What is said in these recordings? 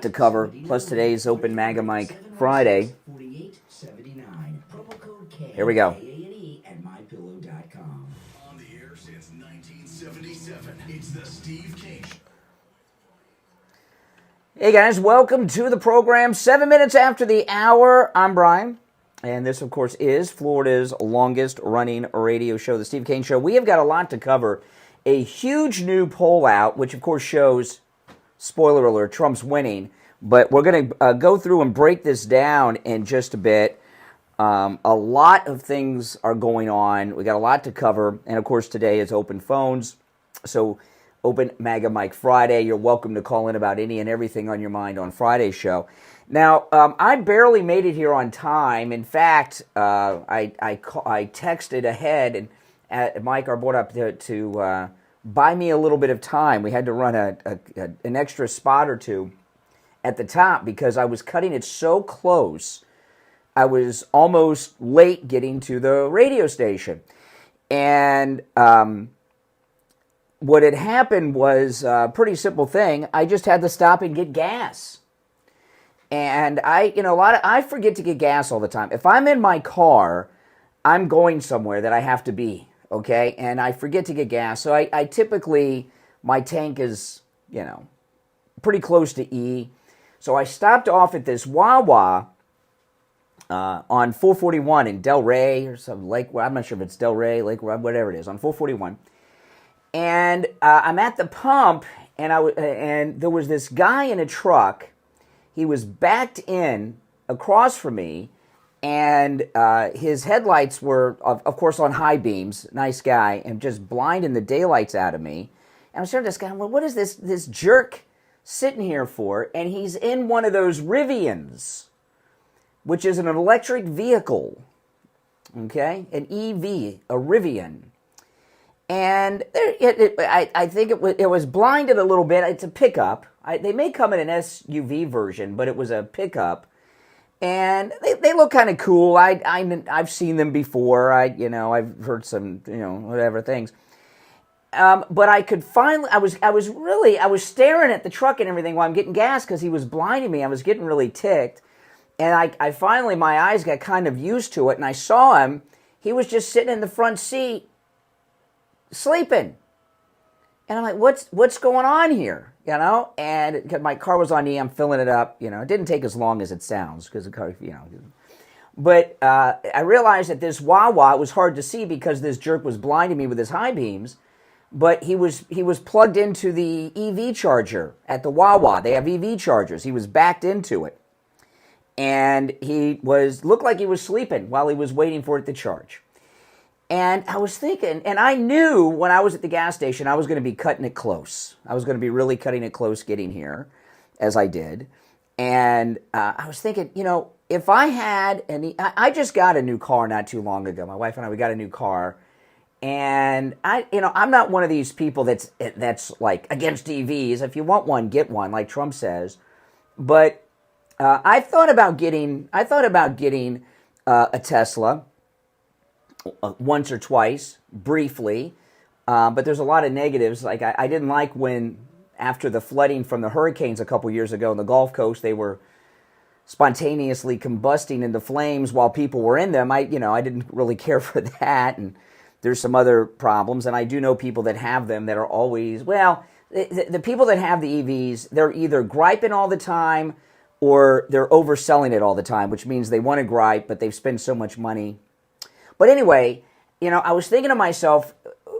to cover, plus today's Open MAGA Mic Friday. Here we go. On the air since 1977, it's the Steve Kane Show. Hey guys, welcome to the program. 7 minutes after the hour, I'm Brian. And this, of course, is Florida's longest-running radio show, the Steve Kane Show. We have got a lot to cover. A huge new poll out, which, of course, shows, spoiler alert, Trump's winning. But we're going to go through and break this down in just a bit. A lot of things are going on. We got a lot to cover. And, of course, today is open phones. So, Open MAGA Mic Friday. You're welcome to call in about any and everything on your mind on Friday's show. Now, I barely made it here on time. In fact, I texted ahead and Mike, our board up, to buy me a little bit of time. We had to run an extra spot or two at the top because I was cutting it so close. I was almost late getting to the radio station. And what had happened was a pretty simple thing. I just had to stop and get gas. And I forget to get gas all the time. If I'm in my car, I'm going somewhere that I have to be, okay? And I forget to get gas. So I typically, my tank is, pretty close to E. So I stopped off at this Wawa on 441 in Delray or some Lake, I'm not sure if it's Delray, Lake, whatever it is, on 441. And I'm at the pump, and there was this guy in a truck. He was backed in across from me, and his headlights were, of course, on high beams. Nice guy, and just blinding the daylights out of me. And I was saying to this guy, well, what is this jerk sitting here for? And he's in one of those Rivians, which is an electric vehicle, okay? An EV, a Rivian. And I think it was blinded a little bit. It's a pickup. They may come in an SUV version, but it was a pickup. And they look kind of cool. I've seen them before. I've heard some, whatever things. But I could finally, I was staring at the truck and everything while I'm getting gas because he was blinding me. I was getting really ticked. And I finally, my eyes got kind of used to it, and I saw him. He was just sitting in the front seat, sleeping. And I'm like, what's going on here? And my car was on E, I'm filling it up. It didn't take as long as it sounds because the car, But I realized that this Wawa, it was hard to see because this jerk was blinding me with his high beams. But he was plugged into the EV charger at the Wawa. They have EV chargers. He was backed into it. And he looked like he was sleeping while he was waiting for it to charge. And I was thinking, and I knew when I was at the gas station, I was going to be cutting it close. I was going to be really cutting it close getting here, as I did. And I was thinking, if I had I just got a new car not too long ago. My wife and I, we got a new car. And I'm not one of these people that's like against EVs. If you want one, get one, like Trump says. But I thought about getting a Tesla. Once or twice, briefly, but there's a lot of negatives. Like I didn't like when, after the flooding from the hurricanes a couple years ago on the Gulf Coast, they were spontaneously combusting into flames while people were in them. I didn't really care for that, and there's some other problems. And I do know people that have them that are always, the people that have the EVs, they're either griping all the time or they're overselling it all the time, which means they want to gripe, but they've spent so much money. But anyway, I was thinking to myself,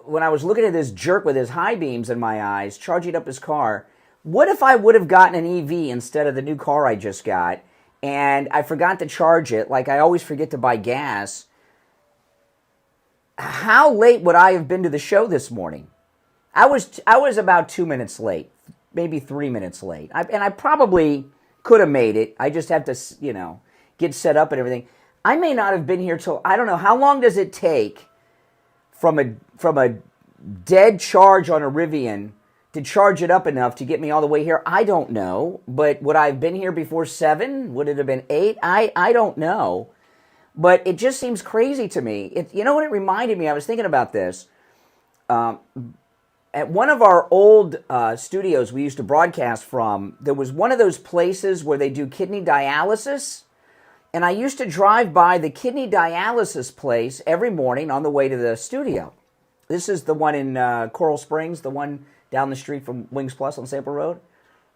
when I was looking at this jerk with his high beams in my eyes, charging up his car, what if I would have gotten an EV instead of the new car I just got, and I forgot to charge it, like I always forget to buy gas? How late would I have been to the show this morning? I was about 2 minutes late, maybe 3 minutes late. And I probably could have made it. I just have to, get set up and everything. I may not have been here till, I don't know, how long does it take from a dead charge on a Rivian to charge it up enough to get me all the way here? I don't know. But would I have been here before 7? Would it have been 8? I don't know. But it just seems crazy to me. You know what it reminded me? I was thinking about this. at one of our old studios we used to broadcast from, there was one of those places where they do kidney dialysis. And I used to drive by the kidney dialysis place every morning on the way to the studio. This is the one in Coral Springs, the one down the street from Wings Plus on Sample Road.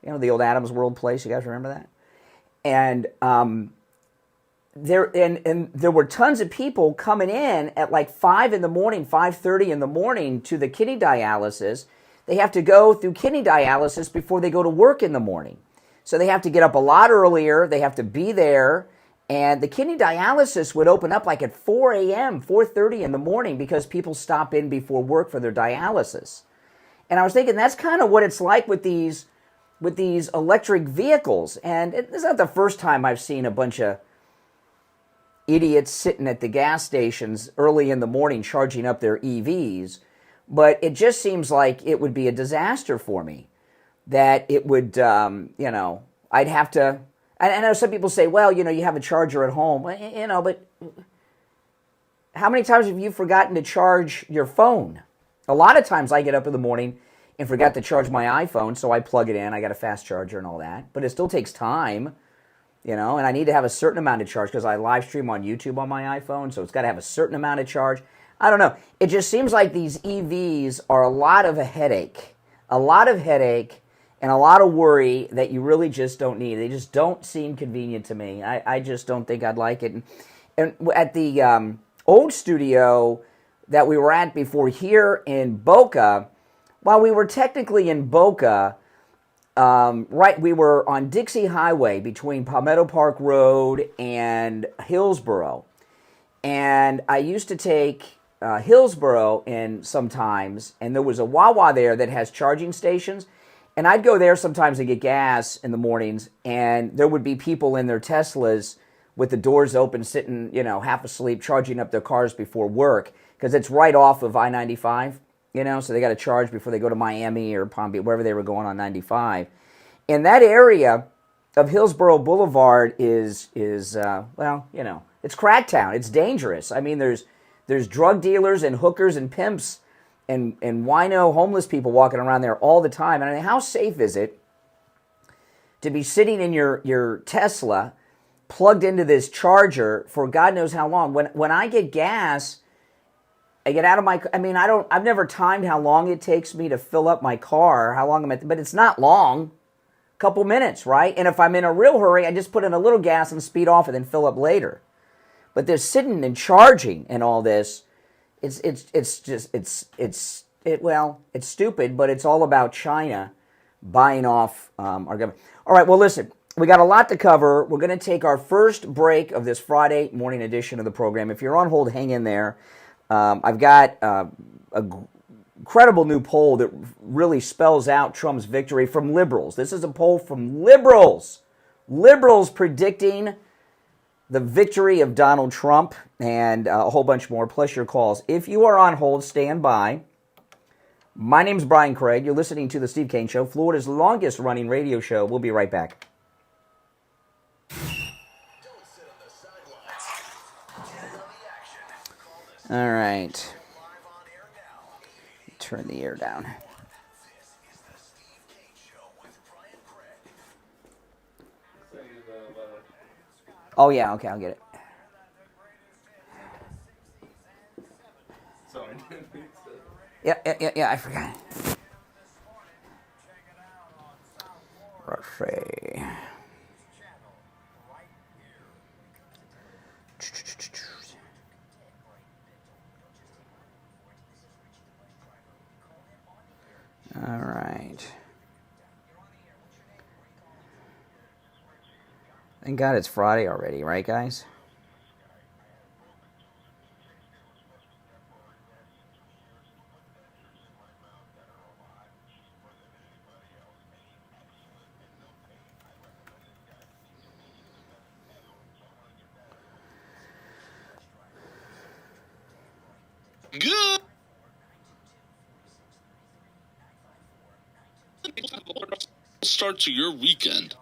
You know, the old Adams World place. You guys remember that? And there were tons of people coming in at like 5 in the morning, 5:30 in the morning to the kidney dialysis. They have to go through kidney dialysis before they go to work in the morning. So they have to get up a lot earlier. They have to be there. And the kidney dialysis would open up like at 4 a.m., 4:30 in the morning because people stop in before work for their dialysis. And I was thinking that's kind of what it's like with these electric vehicles. And it's not the first time I've seen a bunch of idiots sitting at the gas stations early in the morning charging up their EVs. But it just seems like it would be a disaster for me. That it would, I'd have to... I know some people say, well, you have a charger at home. But how many times have you forgotten to charge your phone? A lot of times I get up in the morning and forgot to charge my iPhone, so I plug it in. I got a fast charger and all that. But it still takes time, and I need to have a certain amount of charge because I live stream on YouTube on my iPhone, so it's got to have a certain amount of charge. I don't know. It just seems like these EVs are a lot of a headache. And a lot of worry that you really just don't need. They just don't seem convenient to me. I just don't think I'd like it. And at the old studio that we were at before here in Boca, while we were technically in Boca, we were on Dixie Highway between Palmetto Park Road and Hillsborough. And I used to take Hillsborough in sometimes, and there was a Wawa there that has charging stations. And I'd go there sometimes to get gas in the mornings, and there would be people in their Teslas with the doors open, sitting, half asleep, charging up their cars before work, because it's right off of I-95, so they got to charge before they go to Miami or Palm Beach, wherever they were going on 95. And that area of Hillsborough Boulevard is it's cracktown. It's dangerous. I mean, there's drug dealers and hookers and pimps and wino homeless people walking around there all the time. And I mean, how safe is it to be sitting in your Tesla plugged into this charger for God knows how long? When I get gas, I get out of my... I've never timed how long it takes me to fill up my car, how long but it's not long. A couple minutes, right? And if I'm in a real hurry, I just put in a little gas and speed off and then fill up later. But they're sitting and charging and all this... It's stupid, but it's all about China buying off our government. All right, well, listen, we got a lot to cover. We're going to take our first break of this Friday morning edition of the program. If you're on hold, hang in there. I've got a incredible new poll that really spells out Trump's victory from liberals. This is a poll from liberals. Liberals predicting the victory of Donald Trump, and a whole bunch more, plus your calls. If you are on hold, stand by. My name's Brian Craig. You're listening to The Steve Kane Show, Florida's longest-running radio show. We'll be right back. All right. Turn the air down. Oh, yeah, okay, I'll get it. Sorry. Yeah, I forgot. Let's see. All right. Thank God it's Friday already, right, guys? Good start to your weekend.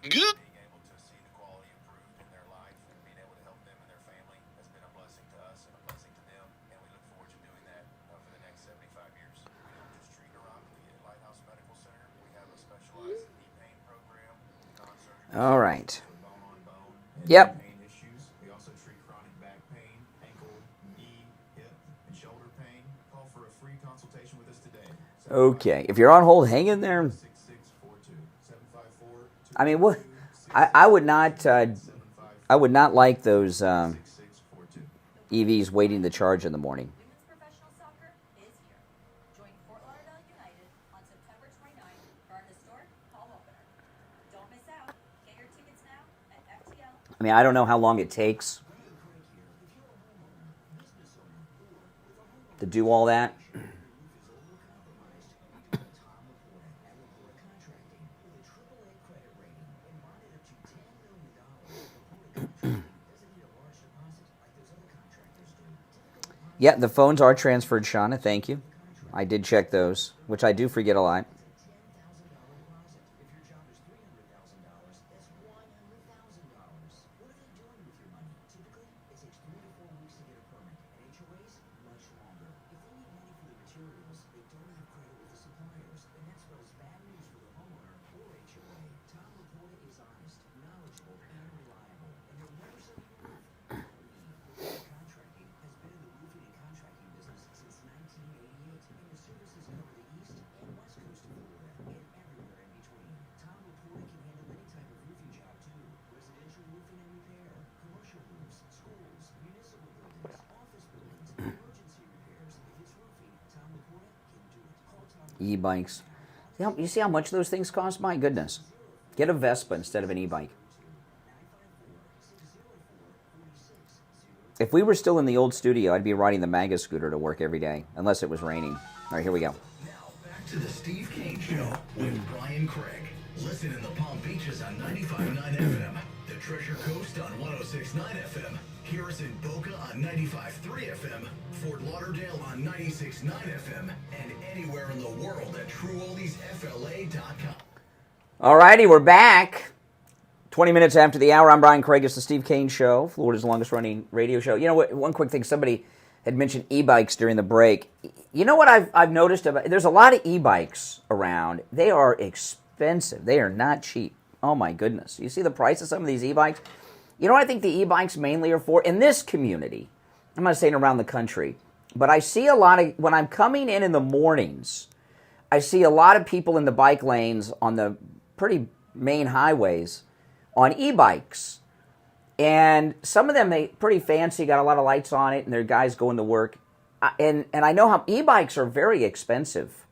Good. Being able to see the quality improved in their life and being able to help them and their family has been a blessing to us and a blessing to them. And we look forward to doing that for the next 75 years. We don't just treat neuropathy at Lighthouse Medical Center. We have a specialized knee pain program, non-surgical. All right. Bone on bone. Yep. Pain issues. We also treat chronic back pain, ankle, knee, hip, and shoulder pain. Call for a free consultation with us today. Okay. If you're on hold, hang in there. 6642 754 I mean, what? I would not. I would not like those 6642. EVs waiting to charge in the morning. Women's professional soccer is here. Join Fort Lauderdale United on September 29th for our historic home opener. Don't miss out. Get your tickets now at FTL. I mean, I don't know how long it takes to do all that. Yeah, the phones are transferred, Shawna. Thank you. I did check those, which I do forget a lot. E-bikes. You see how much those things cost? My goodness. Get a Vespa instead of an e-bike. If we were still in the old studio, I'd be riding the MAGA scooter to work every day, unless it was raining. All right, here we go. Now back to the Steve Kane Show with Brian Craig. Listen in the Palm Beaches on 95.9 FM, the Treasure Coast on 106.9 FM, hear us in Boca on 95.3 FM, Fort Lauderdale on 96.9 FM, and anywhere in the world at TrueOldiesFLA.com. All righty, we're back. 20 minutes after the hour, I'm Brian Craig. It's the Steve Kane Show, Florida's longest-running radio show. You know what? One quick thing. Somebody had mentioned e-bikes during the break. You know what I've noticed about? There's a lot of e-bikes around. They are expensive. They are not cheap. Oh my goodness! You see the price of some of these e-bikes. You know what I think the e-bikes mainly are for? In this community, I'm not saying around the country, but I see a lot of, when I'm coming in the mornings, I see a lot of people in the bike lanes on the pretty main highways on e-bikes. And some of them, they pretty fancy, got a lot of lights on it, and they're guys going to work. And I know how e-bikes are very expensive.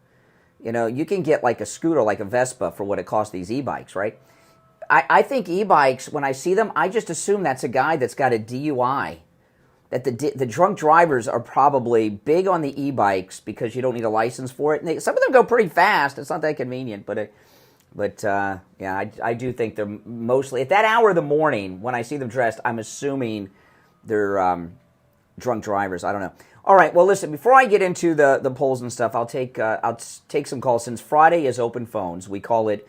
You know, you can get like a scooter, like a Vespa, for what it costs these e-bikes, right? I think e-bikes, when I see them, I just assume that's a guy that's got a DUI. That the drunk drivers are probably big on the e-bikes because you don't need a license for it. And some of them go pretty fast. It's not that convenient, but yeah, I do think they're mostly, at that hour of the morning, when I see them dressed, I'm assuming they're drunk drivers. I don't know. All right, well, listen, before I get into the polls and stuff, I'll take some calls. Since Friday is open phones, we call it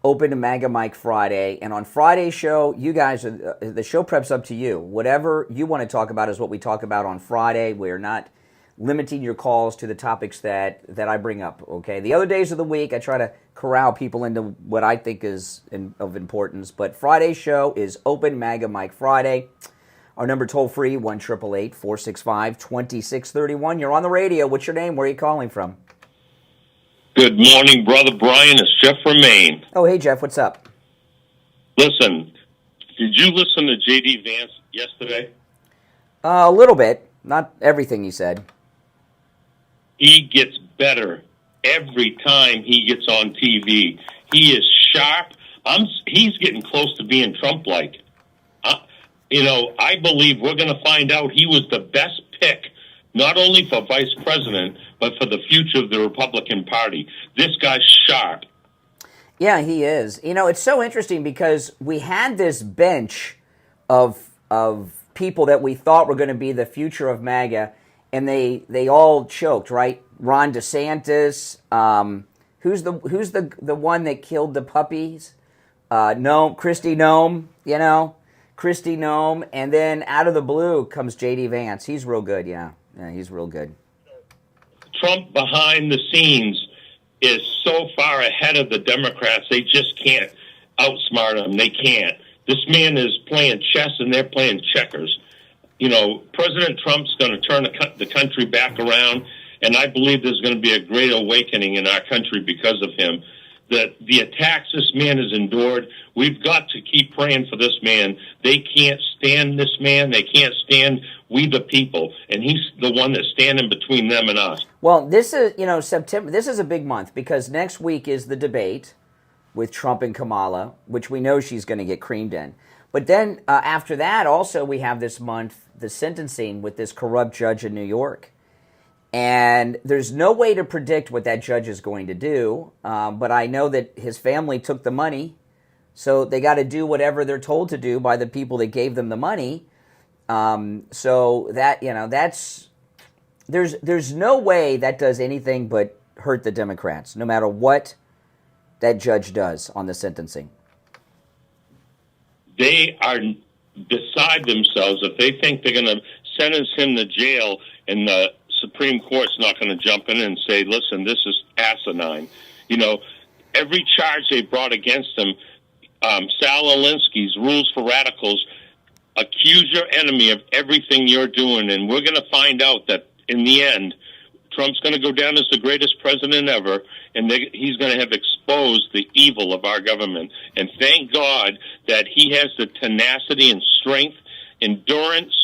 Open to MAGA Mike Friday. And on Friday's show, you guys, the show prep's up to you. Whatever you want to talk about is what we talk about on Friday. We're not limiting your calls to the topics that I bring up, okay? The other days of the week, I try to corral people into what I think is of importance. But Friday's show is Open MAGA Mike Friday. Our number toll-free, 1-888-465-2631. You're on the radio. What's your name? Where are you calling from? Good morning, Brother Brian. It's Jeff from Maine. Oh, hey, Jeff. What's up? Listen, did you listen to J.D. Vance yesterday? A little bit. Not everything he said. He gets better every time he gets on TV. He is sharp. He's getting close to being Trump-like. I believe we're going to find out he was the best pick, not only for vice president, but for the future of the Republican Party. This guy's sharp. Yeah, he is. You know, it's so interesting because we had this bench of people that we thought were going to be the future of MAGA, and they all choked, right? Ron DeSantis, who's the one that killed the puppies? Christy Nome, Christy Nome, and then out of the blue comes J.D. Vance. He's real good, yeah, he's real good. Trump behind the scenes is so far ahead of the Democrats, they just can't outsmart him. They can't. This man is playing chess and they're playing checkers. President Trump's going to turn the country back around, and I believe there's going to be a great awakening in our country because of him. The attacks this man has endured, we've got to keep praying for this man. They can't stand this man. They can't stand we the people, and he's the one that's standing between them and us. Well, this is, September. This is a big month because next week is the debate with Trump and Kamala, which we know she's going to get creamed in. But then after that, also we have this month the sentencing with this corrupt judge in New York. And there's no way to predict what that judge is going to do, but I know that his family took the money, so they got to do whatever they're told to do by the people that gave them the money. So that that's there's no way that does anything but hurt the Democrats, no matter what that judge does on the sentencing. They are beside themselves if they think they're going to sentence him to jail and the Supreme Court's not going to jump in and say, listen, this is asinine. Every charge they brought against him, Sal Alinsky's Rules for Radicals, accuse your enemy of everything you're doing, and we're going to find out that in the end, Trump's going to go down as the greatest president ever, and he's going to have exposed the evil of our government. And thank God that he has the tenacity and strength, endurance.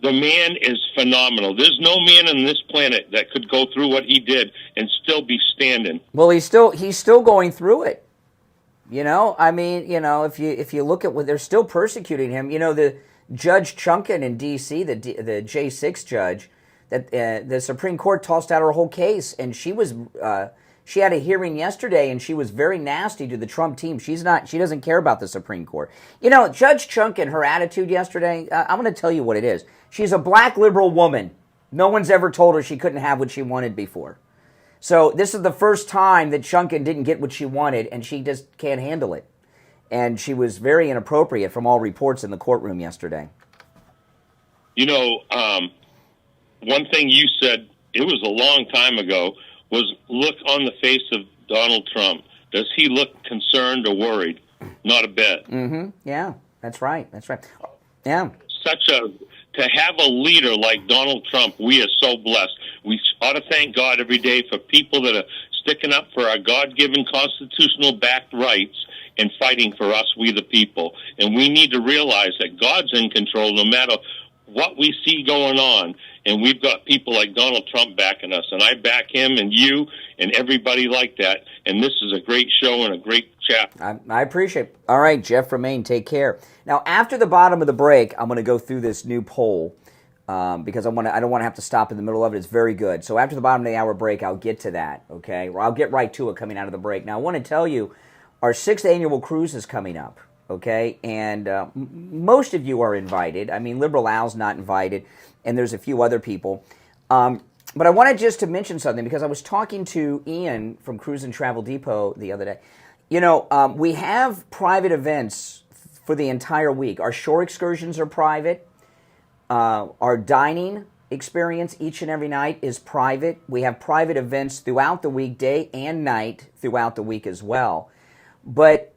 The man is phenomenal. There's no man on this planet that could go through what he did and still be standing. Well, he's still going through it. If you look at what they're still persecuting him. The Judge Chunkin in D.C., the J6 judge, that the Supreme Court tossed out her whole case, and she had a hearing yesterday, and she was very nasty to the Trump team. She doesn't care about the Supreme Court. Judge Chunkin, her attitude yesterday, I'm going to tell you what it is. She's a black liberal woman. No one's ever told her she couldn't have what she wanted before. So this is the first time that Chunkin didn't get what she wanted, and she just can't handle it. And she was very inappropriate from all reports in the courtroom yesterday. One thing you said, it was a long time ago, was look on the face of Donald Trump. Does he look concerned or worried? Not a bit. Mm-hmm. Yeah, that's right. Yeah. To have a leader like Donald Trump, we are so blessed. We ought to thank God every day for people that are sticking up for our God-given constitutional backed rights and fighting for us, we the people. And we need to realize that God's in control no matter what we see going on. And we've got people like Donald Trump backing us. And I back him and you and everybody like that. And this is a great show and a great chat. I appreciate it. All right, Jeff from Maine, take care. Now, after the bottom of the break, I'm going to go through this new poll because I don't want to have to stop in the middle of it. It's very good. So after the bottom of the hour break, I'll get to that, okay? Or I'll get right to it coming out of the break. Now, I want to tell you, our 6th annual cruise is coming up, okay? And most of you are invited. I mean, Liberal Al's not invited, and there's a few other people. But I wanted just to mention something because I was talking to Ian from Cruise and Travel Depot the other day. We have private events for the entire week. Our shore excursions are private. Our dining experience each and every night is private. We have private events throughout the week, day and night, throughout the week as well. But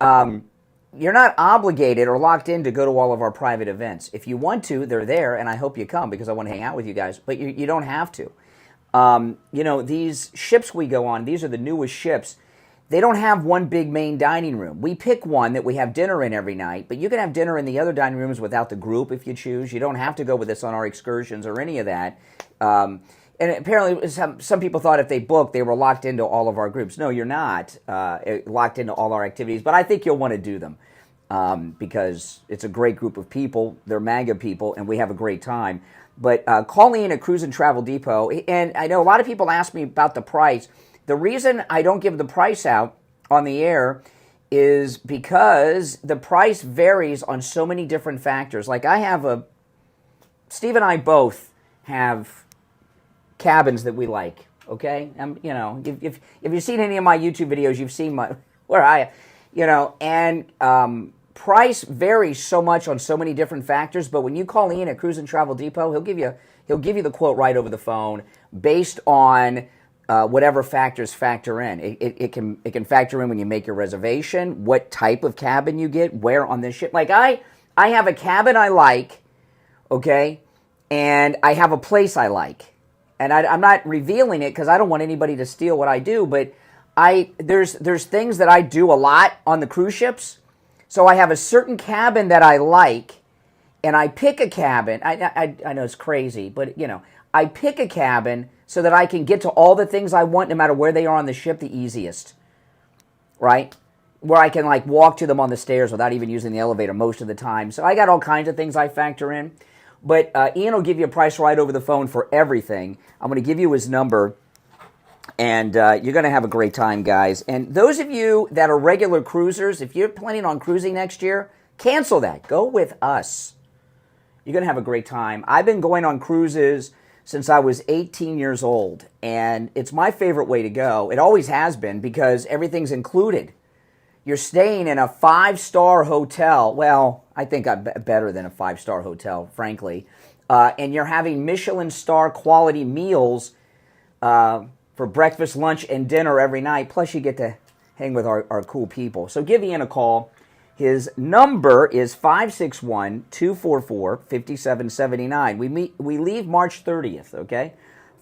you're not obligated or locked in to go to all of our private events. If you want to, they're there, and I hope you come because I want to hang out with you guys, but you don't have to. These ships we go on, these are the newest ships. They don't have one big main dining room. We pick one that we have dinner in every night, but you can have dinner in the other dining rooms without the group if you choose. You don't have to go with us on our excursions or any of that. And apparently some people thought if they booked, they were locked into all of our groups. No, you're not locked into all our activities, but I think you'll want to do them because it's a great group of people. They're MAGA people, and we have a great time. But call in at Cruise and Travel Depot, and I know a lot of people ask me about the price. The reason I don't give the price out on the air is because the price varies on so many different factors. Like Steve and I both have cabins that we like, okay? If you've seen any of my YouTube videos, you've seen and price varies so much on so many different factors. But when you call Ian at Cruise and Travel Depot, he'll give you the quote right over the phone based on whatever factors factor in. It can factor in when you make your reservation, what type of cabin you get, where on this ship. Like I have a cabin I like, okay, and I have a place I like. And I'm not revealing it because I don't want anybody to steal what I do, but there's things that I do a lot on the cruise ships. So I have a certain cabin that I like, and I pick a cabin. I know it's crazy, but I pick a cabin so that I can get to all the things I want no matter where they are on the ship the easiest, right? Where I can like walk to them on the stairs without even using the elevator most of the time. So I got all kinds of things I factor in. But Ian will give you a price right over the phone for everything. I'm going to give you his number, and you're going to have a great time, guys. And those of you that are regular cruisers, if you're planning on cruising next year, cancel that. Go with us. You're going to have a great time. I've been going on cruises since I was 18 years old, and it's my favorite way to go. It always has been because everything's included. You're staying in a 5-star hotel. Well, I think I'm better than a 5-star hotel, frankly. And you're having Michelin star quality meals for breakfast, lunch, and dinner every night. Plus, you get to hang with our cool people. So give Ian a call. His number is 561-244-5779. We leave March 30th, okay?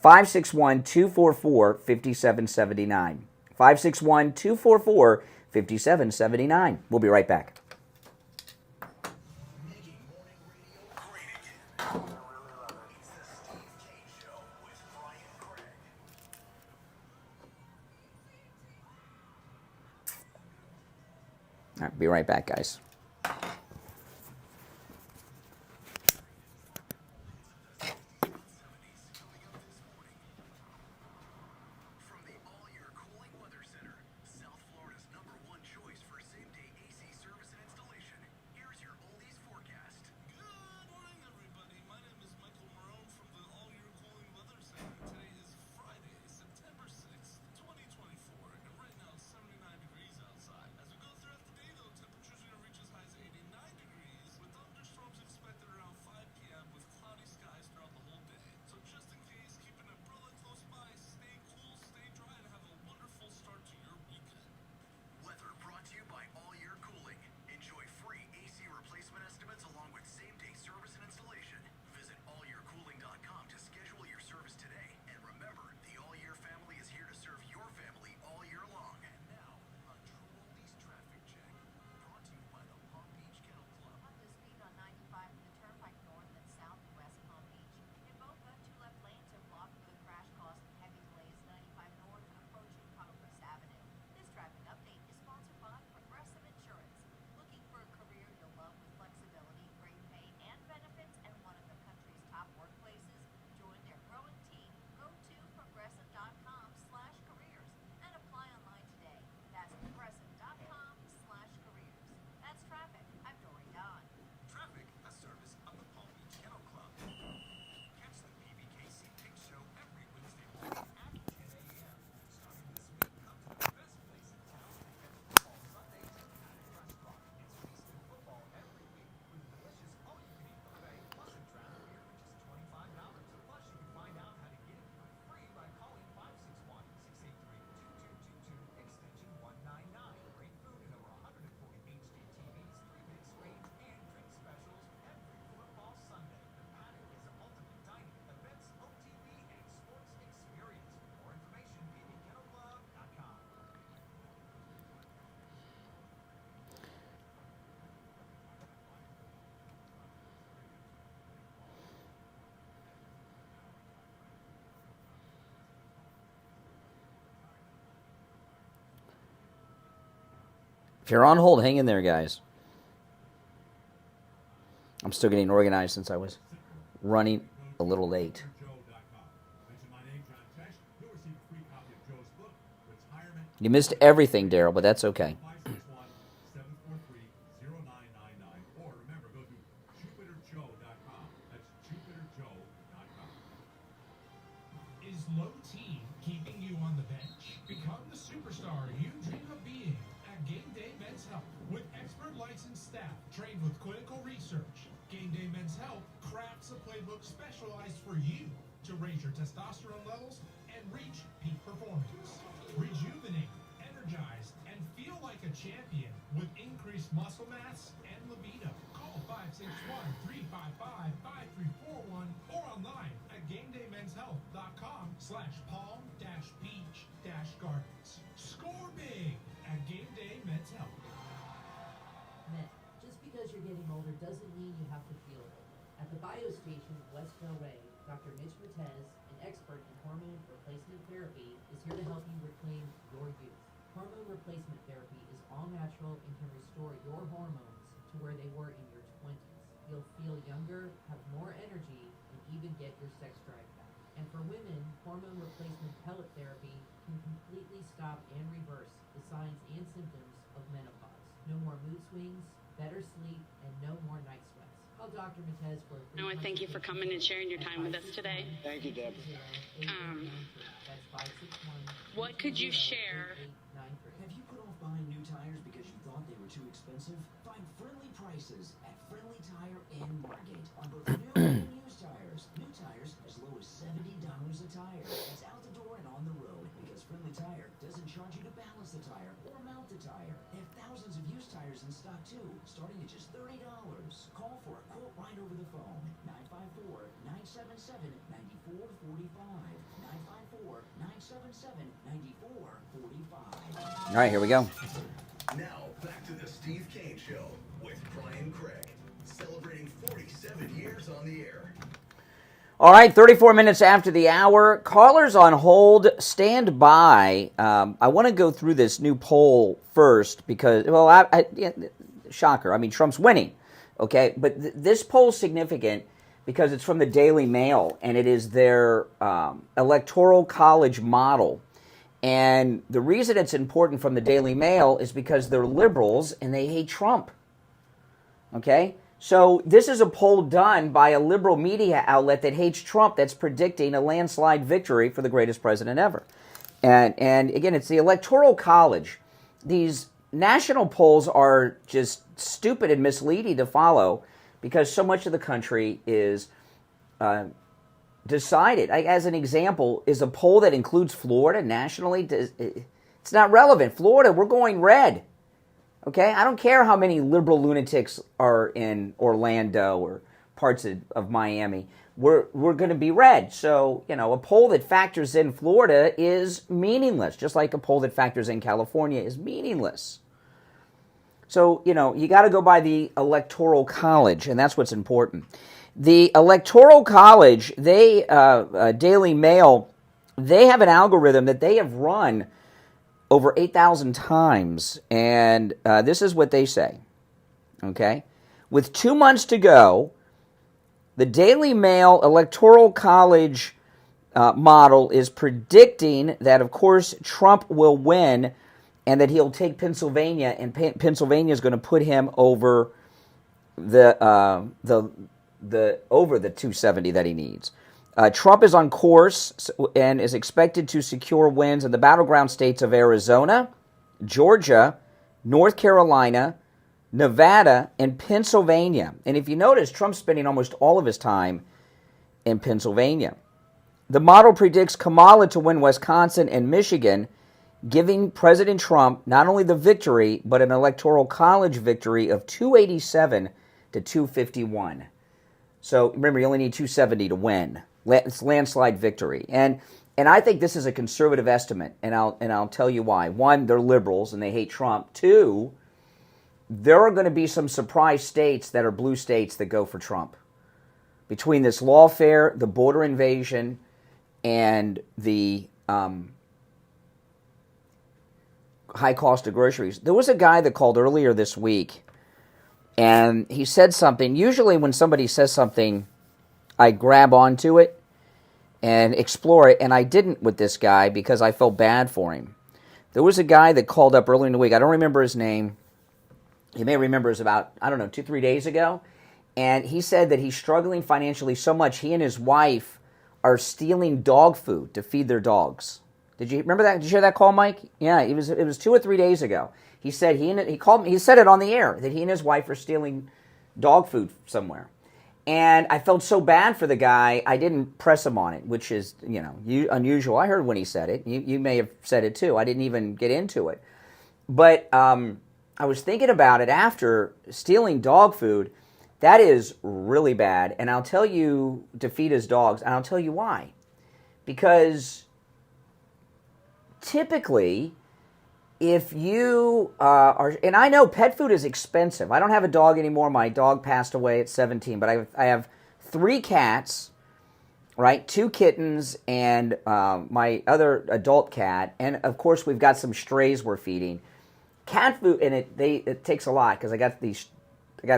561-244-5779. 561-244-5779. 5779. We'll be right back. Making morning radio great again. It's the Steve Kane Show with Brian Craig. All right, be right back, guys. If you're on hold, hang in there, guys. I'm still getting organized since I was running a little late. You missed everything, Daryl, but that's okay. Is low T keeping you on the bench? Become the superstar you dream of being at Game Day Men's research. Game Day Men's Health crafts a playbook specialized for you to raise your testosterone levels and reach peak performance. Rejuvenate, energize, and feel like a champion with increased muscle mass and libido. Call 561-355-5341 or online at GameDayMen'sHealth.com/palm-beach-gardens. Score big at Game Day Men's Health. Men, just because you're getting older doesn't mean you have to feel older. At the Bio Station West Delray, Dr. Mitch Matez, an expert in hormone replacement therapy, is here to help you reclaim your youth. Hormone replacement therapy is all natural and can restore your hormones to where they were in your 20s. You'll feel younger, have more energy, and even get your sex drive back. And for women, hormone replacement pellet therapy can completely stop and reverse the signs and symptoms of menopause. No more mood swings, better sleep, and no more night sweats. Call Dr. Matez for a free Noah, thank you for coming and sharing your time with us today. Thank you, Deb. That's 561. What could you share? Have you put off buying new tires because you thought they were too expensive? Find friendly prices at Friendly Tire and Margate on both new and used tires. New tires as low as $70 a tire. It's out the door and on the road because Friendly Tire doesn't charge you to balance the tire or mount the tire. They have thousands of used tires in stock too, starting at just $30. Call for a quote right over the phone. 954-977-9445. 954-977-9445. All right, here we go. Now, back to the Steve Kane Show with Brian Craig, celebrating 47 years on the air. All right, 34 minutes after the hour. Callers on hold, stand by. I want to go through this new poll first because, well, shocker. I mean, Trump's winning, okay? But this poll's significant because it's from the Daily Mail, and it is their Electoral College model. And the reason it's important from the Daily Mail is because they're liberals and they hate Trump, okay? So this is a poll done by a liberal media outlet that hates Trump that's predicting a landslide victory for the greatest president ever. And again, it's the Electoral College. These national polls are just stupid and misleading to follow because so much of the country is decided. As an example, is a poll that includes Florida nationally? It's not relevant. Florida, we're going red. Okay, I don't care how many liberal lunatics are in Orlando or parts of Miami. We're going to be red. So, a poll that factors in Florida is meaningless, just like a poll that factors in California is meaningless. So, you got to go by the Electoral College, and that's what's important. The Electoral College, Daily Mail, they have an algorithm that they have run over 8,000 times, and this is what they say, okay? With 2 months to go, the Daily Mail Electoral College model is predicting that, of course, Trump will win and that he'll take Pennsylvania, and Pennsylvania is going to put him over the 270 that he needs. Trump is on course and is expected to secure wins in the battleground states of Arizona, Georgia, North Carolina, Nevada, and Pennsylvania. And if you notice, Trump's spending almost all of his time in Pennsylvania. The model predicts Kamala to win Wisconsin and Michigan, giving President Trump not only the victory, but an Electoral College victory of 287 to 251. So remember, you only need 270 to win. It's landslide victory. And I think this is a conservative estimate, and I'll tell you why. One, they're liberals and they hate Trump. Two, there are going to be some surprise states that are blue states that go for Trump. Between this lawfare, the border invasion, and the high cost of groceries. There was a guy that called earlier this week, and he said something. Usually when somebody says something, I grab onto it and explore it, and I didn't with this guy because I felt bad for him. There was a guy that called up earlier in the week. I don't remember his name. You may remember it was about, 2-3 days ago. And he said that he's struggling financially so much, he and his wife are stealing dog food to feed their dogs. Did you remember that? Did you hear that call, Mike? Yeah, it was 2 or 3 days ago. He said he called me. He said it on the air that he and his wife are stealing dog food somewhere. And I felt so bad for the guy, I didn't press him on it, which is, unusual. I heard when he said it. You may have said it too. I didn't even get into it. But I was thinking about it after. Stealing dog food, that is really bad. And I'll tell you to feed his dogs, and I'll tell you why. Because typically, if you are, and I know pet food is expensive. I don't have a dog anymore. My dog passed away at 17, but I have 3 cats, right? 2 kittens and my other adult cat, and of course we've got some strays we're feeding. Cat food, and it takes a lot because I got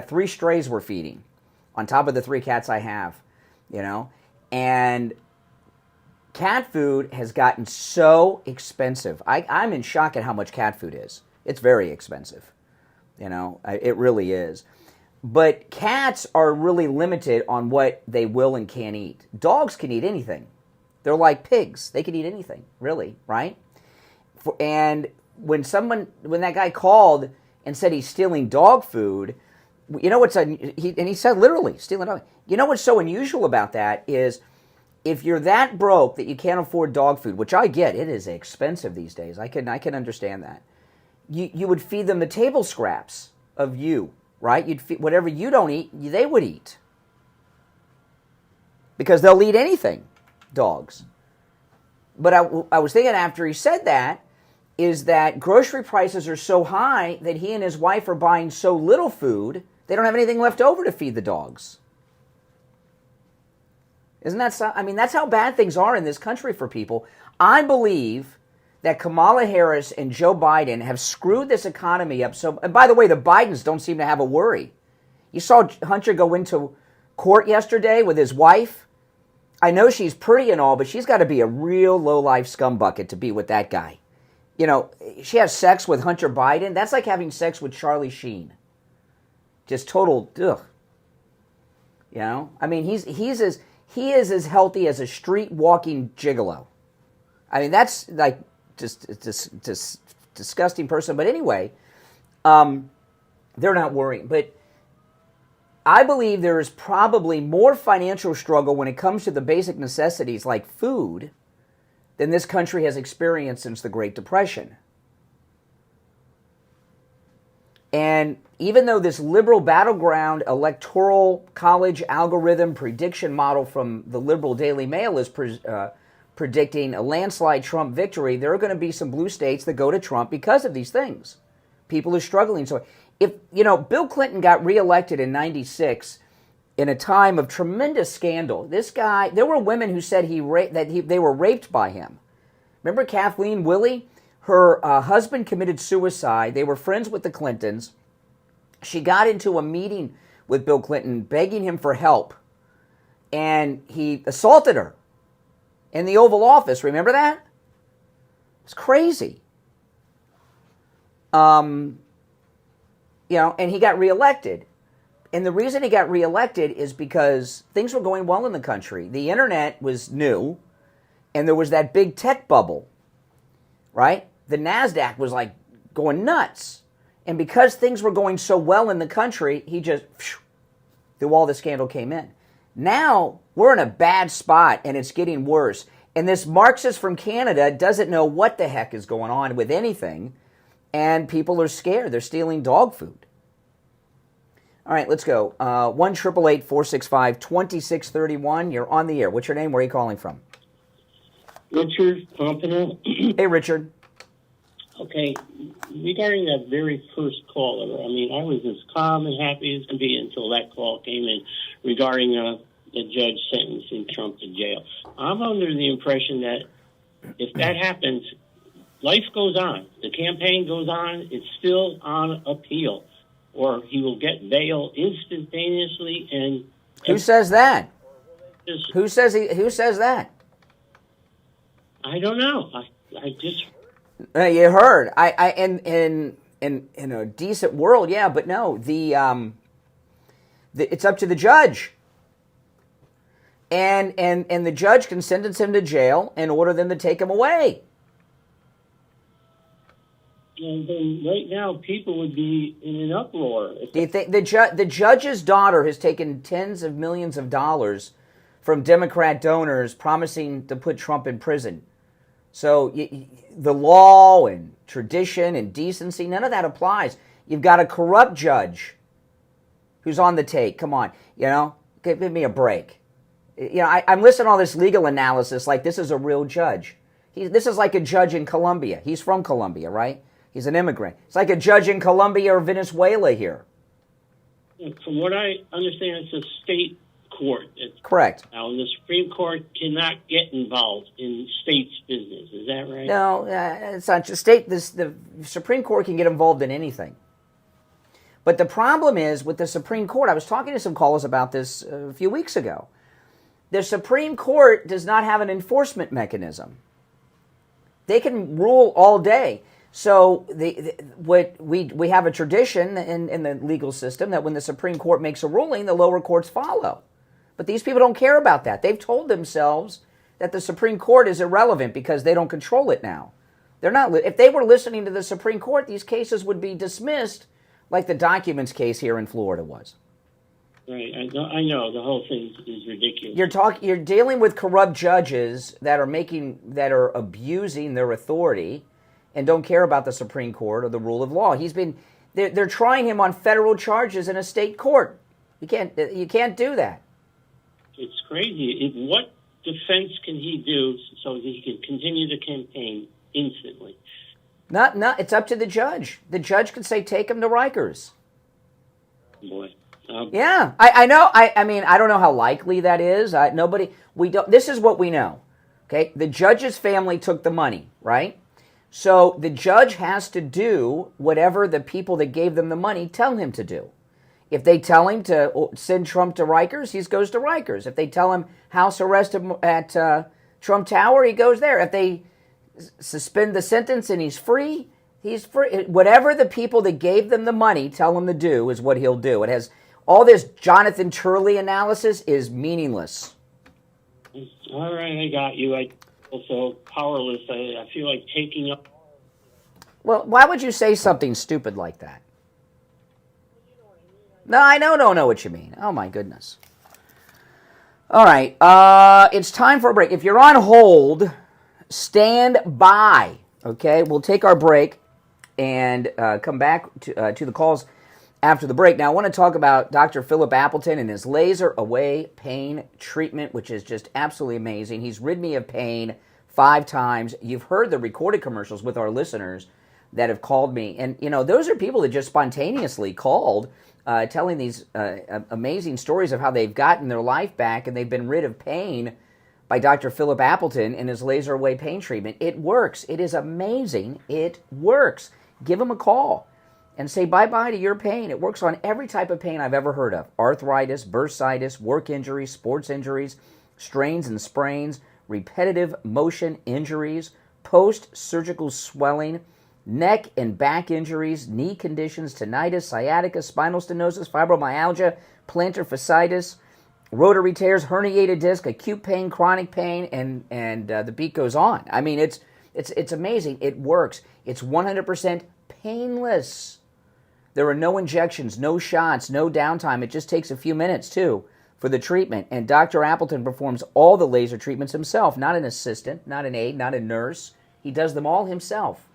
3 strays we're feeding on top of the 3 cats I have, and cat food has gotten so expensive. I'm in shock at how much cat food is. It's very expensive. It really is. But cats are really limited on what they will and can't eat. Dogs can eat anything. They're like pigs. They can eat anything, really, right? And when that guy called and said he's stealing dog food, he said literally stealing dog. What's so unusual about that is, if you're that broke that you can't afford dog food, which I get, it is expensive these days. I can understand that. You would feed them the table scraps of you, right? You'd feed whatever you don't eat, they would eat. Because they'll eat anything, dogs. But I was thinking after he said that, is that grocery prices are so high that he and his wife are buying so little food, they don't have anything left over to feed the dogs. Isn't that so? I mean, that's how bad things are in this country for people. I believe that Kamala Harris and Joe Biden have screwed this economy up. And by the way, the Bidens don't seem to have a worry. You saw Hunter go into court yesterday with his wife. I know she's pretty and all, but she's got to be a real low-life scumbucket to be with that guy. She has sex with Hunter Biden. That's like having sex with Charlie Sheen. Just total, ugh. I mean, he is as healthy as a street-walking gigolo. I mean, that's like just disgusting person. But anyway, they're not worrying. But I believe there is probably more financial struggle when it comes to the basic necessities like food than this country has experienced since the Great Depression. And even though this liberal battleground electoral college algorithm prediction model from the liberal Daily Mail is predicting a landslide Trump victory, there are going to be some blue states that go to Trump because of these things. People are struggling. So if, Bill Clinton got reelected in 96 in a time of tremendous scandal, this guy, there were women who said they were raped by him. Remember Kathleen Willey? Her husband committed suicide. They were friends with the Clintons. She got into a meeting with Bill Clinton begging him for help. And he assaulted her in the Oval Office. Remember that? It's crazy. And he got reelected. And the reason he got reelected is because things were going well in the country. The internet was new, and there was that big tech bubble, right? The NASDAQ was like going nuts. And because things were going so well in the country, he just, through all the scandal came in. Now, we're in a bad spot, and it's getting worse. And this Marxist from Canada doesn't know what the heck is going on with anything, and people are scared. They're stealing dog food. All right, let's go. 1-888-465-2631. You're on the air. What's your name? Where are you calling from? Richard Pompano. Hey, Richard. Okay, regarding that very first caller, I mean, I was as calm and happy as can be until that call came in regarding the judge sentencing Trump to jail. I'm under the impression that if that happens, life goes on. The campaign goes on. It's still on appeal. Or he will get bail instantaneously. And who says that? Who says that? I don't know. I just... you heard. In a decent world, yeah, but no. It's up to the judge, and the judge can sentence him to jail and order them to take him away. And then right now, people would be in an uproar. Do you think the judge's daughter has taken tens of millions of dollars from Democrat donors promising to put Trump in prison? So the law and tradition and decency, none of that applies. You've got a corrupt judge who's on the take. Come on, give me a break. I'm listening to all this legal analysis like this is a real judge. This is like a judge in Colombia. He's from Colombia, right? He's an immigrant. It's like a judge in Colombia or Venezuela here. From what I understand, it's a state court. Correct. Now, the Supreme Court cannot get involved in states' business. Is that right? No, it's not just state. The Supreme Court can get involved in anything. But the problem is with the Supreme Court, I was talking to some callers about this a few weeks ago. The Supreme Court does not have an enforcement mechanism. They can rule all day. So we have a tradition in the legal system that when the Supreme Court makes a ruling, the lower courts follow. But these people don't care about that. They've told themselves that the Supreme Court is irrelevant because they don't control it now. They're not. If they were listening to the Supreme Court, these cases would be dismissed like the documents case here in Florida was. Right. I know. The whole thing is ridiculous. You're dealing with corrupt judges that are abusing their authority and don't care about the Supreme Court or the rule of law. They're trying him on federal charges in a state court. You can't do that. It's crazy. What defense can he do so that he can continue the campaign instantly? It's up to the judge. The judge could say, take him to Rikers. Boy. Yeah, I know. I mean, I don't know how likely that is. This is what we know. Okay, the judge's family took the money, right? So the judge has to do whatever the people that gave them the money tell him to do. If they tell him to send Trump to Rikers, he goes to Rikers. If they tell him house arrest him at Trump Tower, he goes there. If they suspend the sentence and he's free, he's free. Whatever the people that gave them the money tell him to do is what he'll do. It has all this Jonathan Turley analysis is meaningless. All right, I got you. I also powerless. I feel like taking up. Well, why would you say something stupid like that? No, I don't know what you mean. Oh, my goodness. All right, it's time for a break. If you're on hold, stand by, okay? We'll take our break and come back to the calls after the break. Now, I want to talk about Dr. Philip Appleton and his laser away pain treatment, which is just absolutely amazing. He's rid me of pain 5 times. You've heard the recorded commercials with our listeners that have called me. And, those are people that just spontaneously called, telling these amazing stories of how they've gotten their life back and they've been rid of pain by Dr. Philip Appleton and his laser away pain treatment. It works. It is amazing. It works. Give him a call and say bye-bye to your pain. It works on every type of pain I've ever heard of. Arthritis, bursitis, work injuries, sports injuries, strains and sprains, repetitive motion injuries, post-surgical swelling, neck and back injuries, knee conditions, tinnitus, sciatica, spinal stenosis, fibromyalgia, plantar fasciitis, rotary tears, herniated disc, acute pain, chronic pain, and the beat goes on. I mean, it's amazing. It works. It's 100% painless. There are no injections, no shots, no downtime. It just takes a few minutes, too, for the treatment. And Dr. Appleton performs all the laser treatments himself, not an assistant, not an aide, not a nurse. He does them all himself.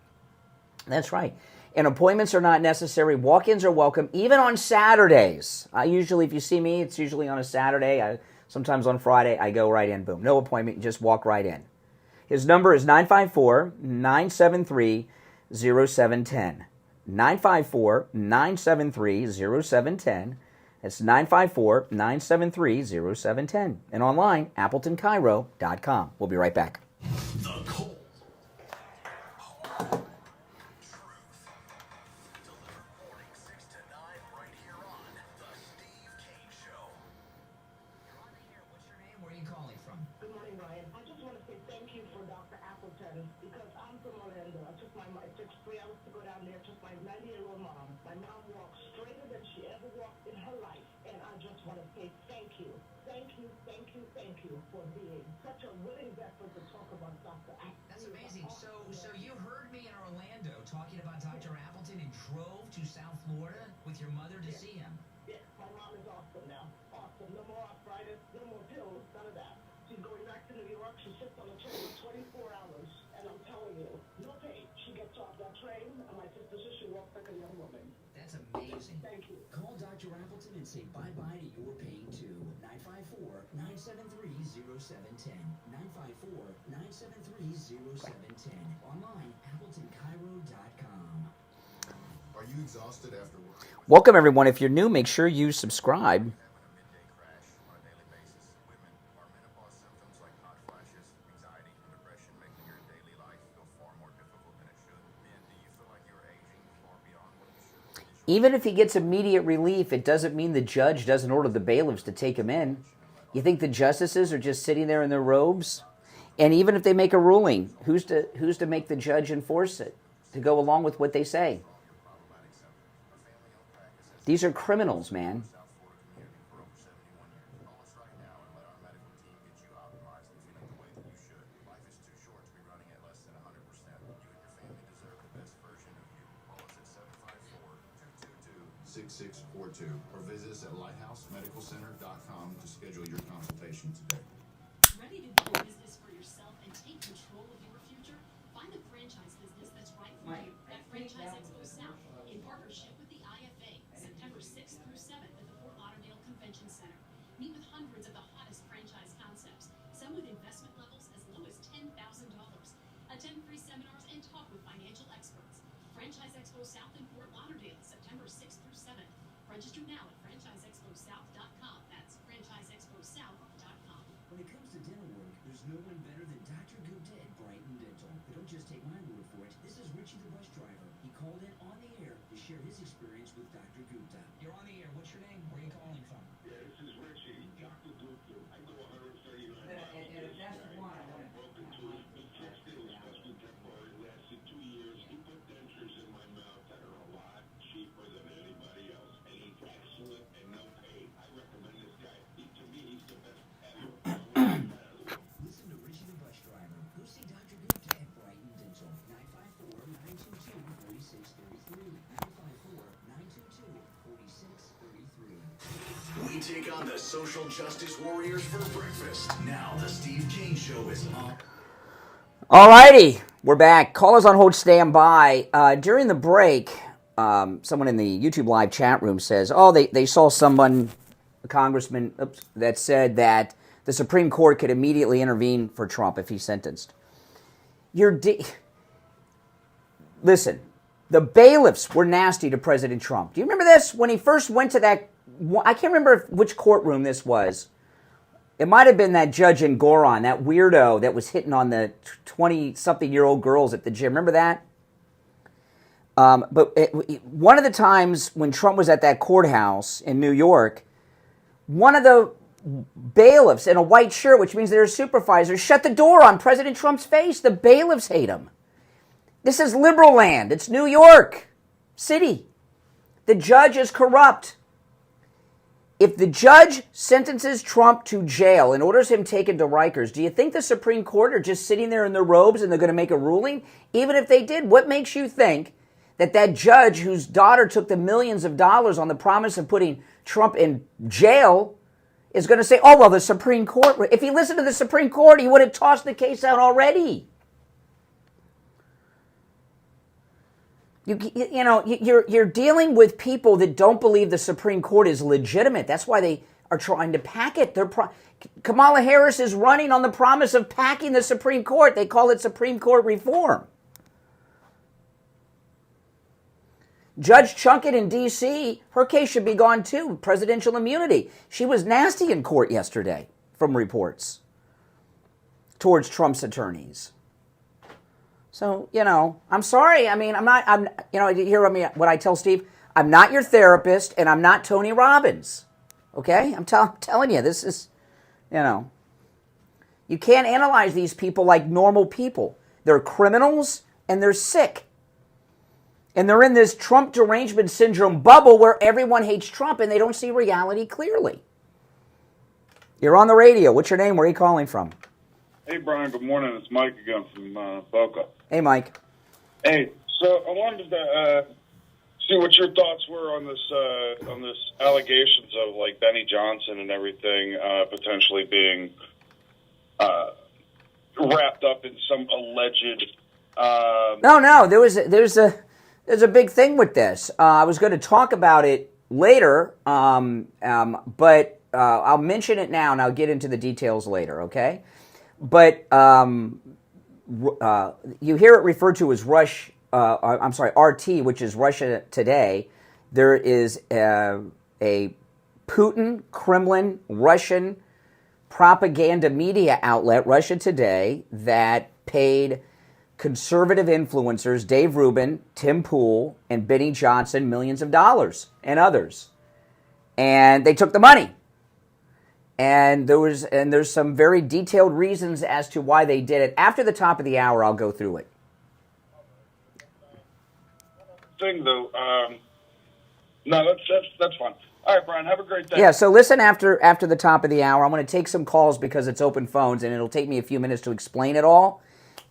That's right. And appointments are not necessary. Walk-ins are welcome, even on Saturdays. If you see me, it's usually on a Saturday. Sometimes on Friday, I go right in. Boom. No appointment. You just walk right in. His number is 954-973-0710. 954-973-0710. That's 954-973-0710. And online, AppletonCairo.com. We'll be right back. The Cold. Because I'm from Orlando. I took 3 hours to go down there. I took my 90-year-old mom. My mom walked straighter than she ever walked in her life. And I just want to say thank you. Thank you, thank you, thank you for being such a willing vessel to talk about Dr. Appleton. That's amazing. So you heard me in Orlando talking about Dr. drove to South Florida with your mother to see him. Yes, my mom is awesome now. Awesome. No more arthritis, no more pills, none of that. She's going back to New York. She sits on a train for 24 hours. And I'm telling you, no pain. She gets off that train, and my sister says she walks like a young woman. That's amazing. Thank you. Call Dr. Appleton and say bye-bye to your pain, too. 954-973-0710. 954-973-0710. Online, AppletonCairo.com. Are you exhausted after work? Welcome, everyone. If you're new, make sure you subscribe. Even if he gets immediate relief, it doesn't mean the judge doesn't order the bailiffs to take him in. You think the justices are just sitting there in their robes? And even if they make a ruling, who's to make the judge enforce it, to go along with what they say? These are criminals, man. Or visit us at lighthousemedicalcenter.com to schedule your consultation today. Ready to build a business for yourself and take control of your future? Find a franchise business that's right for you at Franchise Expo South in partnership with the IFA, September 6th through 7th at the Fort Lauderdale Convention Center. Meet with hundreds of the hottest franchise concepts, some with investment levels as low as $10,000. Attend free seminars and talk with financial experts. Franchise Expo South in Fort Lauderdale, September 6th through 7th. Register now at franchiseexposouth.com. That's franchiseexposouth.com. When it comes to dental work, there's no one better than Dr. Gupta at Brighton Dental. But don't just take my word for it. This is Richie the bus driver. He called in on the air to share his experience with Dr. Gupta. You're on the air. What's your name? Where are you calling from? Yeah, this is Richie, Dr. Gupta. I go 139 miles. And if that's the one, I want to... Broken tooth. The fixed it was supposed to be temporary. Lasted 2 years. He put dentures in my mouth that are a lot cheaper than anybody else. And he's excellent and no pay. I recommend this guy. To me, he's the best ever. Listen to Richie the bus driver. Go see Dr. Gupta at Brighton Dental. 954-922-4633. 954-922-4633. We take on the social justice warriors for breakfast. Now the Steve Kane Show is up. All righty, we're back. Callers on hold, stand by. During the break, someone in the YouTube live chat room says, they saw someone, a congressman, that said that the Supreme Court could immediately intervene for Trump if he's sentenced. Listen, the bailiffs were nasty to President Trump. Do you remember this? When he first went to that, I can't remember which courtroom this was. It might have been that judge in Goron, that weirdo that was hitting on the 20-something-year-old girls at the gym. Remember that? One of the times when Trump was at that courthouse in New York, one of the bailiffs in a white shirt, which means they're a supervisor, shut the door on President Trump's face. The bailiffs hate him. This is liberal land. It's New York City. The judge is corrupt. If the judge sentences Trump to jail and orders him taken to Rikers, do you think the Supreme Court are just sitting there in their robes and they're going to make a ruling? Even if they did, what makes you think that judge whose daughter took the millions of dollars on the promise of putting Trump in jail is going to say, the Supreme Court, if he listened to the Supreme Court, he would have tossed the case out already. You're dealing with people that don't believe the Supreme Court is legitimate. That's why they are trying to pack it. Kamala Harris is running on the promise of packing the Supreme Court. They call it Supreme Court reform. Judge Chunkett in D.C., her case should be gone too, presidential immunity. She was nasty in court yesterday, from reports, towards Trump's attorneys. So, I'm sorry. I mean, you hear what I tell Steve? I'm not your therapist, and I'm not Tony Robbins. Okay? I'm telling you, this is, you can't analyze these people like normal people. They're criminals, and they're sick. And they're in this Trump derangement syndrome bubble where everyone hates Trump, and they don't see reality clearly. You're on the radio. What's your name? Where are you calling from? Hey, Brian. Good morning. It's Mike again from Boca. Hey, Mike. Hey, so I wanted to see what your thoughts were on this allegations of like Benny Johnson and everything potentially being wrapped up in some alleged. No. There's a big thing with this. I was going to talk about it later, but I'll mention it now, and I'll get into the details later. Okay, but you hear it referred to as RT, which is Russia Today. There is a Putin, Kremlin, Russian propaganda media outlet, Russia Today, that paid conservative influencers Dave Rubin, Tim Pool, and Benny Johnson millions of dollars, and others. And they took the money. And there's some very detailed reasons as to why they did it. After the top of the hour, I'll go through it. Thing though, no, that's fine. All right, Brian, have a great day. Yeah, so listen after the top of the hour. I'm going to take some calls because it's open phones, and it'll take me a few minutes to explain it all.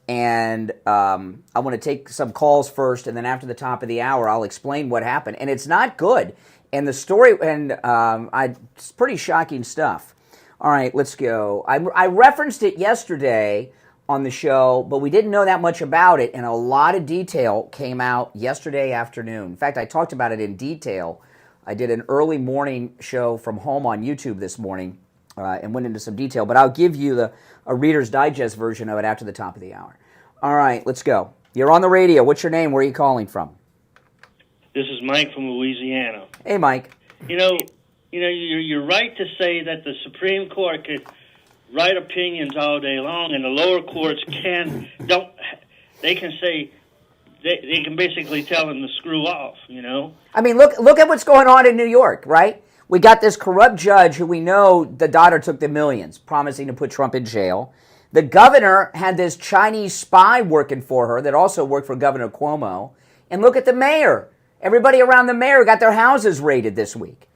And I want to take some calls first, and then after the top of the hour, I'll explain what happened. And it's not good. And the story, it's pretty shocking stuff. All right, let's go. I referenced it yesterday on the show, but we didn't know that much about it, and a lot of detail came out yesterday afternoon. In fact, I talked about it in detail. I did an early morning show from home on YouTube this morning and went into some detail, but I'll give you a Reader's Digest version of it after the top of the hour. All right, let's go. You're on the radio. What's your name? Where are you calling from? This is Mike from Louisiana. Hey, Mike. You're right to say that the Supreme Court could write opinions all day long, and the lower courts can say they can basically tell them to screw off. I mean, look at what's going on in New York, right? We got this corrupt judge who we know the daughter took the millions, promising to put Trump in jail. The governor had this Chinese spy working for her that also worked for Governor Cuomo. And look at the mayor. Everybody around the mayor got their houses raided this week.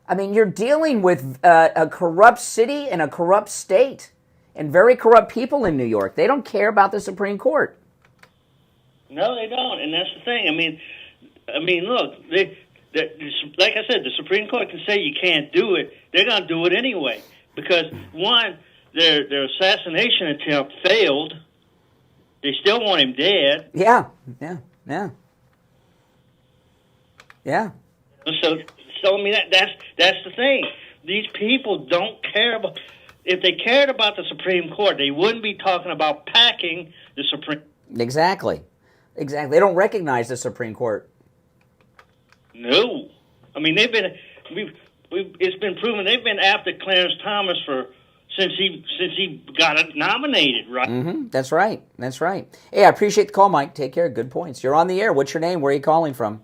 I mean, you're dealing with a corrupt city and a corrupt state and very corrupt people in New York. They don't care about the Supreme Court. No, they don't, and that's the thing. I mean, look, like I said, the Supreme Court can say you can't do it. They're going to do it anyway because, one, their assassination attempt failed. They still want him dead. Yeah. So I mean, that's the thing. These people don't care about. If they cared about the Supreme Court, they wouldn't be talking about packing the Supreme. Exactly. They don't recognize the Supreme Court. No, I mean it's been proven they've been after Clarence Thomas since he got nominated, right? Mm-hmm. That's right. Hey, I appreciate the call, Mike. Take care. Good points. You're on the air. What's your name? Where are you calling from?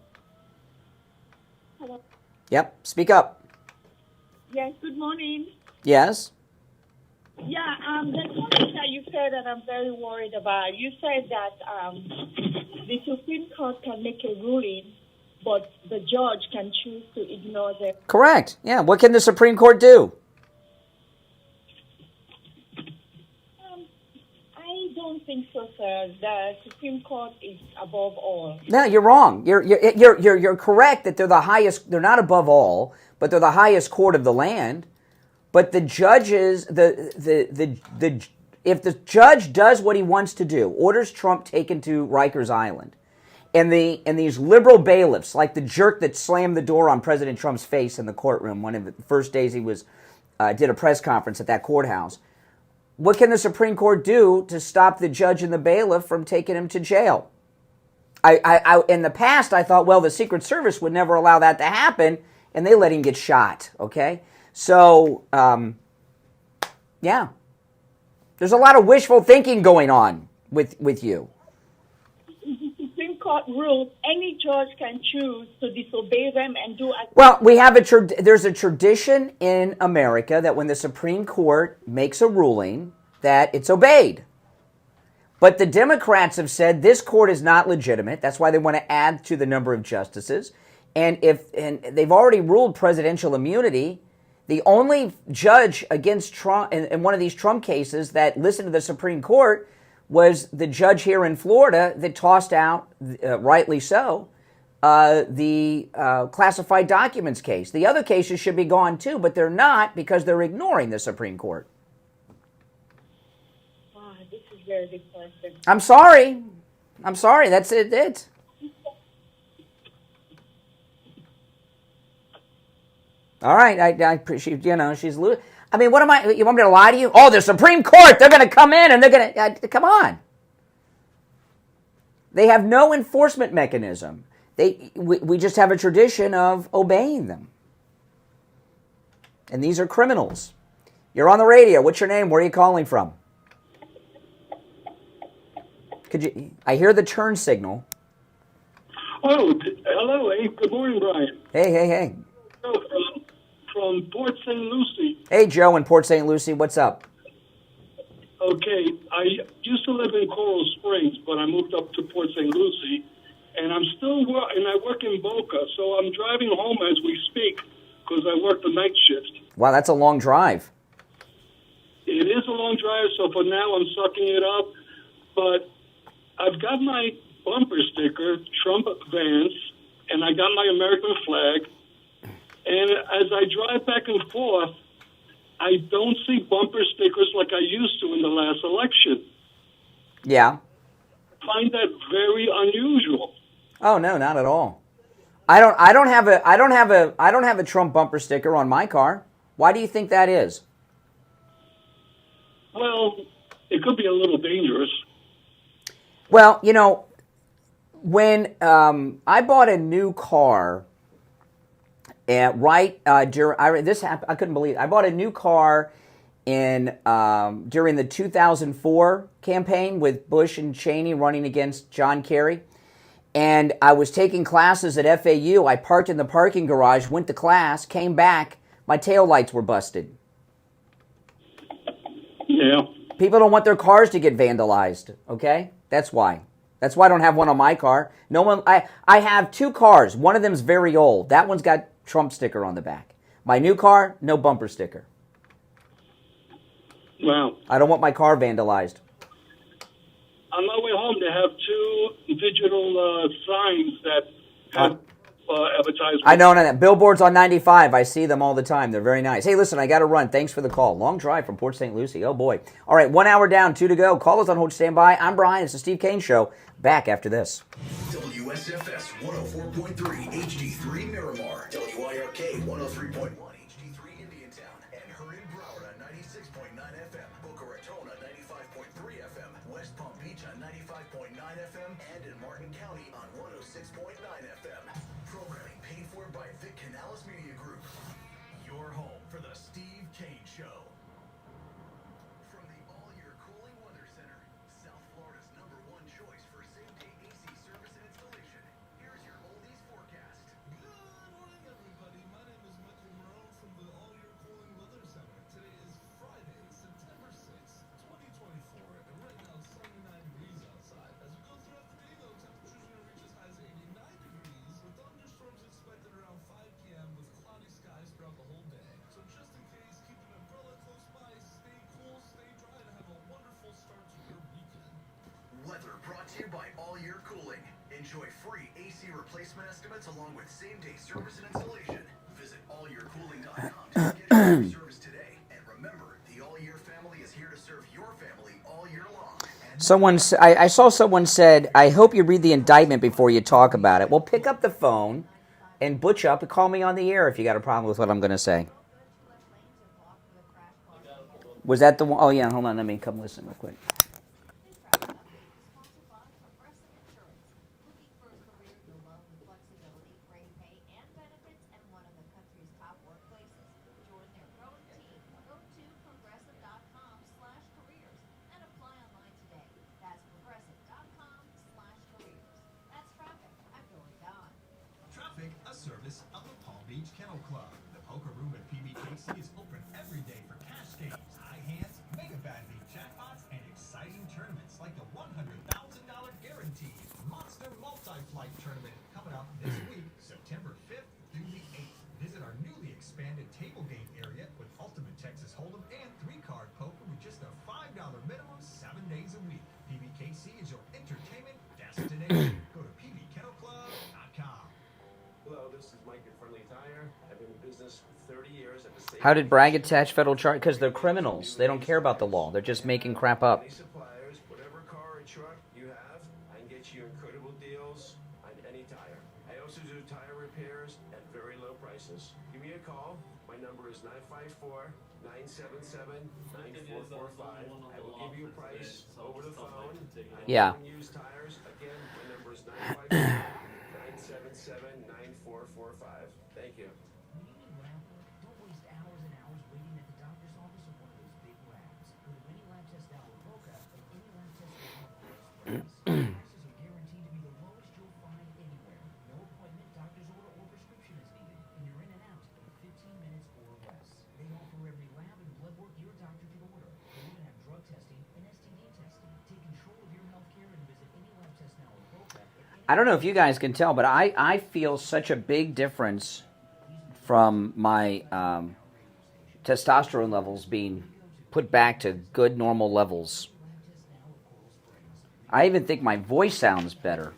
Hello. Yep. Speak up. Yes. Good morning. Yes. Yeah. There's something that you said that I'm very worried about. You said that the Supreme Court can make a ruling, but the judge can choose to ignore them. Correct. Yeah. What can the Supreme Court do? I don't think so, sir. The Supreme Court is above all. No, you're wrong. You're correct that they're the highest. They're not above all, but they're the highest court of the land. But the judges, if the judge does what he wants to do, orders Trump taken to Rikers Island, and these liberal bailiffs, like the jerk that slammed the door on President Trump's face in the courtroom one of the first days he did a press conference at that courthouse, what can the Supreme Court do to stop the judge and the bailiff from taking him to jail? I in the past, I thought, well, the Secret Service would never allow that to happen, and they let him get shot, okay? So, yeah. There's a lot of wishful thinking going on with you. The Supreme Court rules any judge can choose to disobey them and do as well. We have there's a tradition in America that when the Supreme Court makes a ruling, that it's obeyed. But the Democrats have said this court is not legitimate. That's why they want to add to the number of justices. And they've already ruled presidential immunity. The only judge against Trump in one of these Trump cases that listened to the Supreme Court was the judge here in Florida that tossed out, rightly so, the classified documents case. The other cases should be gone too, but they're not because they're ignoring the Supreme Court. This is very big question. I'm sorry. That's it. All right. I appreciate, she's losing. I mean, what am I? You want me to lie to you? Oh, the Supreme Court, they're going to come in and they're going to, come on. They have no enforcement mechanism. We just have a tradition of obeying them. And these are criminals. You're on the radio. What's your name? Where are you calling from? I hear the turn signal. Oh, hello. Hey, good morning, Brian. Hey. From Port St. Lucie. Hey, Joe in Port St. Lucie. What's up? Okay, I used to live in Coral Springs, but I moved up to Port St. Lucie, and I'm still and I work in Boca, so I'm driving home as we speak because I work the night shift. Wow, that's a long drive. It is a long drive, so for now I'm sucking it up, but I've got my bumper sticker, Trump Vance, and I got my American flag, and as I drive back and forth, I don't see bumper stickers like I used to in the last election. Yeah. I find that very unusual. Oh no, not at all. I don't have a Trump bumper sticker on my car. Why do you think that is? Well, it could be a little dangerous. Well, when I bought a new car, this happened. I couldn't believe it. I bought a new car during the 2004 campaign with Bush and Cheney running against John Kerry, and I was taking classes at FAU. I parked in the parking garage, went to class, came back. My taillights were busted. Yeah. People don't want their cars to get vandalized. Okay, that's why. That's why I don't have one on my car. No one. I have two cars. One of them's very old. That one's got Trump sticker on the back. My new car, no bumper sticker. Wow. I don't want my car vandalized. On my way home, they have two digital signs that have advertisements. I know. Billboards on 95. I see them all the time. They're very nice. Hey, listen, I got to run. Thanks for the call. Long drive from Port St. Lucie. Oh, boy. All right, 1 hour down, 2 to go. Call us on hold. Stand by. I'm Brian. It's the Steve Kane Show. Back after this. WSFS 104.3 HD3 Miramar, WIRK 103.1 HD3 Indiantown, and her in Broward on 96.9 FM, Boca Raton on 95.3 FM, West Palm Beach on 95.9 FM, and in Martin County on 106.9 FM. Programming paid for by Vic Canales Media Group. Your home for the Steve Kane Show. From the all-year cooling weather center, South Florida's #1 choice for same-day AC service and installation. Here's your oldies forecast. Good morning, everybody. My name is Macho from the all-year cooling weather center. Today is Friday, September 6th, 2024, and right now it's 79 degrees outside. As we go throughout the day, though, temperatures are going to reach as high as 89 degrees, with thunderstorms expected around 5 p.m. with cloudy skies throughout the whole day. So just in case, keep an umbrella close by, stay cool, stay dry, and have a wonderful start to your weekend. Weather brought to you by All Year Cooling. Enjoy free AC replacement estimates along with same-day service and installation. Visit allyearcooling.com to get your service today. And remember, the All Year family is here to serve your family all year long. I saw someone said, I hope you read the indictment before you talk about it. Well, pick up the phone and butch up and call me on the air if you got a problem with what I'm going to say. Was that the one? Oh, yeah, hold on. Let me come listen real quick. Traffic, a service of the Palm Beach Kennel Club. The poker room at PBKC is open every day for cash games, high hands, mega bad league jackpots, and exciting tournaments like the $100,000 guaranteed Monster Multi-Flight Tournament coming up this week, September 5th through the 8th. Visit our newly expanded table game area with Ultimate Texas Hold'em and 3-card poker with just a $5 minimum 7 days a week. PBKC is your entertainment destination. Go to pbkennelclub.com. How did Bragg attach federal charge? Because they're criminals. They don't care about the law. They're just making crap up. Suppliers, whatever car or truck you have, I can get you incredible deals on any tire. I also do tire repairs at very low prices. Give me a call. My number is 954-977-9445. I will give you a price over the phone. Yeah. Used tires. Again, my number is 954-977-9445. Thank you. Don't waste hours and hours waiting at the doctor's office or one of those big labs. Go to any lab test now with Boca and any lab test with prices are guaranteed to be the lowest you'll find anywhere. No appointment, doctor's order, or prescription is needed, and you're in and out in 15 minutes or less. They offer every lab and blood work your doctor can order. They even have drug testing and STD testing. Take control of your health care and visit any lab test now with Boca. I don't know if you guys can tell, but I feel such a big difference from my testosterone levels being put back to good, normal levels. I even think my voice sounds better.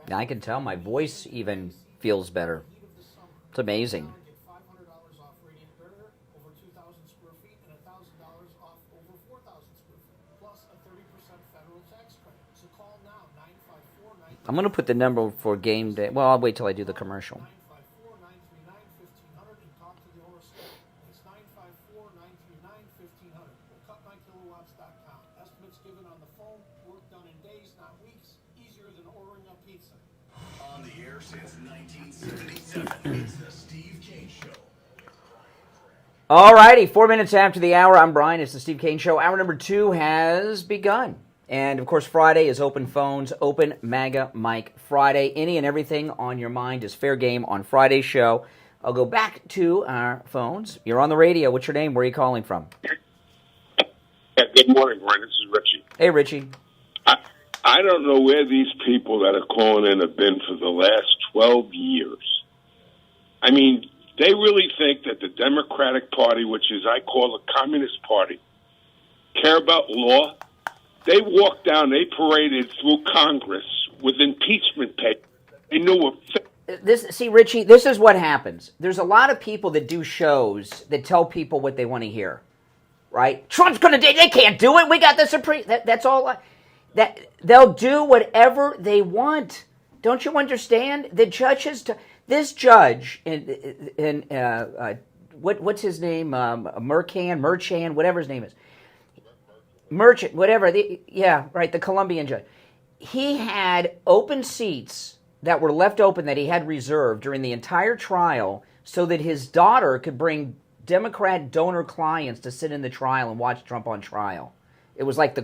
I can tell my voice even feels better. It's amazing. I'm going to put the number for game day. Well, I'll wait till I do the commercial. On the air since 1977, it's the Steve Kane Show. All righty, 4 minutes after the hour, I'm Brian. It's the Steve Kane Show. Hour number 2 has begun. And, of course, Friday is Open Phones, Open MAGA Mike Friday. Any and everything on your mind is fair game on Friday's show. I'll go back to our phones. You're on the radio. What's your name? Where are you calling from? Yeah, good morning, Brian. This is Richie. Hey, Richie. I don't know where these people that are calling in have been for the last 12 years. I mean, they really think that the Democratic Party, which is I call the Communist Party, care about law. They walked down, they paraded through Congress with impeachment papers. They knew See, Richie, this is what happens. There's a lot of people that do shows that tell people what they want to hear, right? Trump's going to do it. They can't do it. We got the Supreme. That's all. That they'll do whatever they want. Don't you understand? The judges, this judge in what's his name? Merchan, whatever his name is. Merchant, whatever. The Colombian judge. He had open seats that were left open that he had reserved during the entire trial so that his daughter could bring Democrat donor clients to sit in the trial and watch Trump on trial. It was like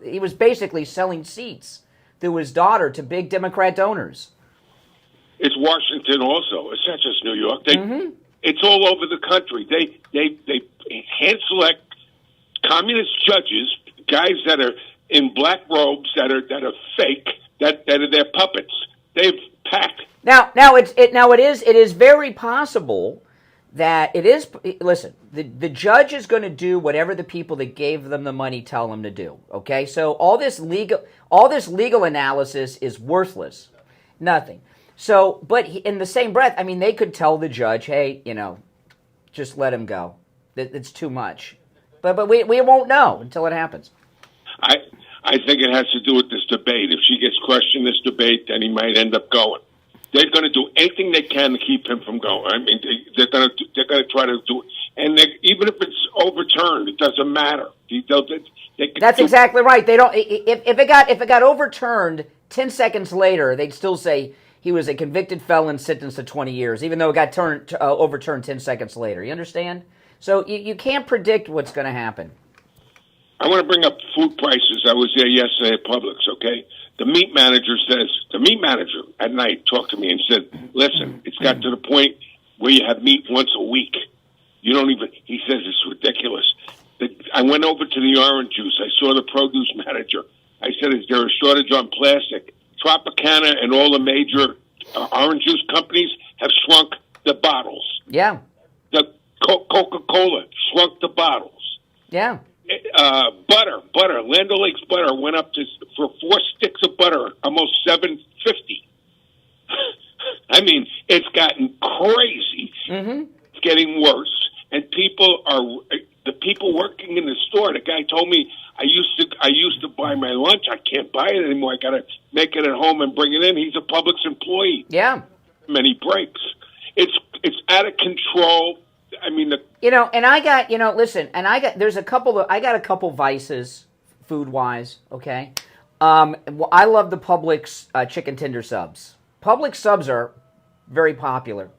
he was basically selling seats through his daughter to big Democrat donors. It's Washington also. It's not just New York. It's all over the country. They hand select communist judges, guys that are in black robes that are fake, that are their puppets. They've packed. Now it is very possible that it is. Listen, the judge is going to do whatever the people that gave them the money tell him to do. Okay, so all this legal analysis is worthless, nothing. So, but in the same breath, I mean, they could tell the judge, hey, just let him go. It's too much. But we won't know until it happens. I think it has to do with this debate. If she gets crushed in this debate, then he might end up going. They're going to do anything they can to keep him from going. I mean, they're going to try to do it, and even if it's overturned, it doesn't matter. That's exactly right. They don't. If it got overturned 10 seconds later, they'd still say he was a convicted felon sentenced to 20 years, even though it got overturned 10 seconds later. You understand? So you can't predict what's going to happen. I want to bring up food prices. I was there yesterday at Publix, okay? The meat manager at night talked to me and said, listen, it's got to the point where you have meat once a week. You don't even, He says it's ridiculous. I went over to the orange juice. I saw the produce manager. I said, is there a shortage on plastic? Tropicana and all the major orange juice companies have shrunk the bottles. Yeah. The Coca-Cola shrunk the bottles. Yeah. Butter. Land O'Lakes butter went up for 4 sticks of butter, almost $7.50. I mean, it's gotten crazy. Mm-hmm. It's getting worse, and the people working in the store. The guy told me I used to buy my lunch. I can't buy it anymore. I got to make it at home and bring it in. He's a Publix employee. Yeah. Many breaks. It's out of control. I mean, and I got, listen, and I got a couple vices, food-wise, okay? I love the Publix chicken tender subs. Publix subs are very popular.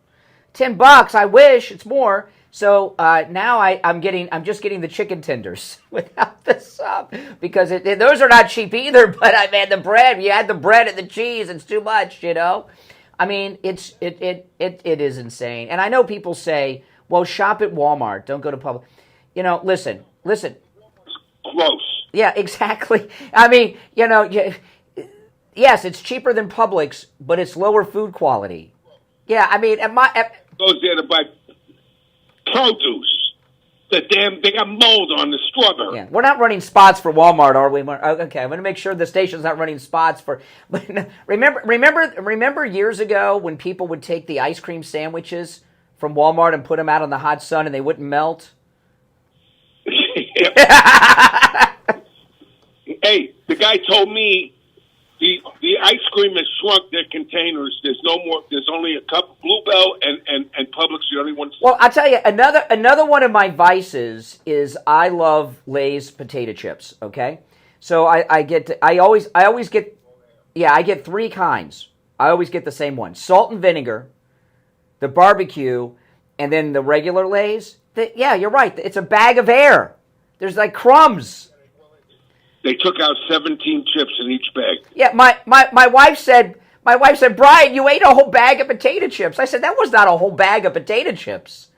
$10, I wish, it's more. So now I'm just getting the chicken tenders without the sub, because those are not cheap either, but the bread, you add the bread and the cheese, it's too much, I mean, it is insane. And I know people say, well, shop at Walmart. Don't go to Publix. Listen. Close. Yeah, exactly. I mean, yes, it's cheaper than Publix, but it's lower food quality. Yeah, I mean, goes there to buy produce. They got mold on the strawberry. Yeah, we're not running spots for Walmart, are we? Okay, I'm going to make sure the station's not running spots for. But remember years ago when people would take the ice cream sandwiches from Walmart and put them out in the hot sun and they wouldn't melt? Hey, the guy told me the ice cream has shrunk their containers. There's no more. There's only a couple. Bluebell and Publix, the only ones. Well, I'll tell you another one of my vices is I love Lay's potato chips. Okay, so I always get 3 kinds. I always get the same one: salt and vinegar, the barbecue, and then the regular Lay's. Yeah, you're right. It's a bag of air. There's like crumbs. They took out 17 chips in each bag. Yeah, my wife said, Brian, you ate a whole bag of potato chips. I said, that was not a whole bag of potato chips.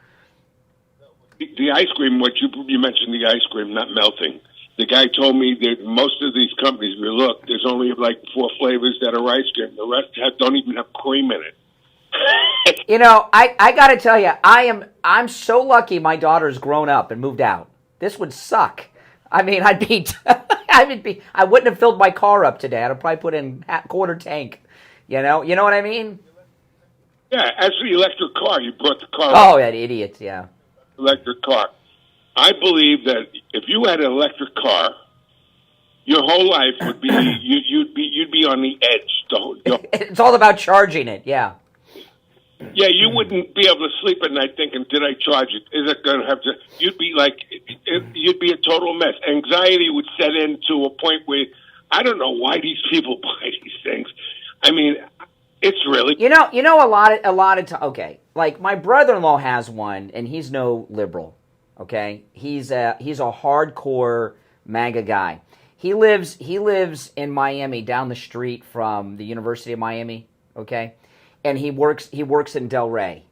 The ice cream, what you mentioned, the ice cream not melting. The guy told me that most of these companies, look, there's only like 4 flavors that are ice cream. The rest don't even have cream in it. I got to tell you, I'm so lucky my daughter's grown up and moved out. This would suck. I mean, I wouldn't have filled my car up today. I'd have probably put in quarter tank. You know what I mean? Yeah, as for the electric car, you brought the car. Oh, that idiot! Yeah, electric car. I believe that if you had an electric car, your whole life would be you'd be on the edge. It's all about charging it. Yeah. Yeah, you wouldn't be able to sleep at night thinking, did I charge it? Is it going to have to... You'd be a total mess. Anxiety would set in to a point where, I don't know why these people buy these things. I mean, it's really... a lot of time... Okay, like my brother-in-law has one, and he's no liberal, okay? He's a hardcore MAGA guy. He lives in Miami, down the street from the University of Miami, okay? And he works in Del Rey,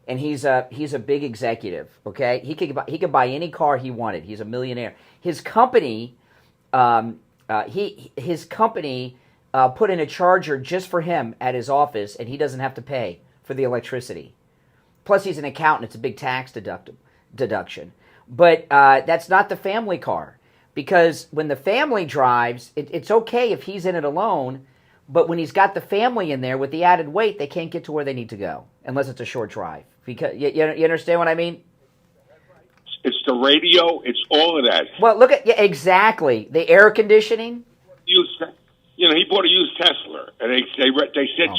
and he's a big executive. Okay, he could buy any car he wanted. He's a millionaire. His company, put in a charger just for him at his office, and he doesn't have to pay for the electricity. Plus, he's an accountant. It's a big tax deduction. But that's not the family car, because when the family drives, it's okay if he's in it alone. But when he's got the family in there with the added weight, they can't get to where they need to go unless it's a short drive. Because you understand what I mean? It's the radio. It's all of that. Well, look at exactly the air conditioning. He bought a used Tesla, and they said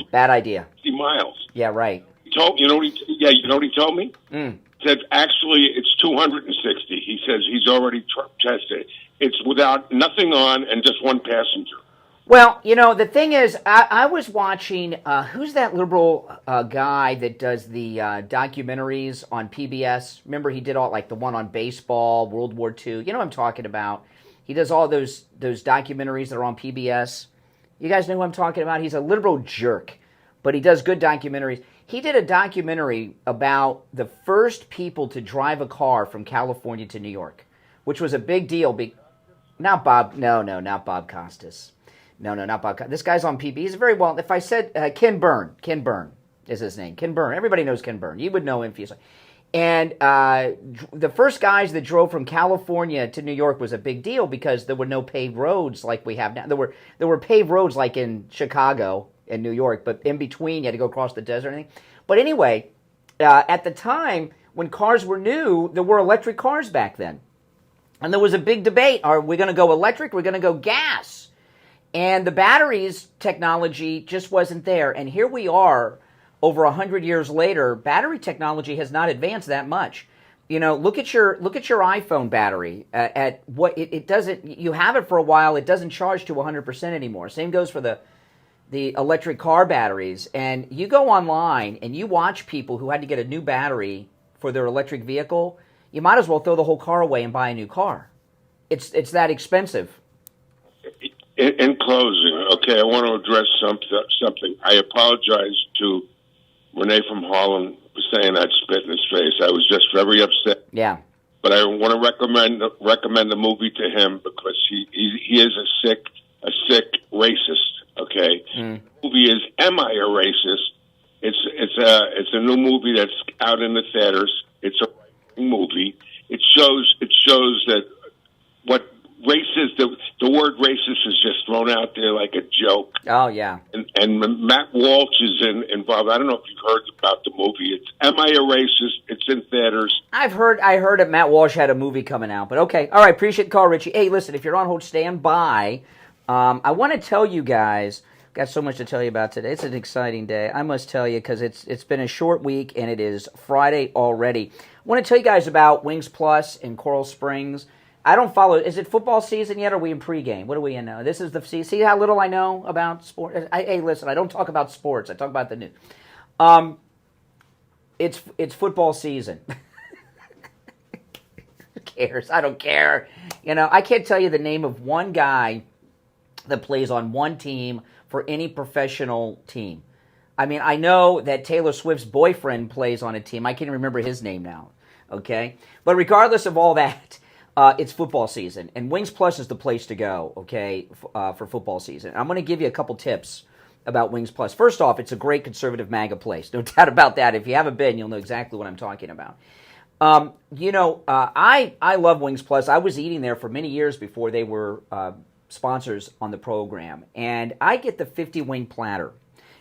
bad idea. 60 miles. Yeah, right. You know what he told me? He said actually it's 260. He says he's already tested. It's without nothing on and just one passenger. Well, the thing is, I was watching, who's that liberal guy that does the documentaries on PBS? Remember, he did all, like, the one on baseball, World War II. You know what I'm talking about. He does all those documentaries that are on PBS. You guys know who I'm talking about? He's a liberal jerk, but he does good documentaries. He did a documentary about the first people to drive a car from California to New York, which was a big deal. Not Bob. No, not Bob Costas. No, not Bob Costas. This guy's on PB. He's very well. If I said Ken Byrne is his name. Ken Byrne. Everybody knows Ken Byrne. You would know him if you saw. And the first guys that drove from California to New York was a big deal because there were no paved roads like we have now. There were paved roads like in Chicago and New York, but in between you had to go across the desert and everything. But anyway, at the time when cars were new, there were electric cars back then. And there was a big debate. Are we going to go electric? We're going to go gas. And the batteries technology just wasn't there. And here we are over 100 years later. Battery technology has not advanced that much. You know, look at your iPhone battery. At what it doesn't. You have it for a while. It doesn't charge to 100% anymore. Same goes for the electric car batteries. And you go online and you watch people who had to get a new battery for their electric vehicle. You might as well throw the whole car away and buy a new car. It's that expensive. In closing, okay, I want to address something. I apologize to Renee from Harlem for saying I'd spit in his face. I was just very upset. Yeah. But I want to recommend the movie to him because he is a sick racist. Okay. The movie is Am I a Racist? It's a new movie that's out in the theaters. It's a movie. It shows that what racist, the word racist is just thrown out there like a joke. Oh yeah. And Matt Walsh is involved. I don't know if you've heard about the movie. It's Am I a Racist? It's in theaters. I heard that Matt Walsh had a movie coming out, but okay. All right, appreciate the call, Richie. Hey, listen, if you're on hold, stand by. I want to tell you guys, got so much to tell you about today. It's an exciting day, I must tell you, because it's been a short week and it is Friday already. I want to tell you guys about Wings Plus in Coral Springs. I don't follow. Is it football season yet, or are we in pregame? What do we know? This is the see how little I know about sports. Hey, listen, I don't talk about sports. I talk about the news. It's football season. Who cares? I don't care. You know, I can't tell you the name of one guy that plays on one team for any professional team. I mean, I know that Taylor Swift's boyfriend plays on a team. I can't remember his name now, okay? But regardless of all that, it's football season, and Wings Plus is the place to go, okay, for football season. I'm going to give you a couple tips about Wings Plus. First off, it's a great conservative MAGA place. No doubt about that. If you haven't been, you'll know exactly what I'm talking about. I love Wings Plus. I was eating there for many years before they were sponsors on the program, and I get the 50-wing platter.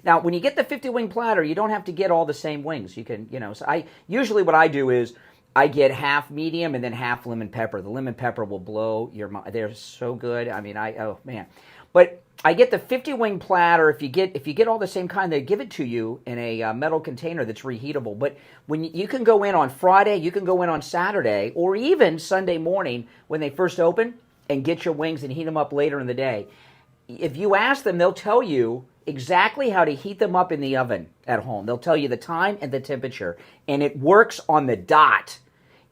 Now, when you get the 50-wing platter, you don't have to get all the same wings. You can, so usually what I do is I get half medium and then half lemon pepper. The lemon pepper will blow your mind. They're so good. I mean, oh man. But I get the 50-wing platter. If you get all the same kind, they give it to you in a metal container that's reheatable. But when you can go in on Friday, you can go in on Saturday, or even Sunday morning when they first open, and get your wings and heat them up later in the day. If you ask them, they'll tell you exactly how to heat them up in the oven at home. They'll tell you the time and the temperature, and it works on the dot.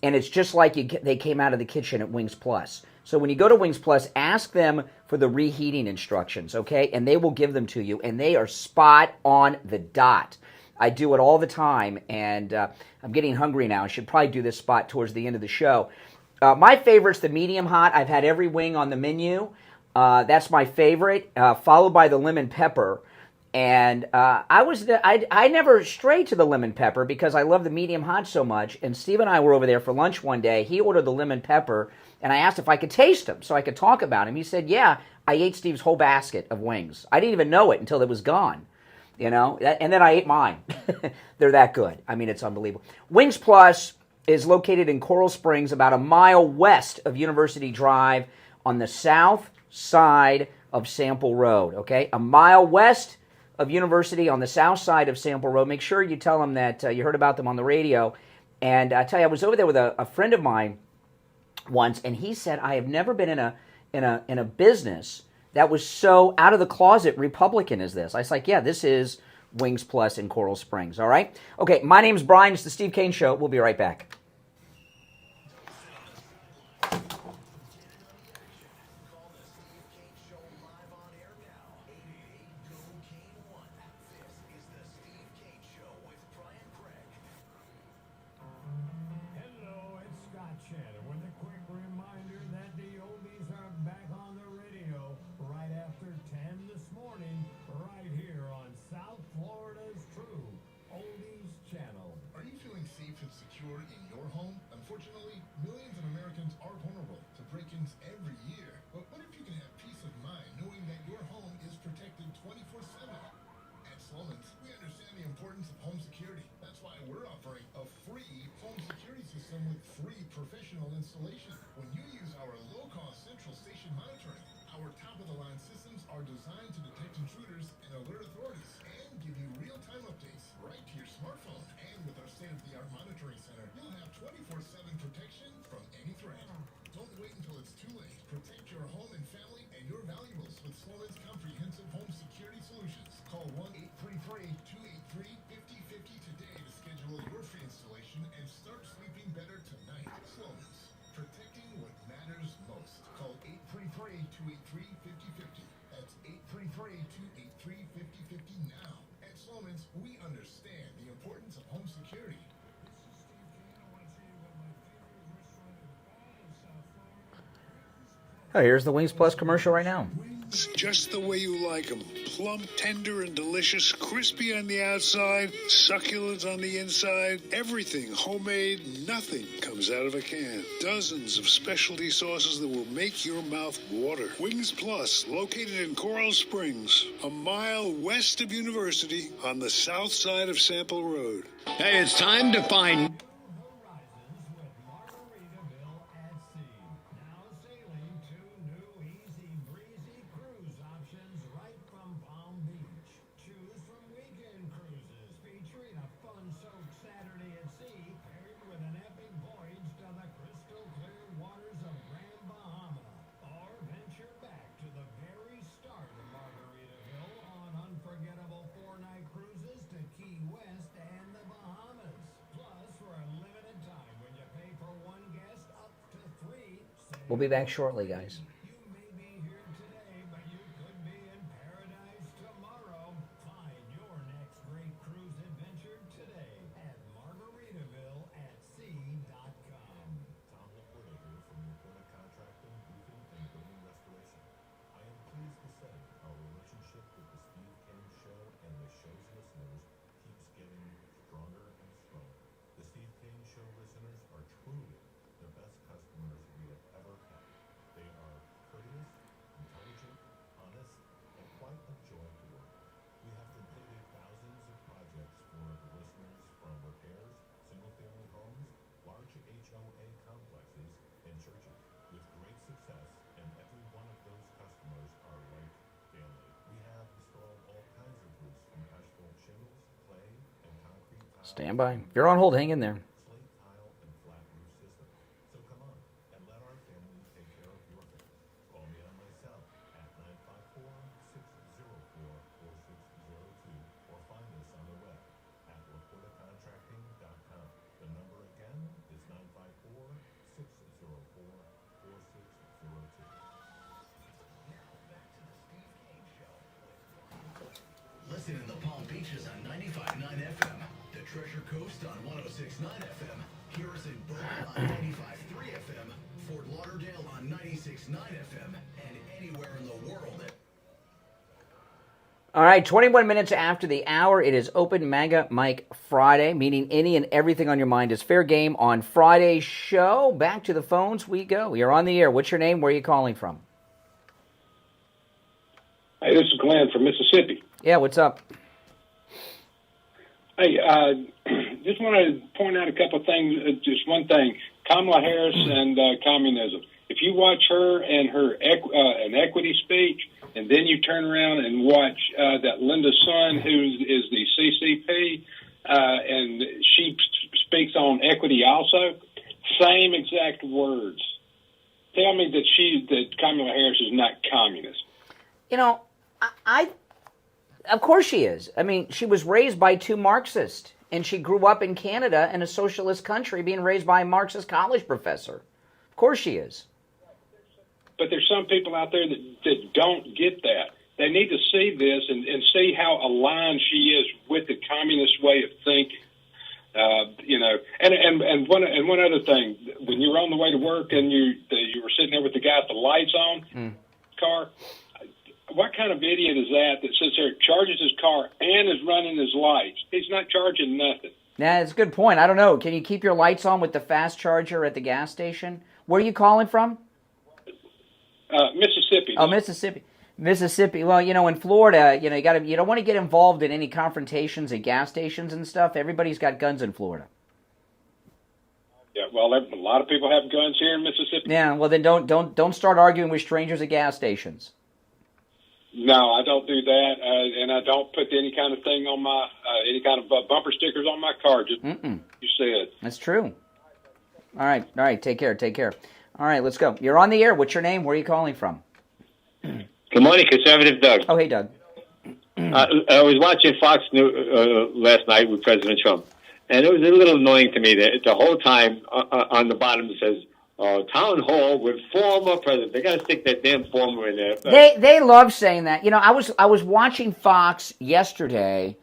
And it's just like they came out of the kitchen at Wings Plus. So when you go to Wings Plus, ask them for the reheating instructions, okay? And they will give them to you, and they are spot on the dot. I do it all the time, and I'm getting hungry now. I should probably do this spot towards the end of the show. My favorite's the medium hot. I've had every wing on the menu. That's my favorite, followed by the lemon pepper. And I never strayed to the lemon pepper because I love the medium hot so much. And Steve and I were over there for lunch one day. He ordered the lemon pepper, and I asked if I could taste them so I could talk about him. He said, yeah, I ate Steve's whole basket of wings. I didn't even know it until it was gone, and then I ate mine. They're that good. I mean, it's unbelievable. Wings Plus is located in Coral Springs, about a mile west of University Drive on the south side of Sample Road, okay? A mile west of University on the south side of Sample Road. Make sure you tell them that you heard about them on the radio. And I tell you, I was over there with a friend of mine once, and he said, I have never been in a business that was so out of the closet Republican as this. I was like, yeah, this is Wings Plus in Coral Springs, all right? Okay, my name's Brian. It's the Steve Kane Show. We'll be right back. secure in your home? Unfortunately, millions of Americans are vulnerable to break-ins every year. But what if you can have peace of mind knowing that your home is protected 24/7? At Sloman's, we understand the importance of home security. That's why we're offering a free home security system with free professional installation. When you use our low-cost central station monitoring, our top-of-the-line systems are designed to detect intruders and alert authorities and give you real-time updates right to your smartphone. And with our state-of-the-art monitoring center, you'll have 24/7 protection from any threat. Don't wait until it's too late. Protect your home and family and your valuables with Sloman's comprehensive home security solutions. Call 1-833-283-5050 today to schedule your free installation and start sleeping better tonight. Sloman's, protecting what matters most. Call 833-283-5050. That's 833-283-5050 now. At Sloman's, we understand the importance of home security. Oh, here's the Wings Plus commercial right now. Just the way you like them. Plump, tender, and delicious. Crispy on the outside, succulent on the inside. Everything homemade. Nothing comes out of a can. Dozens of specialty sauces that will make your mouth water. Wings Plus, located in Coral Springs, a mile west of University on the south side of Sample Road. Hey, it's time to find... We'll be back shortly, guys. Stand by. If you're on hold, hang in there. Listen in the Palm Beaches on 95.9 FM, the Treasure Coast on 106.9 FM, hear us in Boca on 95.3 FM, Fort Lauderdale on 96.9 FM, and anywhere in the world at... All right, 21 minutes after the hour, it is Open MAGA Mike Friday, meaning any and everything on your mind is fair game on Friday's show. Back to the phones we go. You're on the air. What's your name? Where are you calling from? Hey, this is Glenn from Mississippi. Yeah, what's up? Hey, just want to point out a couple of things. Just one thing, Kamala Harris and communism. If you watch her and her an equity speech, and then you turn around and watch that Linda Sun, who is the CCP, and she speaks on equity also, same exact words. Tell me that Kamala Harris is not communist. You know, of course she is. I mean, she was raised by two Marxists, and she grew up in Canada in a socialist country being raised by a Marxist college professor. Of course she is. But there's some people out there that don't get that. They need to see this and see how aligned she is with the communist way of thinking. And one other thing, when you were on the way to work and you were sitting there with the guy with the lights on car, what kind of idiot is that sits there, charges his car, and is running his lights? He's not charging nothing. Yeah, it's a good point. I don't know. Can you keep your lights on with the fast charger at the gas station? Where are you calling from? Mississippi. Oh, Mississippi. Well, in Florida, you don't want to get involved in any confrontations at gas stations and stuff. Everybody's got guns in Florida. Yeah, well, a lot of people have guns here in Mississippi. Yeah, well then don't start arguing with strangers at gas stations. No, I don't do that, and I don't put any kind of thing on my any kind of bumper stickers on my car. Just you said. That's true. All right. Take care. All right, let's go. You're on the air. What's your name? Where are you calling from? Good morning, Conservative Doug. Oh, hey, Doug. I was watching Fox News last night with President Trump, and it was a little annoying to me that the whole time on the bottom it says, town hall with former president. They got to stick that damn former in there. They love saying that. I was watching Fox yesterday,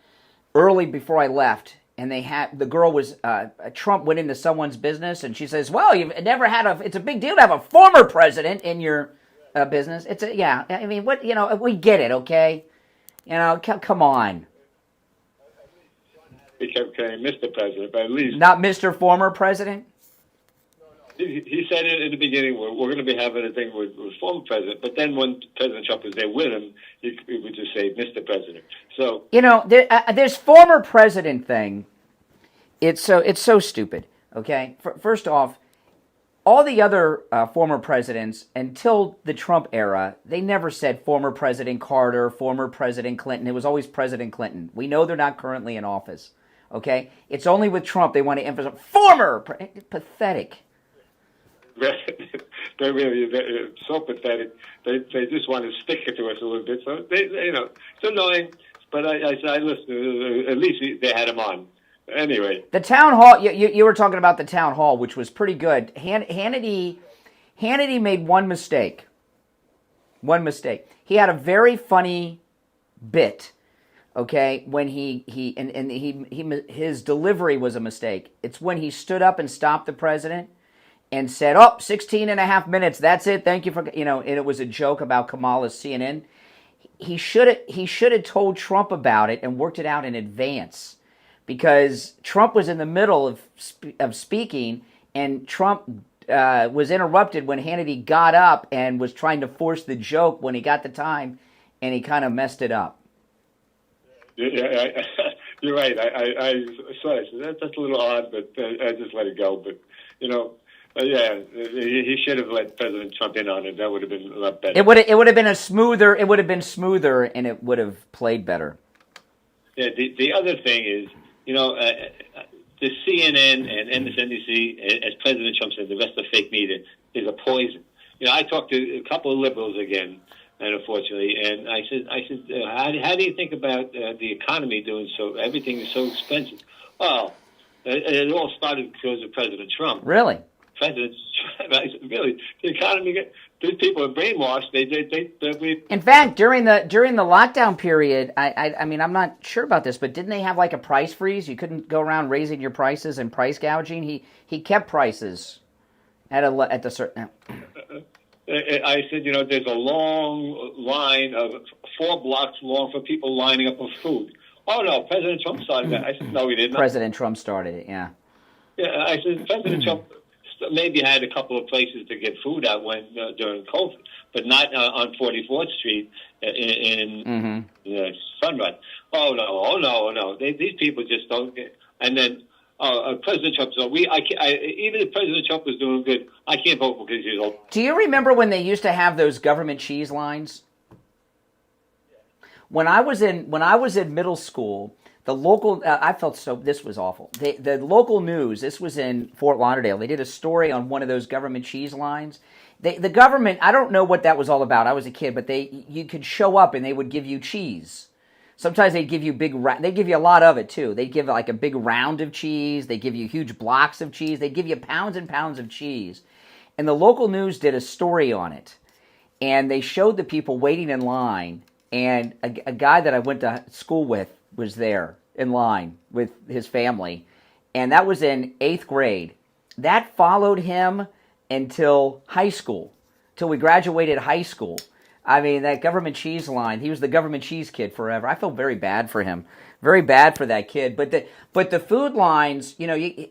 early before I left, and the girl was Trump went into someone's business, and she says, "Well, you've never had it's a big deal to have a former president in your business." I mean, what we get it, okay? Come on. He kept saying Mr. President, but at least not Mr. Former President. He said it in the beginning, we're going to be having a thing with former president, but then when President Trump was there with him, he would just say, Mr. President. So this former president thing, it's so stupid, okay? First off, all the other former presidents, until the Trump era, they never said former President Carter, former President Clinton. It was always President Clinton. We know they're not currently in office, okay? It's only with Trump they want to emphasize former. Pathetic. They're so pathetic. They just want to stick it to us a little bit. So it's annoying. But I listened. At least they had him on. Anyway, the town hall. You were talking about the town hall, which was pretty good. Hannity made one mistake. He had a very funny bit. Okay, when his delivery was a mistake. It's when he stood up and stopped the president and said, 16 and a half minutes, that's it, thank you for, and it was a joke about Kamala's CNN. He should have told Trump about it and worked it out in advance, because Trump was in the middle of speaking, and Trump was interrupted when Hannity got up and was trying to force the joke when he got the time, and he kind of messed it up. Yeah, you're right. I saw it. That's a little odd, but I just let it go. But, he should have let President Trump in on it. That would have been a lot better. It would have been smoother, and it would have played better. Yeah. The other thing is, the CNN and MSNBC, as President Trump said, the rest of fake media is a poison. I talked to a couple of liberals again, and unfortunately, and I said, how do you think about the economy doing so? Everything is so expensive. Well, it all started because of President Trump. Really? President Trump. I said, really? The economy. These people are brainwashed. They In fact, during the lockdown period, I mean, I'm not sure about this, but didn't they have like a price freeze? You couldn't go around raising your prices and price gouging. He kept prices at the certain. I said, there's a long line of 4 blocks long for people lining up for food. Oh no, President Trump started that. I said, no, he didn't. President Trump started it. Yeah. Yeah, I said President Trump maybe had a couple of places to get food out during COVID, but not on 44th Street in Sunrise. Oh no! These people just don't get. And then President Trump said, even if President Trump was doing good, I can't vote because he's old. Do you remember when they used to have those government cheese lines? When I was in middle school, the local, I felt this was awful. The local news, this was in Fort Lauderdale, they did a story on one of those government cheese lines. The government, I don't know what that was all about. I was a kid, but you could show up and they would give you cheese. Sometimes they'd give you they'd give you a lot of it too. They'd give like a big round of cheese. They'd give you huge blocks of cheese. They'd give you pounds and pounds of cheese. And the local news did a story on it. And they showed the people waiting in line. And a guy that I went to school with was there in line with his family. And that was in 8th grade. That followed him until high school, till we graduated high school. I mean, that government cheese line, he was the government cheese kid forever. I felt very bad for him. very bad for that kid. But the food lines,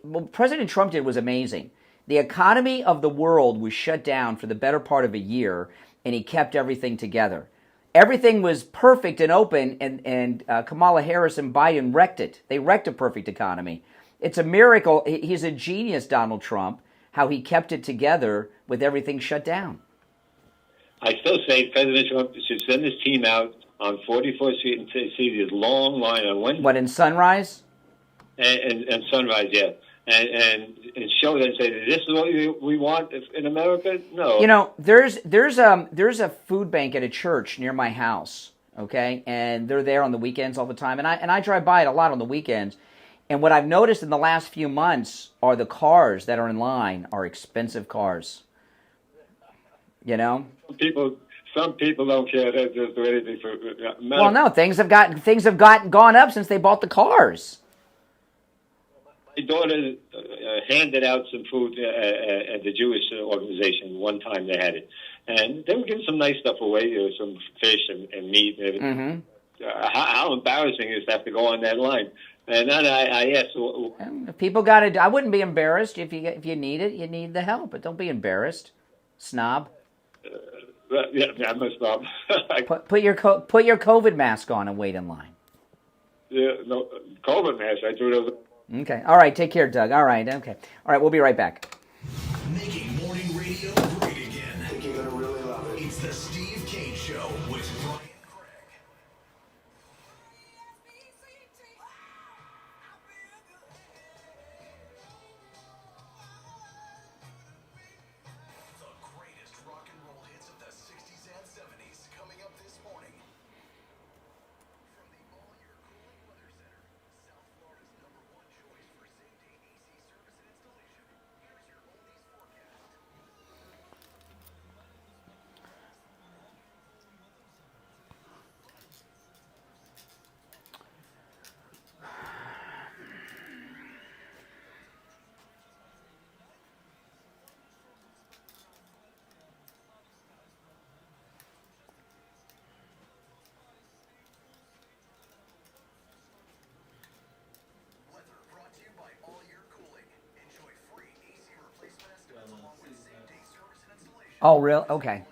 what President Trump did was amazing. The economy of the world was shut down for the better part of a year, and he kept everything together. Everything was perfect and open, and Kamala Harris and Biden wrecked it. They wrecked a perfect economy. It's a miracle. He's a genius, Donald Trump, how he kept it together with everything shut down. I still say President Trump should send his team out on 44th Street and see this long line on Wednesday. What, in Sunrise? And Sunrise, yeah. And show them and say, this is what we want in America? No. There's a food bank at a church near my house, okay? And they're there on the weekends all the time. And I drive by it a lot on the weekends. And what I've noticed in the last few months are the cars that are in line are expensive cars. Some people don't care. They just do anything for. Well, no, things have gone up since they bought the cars. My daughter handed out some food at the Jewish organization one time. They had it, and they were giving some nice stuff away, some fish and meat and everything. Mm-hmm. How embarrassing is to have to go on that line? And then I asked, if people got it, I wouldn't be embarrassed if you need it. You need the help, but don't be embarrassed, snob. Yeah, I'm a snob. put your COVID mask on and wait in line. Yeah, no COVID mask. I threw those. Okay. All right. Take care, Doug. All right. Okay. All right. We'll be right back. Making morning radio great again. I think you're gonna really love it. It's the Steve Kane Show with Brian. Oh, real? Okay.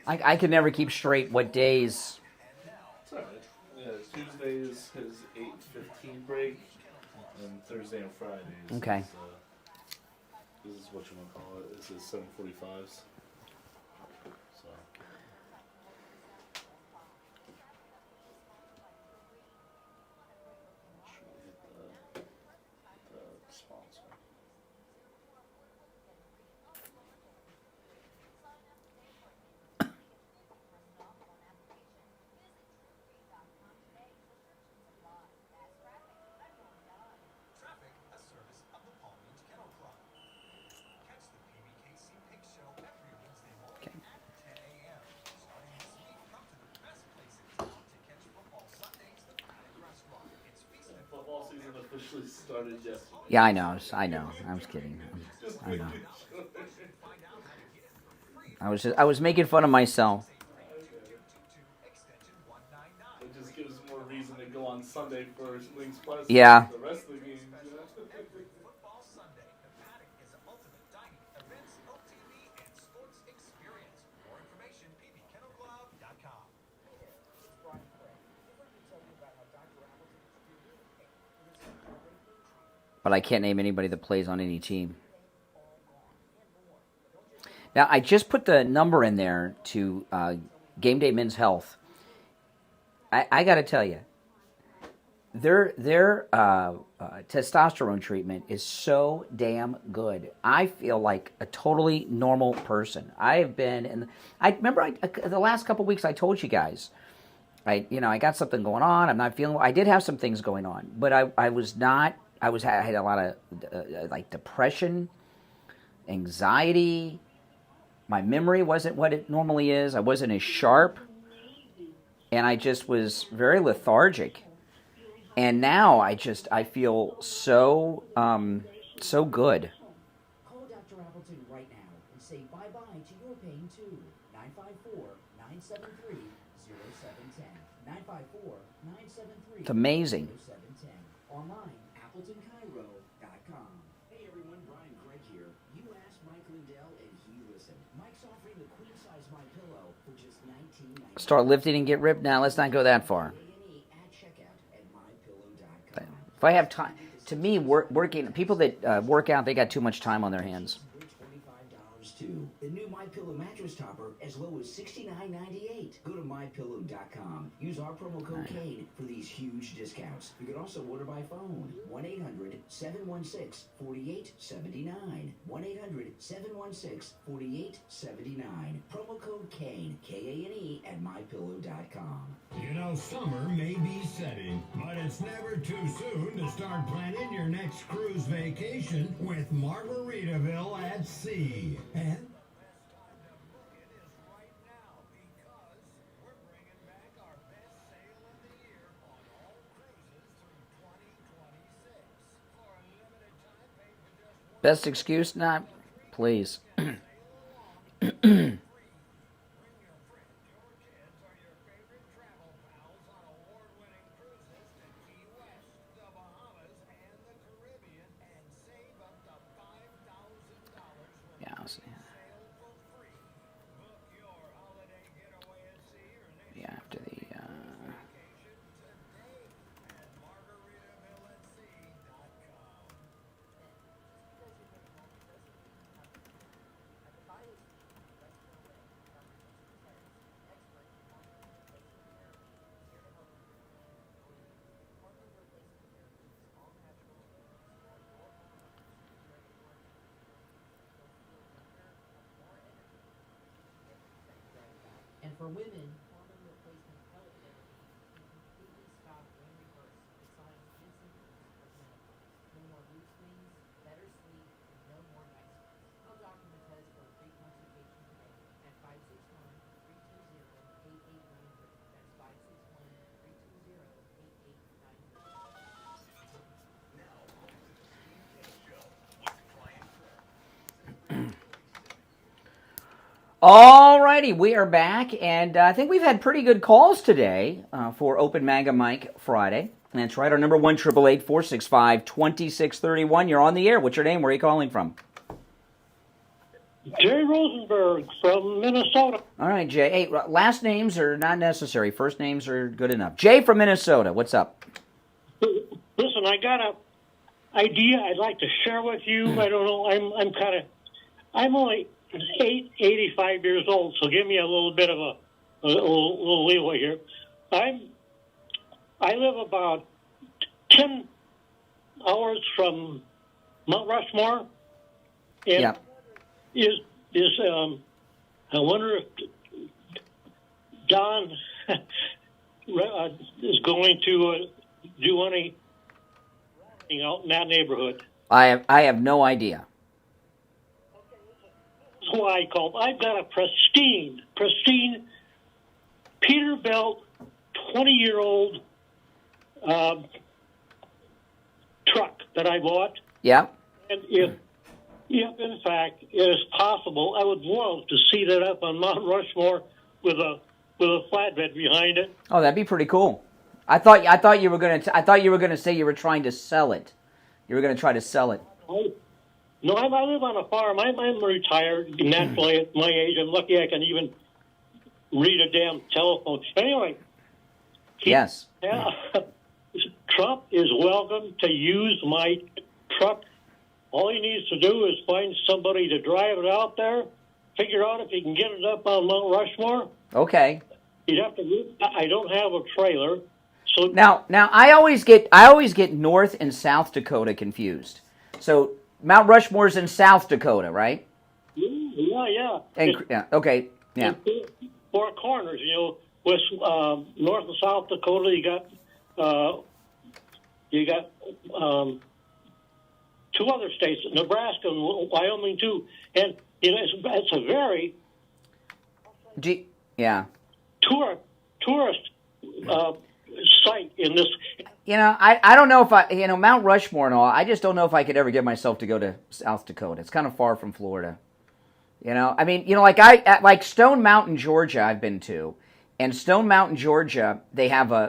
I could never keep straight what days. It's all right. Yeah, Tuesday is his 8:15 break, and Thursday and Fridays. Okay. This is what you want to call it. This is 7:45s. So. Started yesterday. Yeah, I know. I was kidding. I know. I was making fun of myself. It just gives more reason to go on Sunday for Wings Plus. Yeah. The rest of the games. But I can't name anybody that plays on any team. Now, I just put the number in there to Game Day Men's Health. I got to tell you, their testosterone treatment is so damn good. I feel like a totally normal person. I have been, I remember the last couple of weeks I told you guys, I got something going on. I'm not feeling. I did have some things going on, but I was not. I had a lot of like depression, anxiety. My memory wasn't what it normally is. I wasn't as sharp, and I just was very lethargic. And now I feel so so good. Call Dr. Appleton right now and say bye-bye to your pain too. 954-973-0089. It's amazing. Online, AppletonCairo.com. Hey everyone, Brian Craig here. You asked Mike Lindell and he listened. Mike's offering the queen size My Pillow for just $19.99. Start lifting and get ripped? Now, let's not go that far. If I have time, to me, working people that work out, they got too much time on their hands. Too. The new My Pillow mattress topper as low as $69.98. Go to mypillow.com. Use our promo code Kane for these huge discounts. You can also order by phone. 1-800-716-4879. 1-800-716-4879. Promo code Kane, K-A-N-E, at mypillow.com. You know, summer may be setting, but it's never too soon to start planning your next cruise vacation with Margaritaville at Sea. And best excuse? Not, please. Yeah, I'll see. Yeah, after the And for women, hormone replacement pellet therapy can completely stop and reverse the signs and symptoms of menopause. No more mood swings, better sleep, and no more night sweats. Call Dr. Matez for a free consultation today at 561-320-8893. That's 561-320-8893. All righty, we are back, and I think we've had pretty good calls today for Open Manga Mike Friday. That's right, our number 1-888-465-2631. You're on the air. What's your name? Where are you calling from? Jay Rosenberg from Minnesota. All right, Jay. Hey, last names are not necessary. First names are good enough. Jay from Minnesota. What's up? Listen, I got an idea I'd like to share with you. I don't know. I'm only 85 years old, so give me a little bit of a little leeway here. I live about 10 hours from Mount Rushmore, and I wonder if Don is going to do anything out in that neighborhood. I have no idea. That's why I called. I've got a pristine Peterbilt 20-year-old truck that I bought. Yeah. And if in fact it is possible, I would love to see that up on Mount Rushmore with a flatbed behind it. Oh, that'd be pretty cool. I thought you were gonna say you were trying to sell it. You were gonna try to sell it. No, I live on a farm. I'm retired. Naturally, at my age, I'm lucky I can even read a damn telephone. Anyway. Yes. Trump is welcome to use my truck. All he needs to do is find somebody to drive it out there, figure out if he can get it up on Mount Rushmore. Okay. He'd have to. I don't have a trailer. So now I always get North and South Dakota confused. So Mount Rushmore's in South Dakota, right? Yeah. Okay. Yeah. Four corners, with North and South Dakota. You got two other states, Nebraska and Wyoming too, and it's a very tourist site in this. I don't know if Mount Rushmore and all. I just don't know if I could ever get myself to go to South Dakota. It's kind of far from Florida. Like Stone Mountain, Georgia, I've been to, And Stone Mountain, Georgia,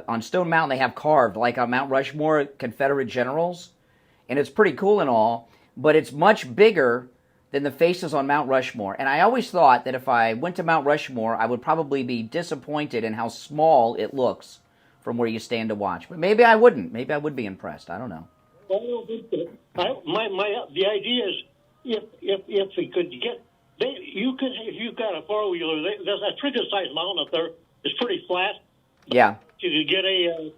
on Stone Mountain they have carved, like on Mount Rushmore, Confederate generals. And it's pretty cool and all, but it's much bigger than the faces on Mount Rushmore. And I always thought that if I went to Mount Rushmore, I would probably be disappointed in how small it looks from where you stand to watch. But maybe I wouldn't. Maybe I would be impressed. I don't know. Well, the idea is if we could get, if you've got a four-wheeler, there's a trigger size mount up there. It's pretty flat. Yeah. You could get a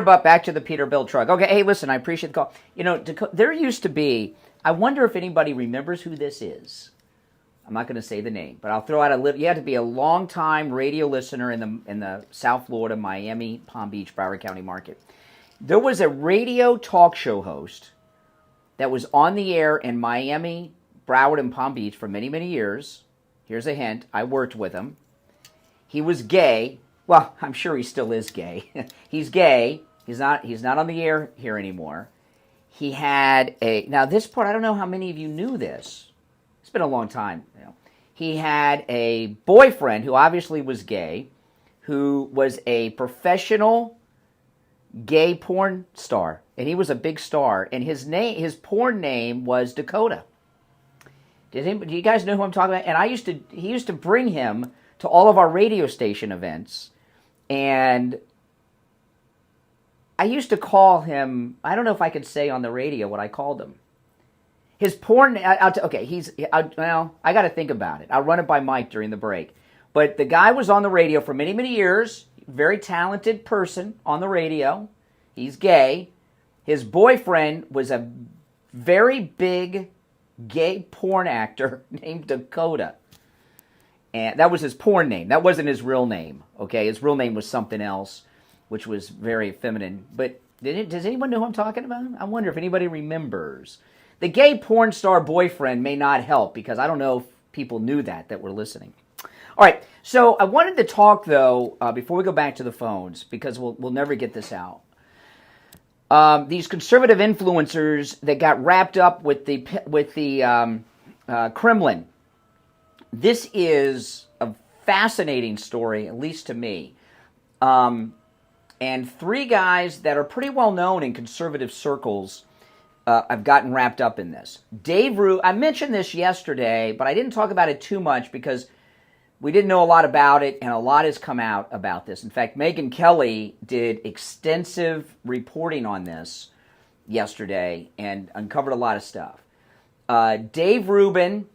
back to the Peterbilt truck. Okay, hey, listen, I appreciate the call. You know, there used to be, I wonder if anybody remembers who this is. I'm not going to say the name, but I'll throw out you had to be a long-time radio listener in the South Florida, Miami, Palm Beach, Broward County market. There was a radio talk show host that was on the air in Miami, Broward, and Palm Beach for many, many years. Here's a hint. I worked with him. He was gay. Well, I'm sure he still is gay. He's gay. He's not on the air here anymore. He had now this part, I don't know how many of you knew this. It's been a long time. He had a boyfriend who obviously was gay, who was a professional gay porn star, and he was a big star. And his porn name was Dakota. Do you guys know who I'm talking about? And he used to bring him to all of our radio station events, and I used to call him, I don't know if I could say on the radio what I called him. His porn, I got to think about it. I'll run it by Mike during the break. But the guy was on the radio for many, many years, very talented person on the radio. He's gay. His boyfriend was a very big gay porn actor named Dakota. And that was his porn name. That wasn't his real name, okay? His real name was something else, which was very feminine. But does anyone know who I'm talking about? I wonder if anybody remembers. The gay porn star boyfriend may not help, because I don't know if people knew that were listening. All right, so I wanted to talk, though, before we go back to the phones, because we'll never get this out. These conservative influencers that got wrapped up with the Kremlin. This is a fascinating story, at least to me. And three guys that are pretty well known in conservative circles have gotten wrapped up in this. I mentioned this yesterday, but I didn't talk about it too much because we didn't know a lot about it, and a lot has come out about this. In fact, Megyn Kelly did extensive reporting on this yesterday and uncovered a lot of stuff. Dave Rubin,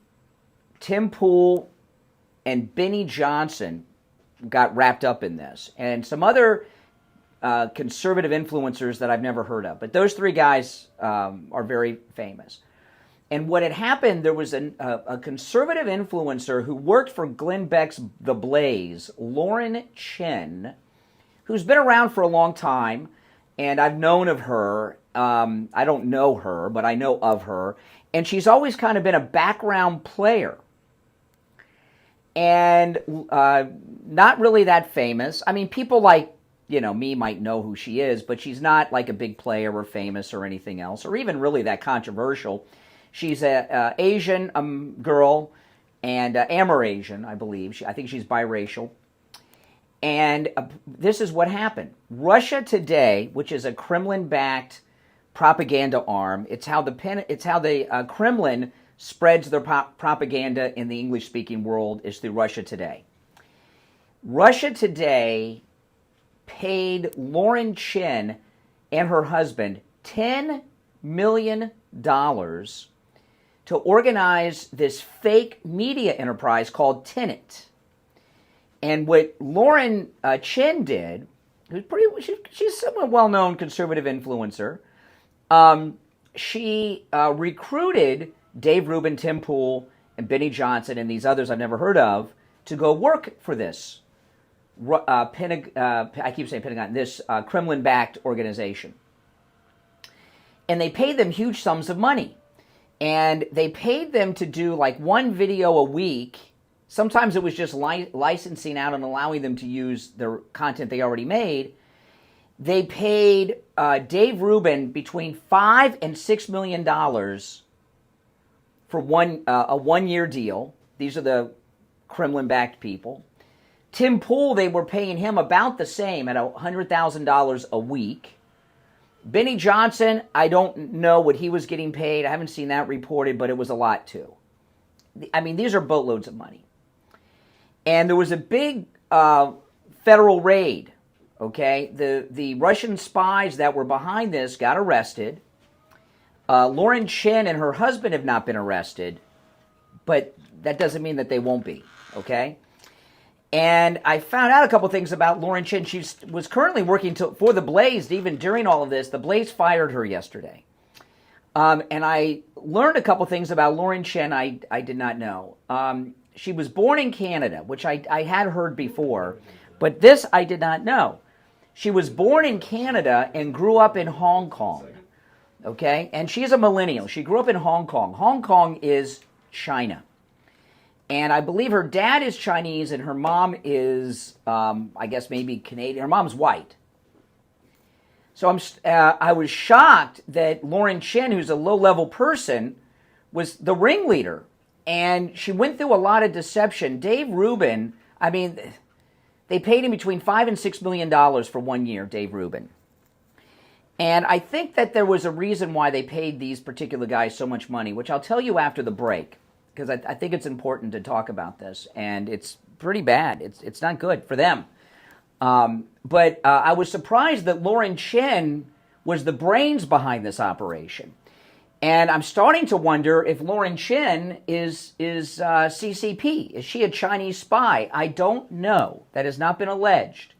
Tim Pool, and Benny Johnson got wrapped up in this, and some other conservative influencers that I've never heard of. But those three guys are very famous. And what had happened, there was a conservative influencer who worked for Glenn Beck's The Blaze, Lauren Chin, who's been around for a long time, and I've known of her. I don't know her, but I know of her. And she's always kind of been a background player. And not really that famous. I mean, people like, me might know who she is, but she's not like a big player or famous or anything else, or even really that controversial. She's a Asian girl, and Amerasian, I believe. I think she's biracial. And this is what happened. Russia Today, which is a Kremlin-backed propaganda arm, it's how the Kremlin spreads their propaganda in the English-speaking world, is through Russia Today. Russia Today paid Lauren Chin and her husband $10 million to organize this fake media enterprise called Tenet. And what Lauren Chin did, she's a somewhat well-known conservative influencer, she recruited Dave Rubin, Tim Pool, and Benny Johnson, and these others I've never heard of, to go work for this I keep saying Pentagon, this Kremlin-backed organization. And they paid them huge sums of money. And they paid them to do like one video a week. Sometimes it was just licensing out and allowing them to use their content they already made. They paid Dave Rubin between $5 and $6 million for a one-year deal. These are the Kremlin-backed people. Tim Pool, they were paying him about the same at $100,000 a week. Benny Johnson, I don't know what he was getting paid. I haven't seen that reported, but it was a lot too. I mean, these are boatloads of money. And there was a big federal raid, okay? The Russian spies that were behind this got arrested. Lauren Chin and her husband have not been arrested, but that doesn't mean that they won't be, okay? And I found out a couple things about Lauren Chin. She was currently working for the Blaze, even during all of this. The Blaze fired her yesterday. And I learned a couple things about Lauren Chin I did not know. She was born in Canada, which I had heard before, but this I did not know. She was born in Canada and grew up in Hong Kong, okay? And she's a millennial. She grew up in Hong Kong. Hong Kong is China. And I believe her dad is Chinese and her mom is, I guess maybe Canadian. Her mom's white. So I was shocked that Lauren Chin, who's a low-level person, was the ringleader. And she went through a lot of deception. Dave Rubin, I mean, they paid him between $5 and $6 million for 1 year, Dave Rubin. And I think that there was a reason why they paid these particular guys so much money, which I'll tell you after the break. Because I think it's important to talk about this, and it's pretty bad. It's not good for them. But I was surprised that Lauren Chin was the brains behind this operation. And I'm starting to wonder if Lauren Chin is CCP. Is she a Chinese spy? I don't know. That has not been alleged.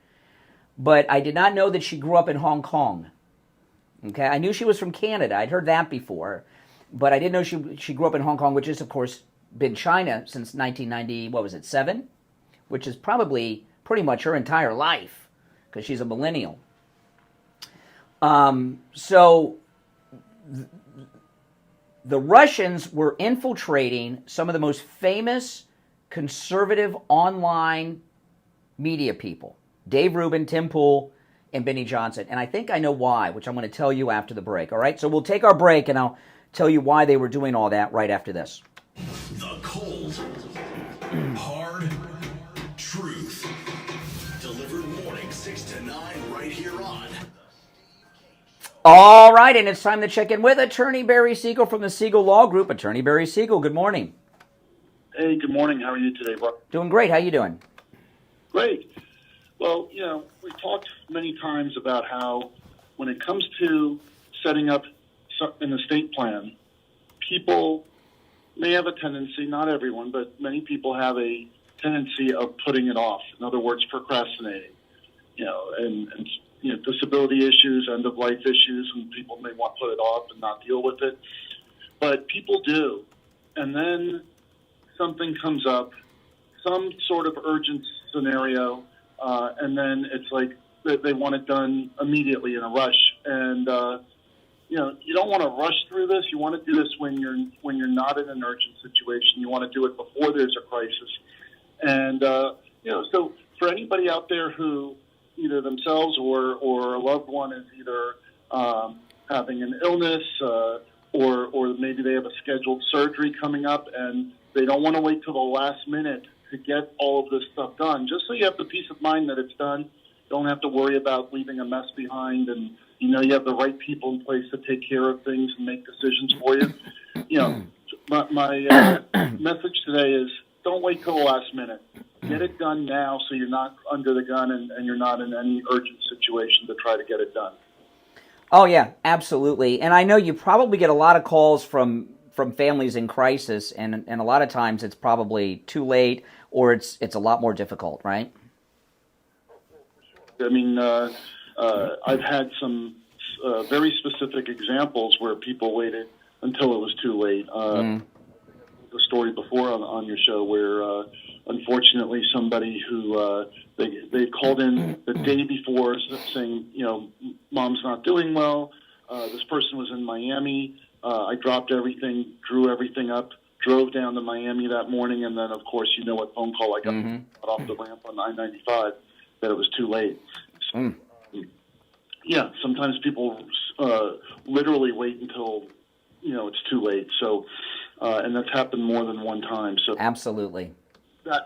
But I did not know that she grew up in Hong Kong. Okay, I knew she was from Canada. I'd heard that before. But I didn't know she grew up in Hong Kong, which is, of course, been China since 1990, 7? Which is probably pretty much her entire life, because she's a millennial. So the Russians were infiltrating some of the most famous conservative online media people. Dave Rubin, Tim Pool, and Benny Johnson. And I think I know why, which I'm going to tell you after the break, all right? So we'll take our break, and I'll tell you why they were doing all that right after this. The cold, hard truth. Delivered morning 6 to 9 right here on. All right, and it's time to check in with Attorney Barry Siegel from the Siegel Law Group. Attorney Barry Siegel, good morning. Hey, good morning. How are you today, Bob? Doing great. How you doing? Great. Well, we've talked many times about how when it comes to setting up an estate plan, people may have a tendency, not everyone, but many people have a tendency of putting it off. In other words, procrastinating. And disability issues, end-of-life issues, and people may want to put it off and not deal with it. But people do. And then something comes up, some sort of urgent scenario, and then it's like they want it done immediately in a rush. And you don't want to rush through this. You want to do this when you're not in an urgent situation. You want to do it before there's a crisis. And so for anybody out there who either themselves or a loved one is either having an illness or maybe they have a scheduled surgery coming up and they don't want to wait till the last minute to get all of this stuff done, just so you have the peace of mind that it's done. Don't have to worry about leaving a mess behind, and you have the right people in place to take care of things and make decisions for you. My message today is don't wait till the last minute. Get it done now so you're not under the gun and you're not in any urgent situation to try to get it done. Oh, yeah, absolutely. And I know you probably get a lot of calls from families in crisis, and a lot of times it's probably too late or it's a lot more difficult, right? I mean, I've had some very specific examples where people waited until it was too late. The story before on your show where, unfortunately, somebody who they called in the day before saying, Mom's not doing well. This person was in Miami. I dropped everything, drew everything up, drove down to Miami that morning, and then, of course, what phone call I got off the ramp on I-95 that it was too late. So, yeah, sometimes people literally wait until, it's too late. So, and that's happened more than one time. So absolutely.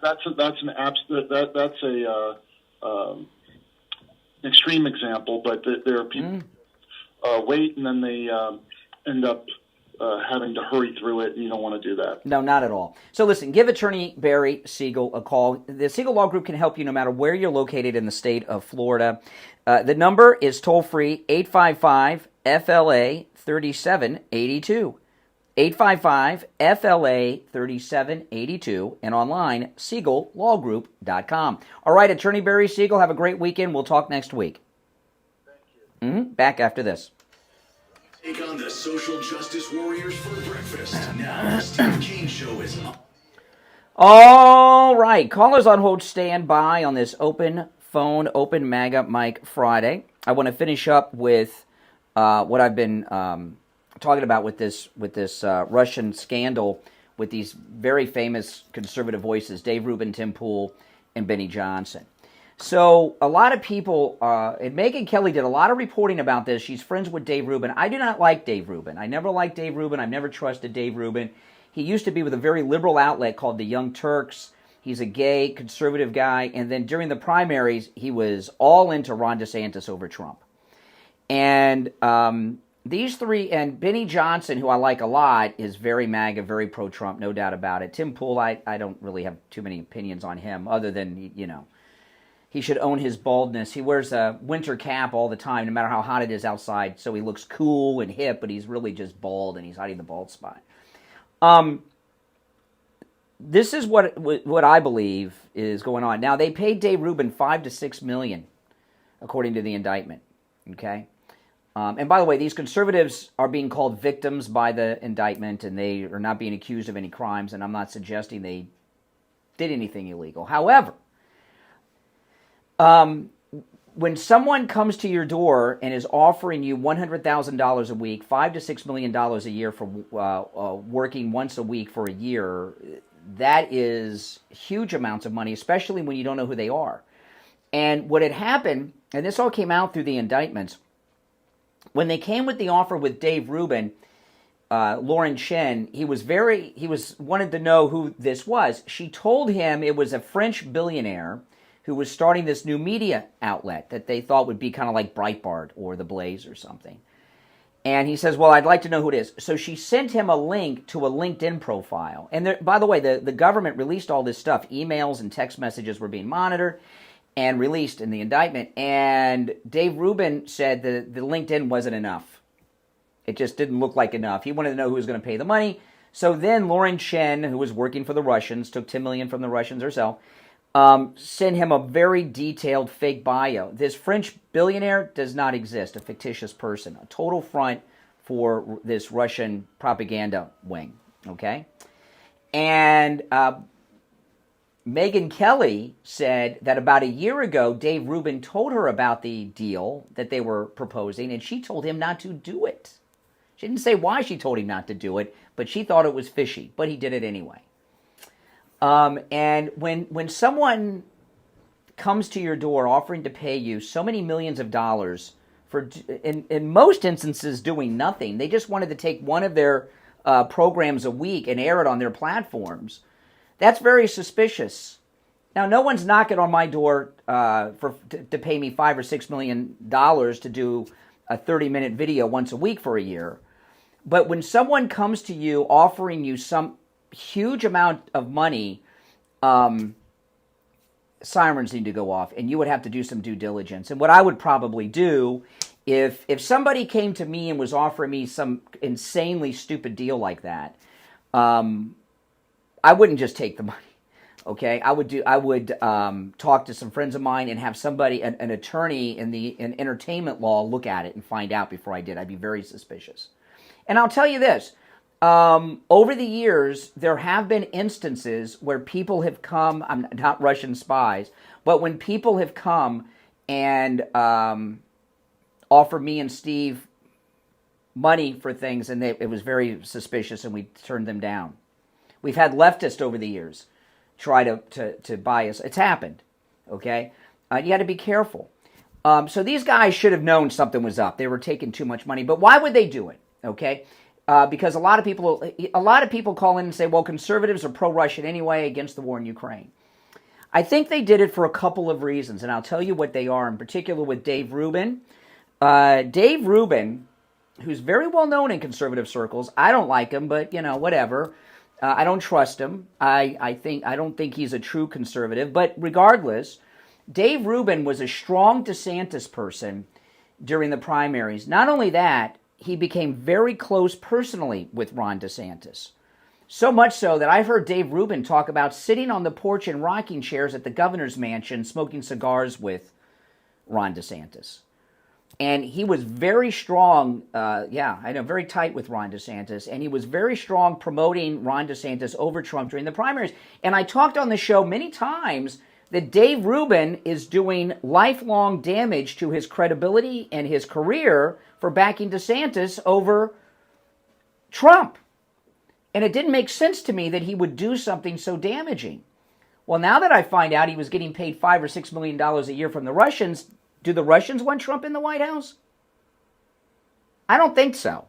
that's an extreme example, but there are people wait and then they end up having to hurry through it, and you don't want to do that. No, not at all. So listen, give attorney Barry Siegel a call. The Siegel Law Group can help you no matter where you're located in the state of Florida. The number is toll-free, 855-FLA-3782. 855-FLA-3782, and online, SiegelLawGroup.com. All right, Attorney Barry Siegel, have a great weekend. We'll talk next week. Thank you. Back after this. Take on the social justice warriors for breakfast. Now, the Steve Kane Show is up. All right, callers on hold, stand by on this open phone, open MAGA mic Friday. I want to finish up with what I've been talking about with this Russian scandal with these very famous conservative voices, Dave Rubin, Tim Pool, and Benny Johnson. So a lot of people, and Megyn Kelly did a lot of reporting about this. She's friends with Dave Rubin. I do not like Dave Rubin. I never liked Dave Rubin. I've never trusted Dave Rubin. He used to be with a very liberal outlet called the Young Turks. He's a gay, conservative guy. And then during the primaries, he was all into Ron DeSantis over Trump. And these three, and Benny Johnson, who I like a lot, is very MAGA, very pro-Trump, no doubt about it. Tim Pool, I don't really have too many opinions on him, other than, he should own his baldness. He wears a winter cap all the time, no matter how hot it is outside, so he looks cool and hip, but he's really just bald, and he's hiding the bald spot. This is what I believe is going on. Now, they paid Dave Rubin $5 to $6 million, according to the indictment, okay? And by the way, these conservatives are being called victims by the indictment, and they are not being accused of any crimes, and I'm not suggesting they did anything illegal. However, when someone comes to your door and is offering you $100,000 a week, $5 to $6 million a year for working once a week for a year, that is huge amounts of money, especially when you don't know who they are. And what had happened, and this all came out through the indictments, when they came with the offer with Dave Rubin, Lauren Chen, he wanted to know who this was. She told him it was a French billionaire who was starting this new media outlet that they thought would be kind of like Breitbart or The Blaze or something. And he says, well, I'd like to know who it is. So she sent him a link to a LinkedIn profile. And there, by the way, the government released all this stuff. Emails and text messages were being monitored and released in the indictment. And Dave Rubin said that the LinkedIn wasn't enough. It just didn't look like enough. He wanted to know who was going to pay the money. So then Lauren Chen, who was working for the Russians, took $10 million from the Russians herself, sent him a very detailed fake bio. This French billionaire does not exist, a fictitious person, a total front for this Russian propaganda wing, okay? And Megyn Kelly said that about a year ago, Dave Rubin told her about the deal that they were proposing, and she told him not to do it. She didn't say why she told him not to do it, but she thought it was fishy, but he did it anyway. And when someone comes to your door offering to pay you so many millions of dollars for, in most instances, doing nothing, they just wanted to take one of their programs a week and air it on their platforms, that's very suspicious. Now, no one's knocking on my door to pay me $5 or $6 million to do a 30-minute video once a week for a year. But when someone comes to you offering you some huge amount of money, sirens need to go off, and you would have to do some due diligence. And what I would probably do, if somebody came to me and was offering me some insanely stupid deal like that, I wouldn't just take the money. Okay, I would talk to some friends of mine and have somebody, an attorney in entertainment law, look at it and find out before I did. I'd be very suspicious. And I'll tell you this. Over the years, there have been instances where people have come, I'm not Russian spies, but when people have come and offered me and Steve money for things, and it was very suspicious, and we turned them down. We've had leftists over the years try to buy us. It's happened, okay? You got to be careful. So these guys should have known something was up. They were taking too much money, but why would they do it, okay? because a lot of people call in and say, well, conservatives are pro-Russian anyway against the war in Ukraine. I think they did it for a couple of reasons, and I'll tell you what they are, in particular with Dave Rubin. Dave Rubin, who's very well known in conservative circles. I don't like him, but, whatever. I don't trust him. I don't think he's a true conservative. But regardless, Dave Rubin was a strong DeSantis person during the primaries. Not only that, he became very close personally with Ron DeSantis. So much so that I've heard Dave Rubin talk about sitting on the porch in rocking chairs at the governor's mansion smoking cigars with Ron DeSantis. And he was very strong, very tight with Ron DeSantis, and he was very strong promoting Ron DeSantis over Trump during the primaries. And I talked on the show many times that Dave Rubin is doing lifelong damage to his credibility and his career for backing DeSantis over Trump. And it didn't make sense to me that he would do something so damaging. Well, now that I find out he was getting paid $5 or $6 million a year from the Russians, do the Russians want Trump in the White House? I don't think so.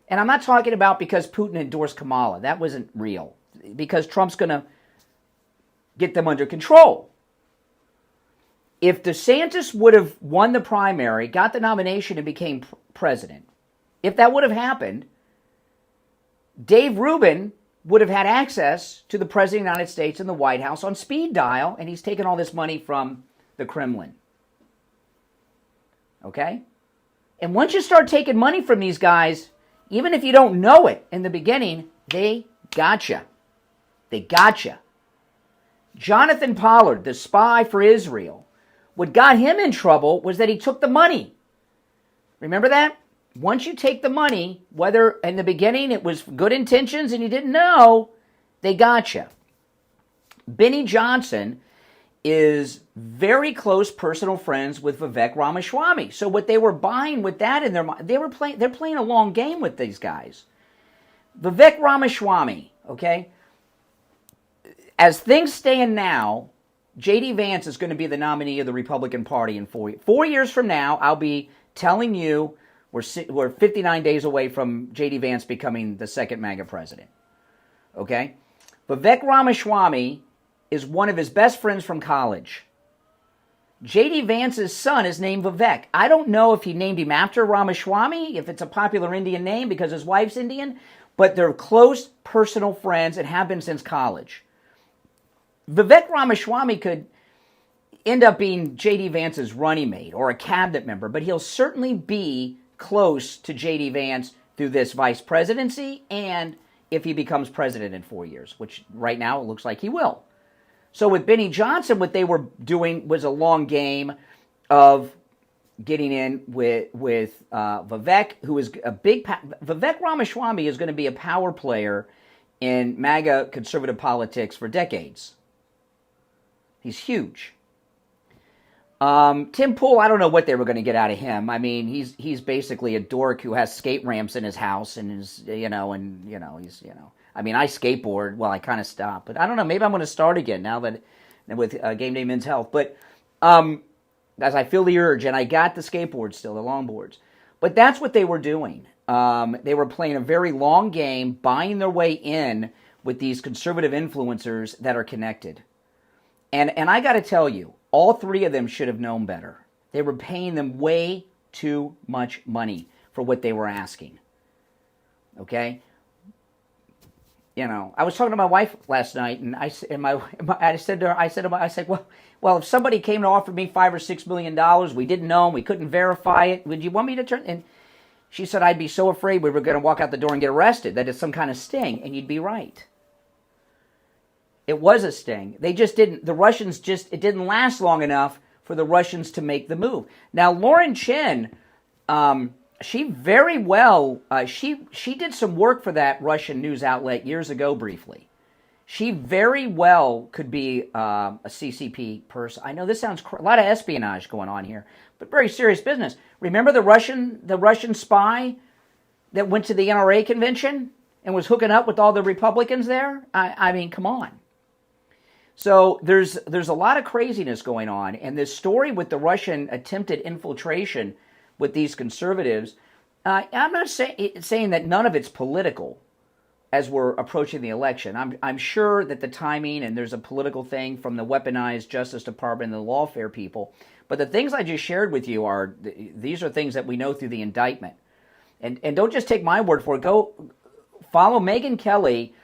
And I'm not talking about because Putin endorsed Kamala. That wasn't real. Because Trump's going to get them under control. If DeSantis would have won the primary, got the nomination, and became president, if that would have happened, Dave Rubin would have had access to the President of the United States and the White House on speed dial, and he's taken all this money from the Kremlin. Okay? And once you start taking money from these guys, even if you don't know it in the beginning, they gotcha. They gotcha. Jonathan Pollard, the spy for Israel, what got him in trouble was that he took the money. Remember that? Once you take the money, whether in the beginning it was good intentions and you didn't know, they gotcha. Benny Johnson is very close personal friends with Vivek Ramaswamy. So what they were buying with that in their mind, they're playing a long game with these guys. Vivek Ramaswamy, okay? As things stand now, J.D. Vance is going to be the nominee of the Republican Party in 4 years from now. I'll be telling you we're 59 days away from J.D. Vance becoming the second MAGA president. Okay? Vivek Ramaswamy is one of his best friends from college. J.D. Vance's son is named Vivek. I don't know if he named him after Ramaswamy, if it's a popular Indian name because his wife's Indian, but they're close personal friends and have been since college. Vivek Ramaswamy could end up being J.D. Vance's running mate or a cabinet member, but he'll certainly be close to J.D. Vance through this vice presidency and if he becomes president in 4 years, which right now it looks like he will. So with Benny Johnson, what they were doing was a long game of getting in with Vivek, who is a big... Vivek Ramaswamy is going to be a power player in MAGA conservative politics for decades. He's huge. Tim Pool, I don't know what they were going to get out of him. I mean, he's basically a dork who has skate ramps in his house and is, I mean, I skateboard. Well, I kind of stopped, but I don't know. Maybe I'm going to start again now that with Game Day Men's Health. But as I feel the urge, and I got the skateboards still, the longboards. But that's what they were doing. They were playing a very long game, buying their way in with these conservative influencers that are connected. And I got to tell you, all three of them should have known better. They were paying them way too much money for what they were asking. Okay? I was talking to my wife last night, and I said to her, well, if somebody came to offer me $5 or $6 million, we didn't know, we couldn't verify it, would you want me to turn? And she said, I'd be so afraid we were going to walk out the door and get arrested, that it's some kind of sting, and you'd be right. It was a sting. They just didn't, the Russians it didn't last long enough for the Russians to make the move. Now, Lauren Chin, she very well, she did some work for that Russian news outlet years ago briefly. She very well could be a CCP person. I know this sounds a lot of espionage going on here, but very serious business. Remember the Russian spy that went to the NRA convention and was hooking up with all the Republicans there? I mean, come on. So there's a lot of craziness going on, and this story with the Russian attempted infiltration with these conservatives, I'm not saying that none of it's political as we're approaching the election. I'm sure that the timing, and there's a political thing from the weaponized Justice Department and the lawfare people. But the things I just shared with you these are things that we know through the indictment. And don't just take my word for it. Go follow Megyn Kelly.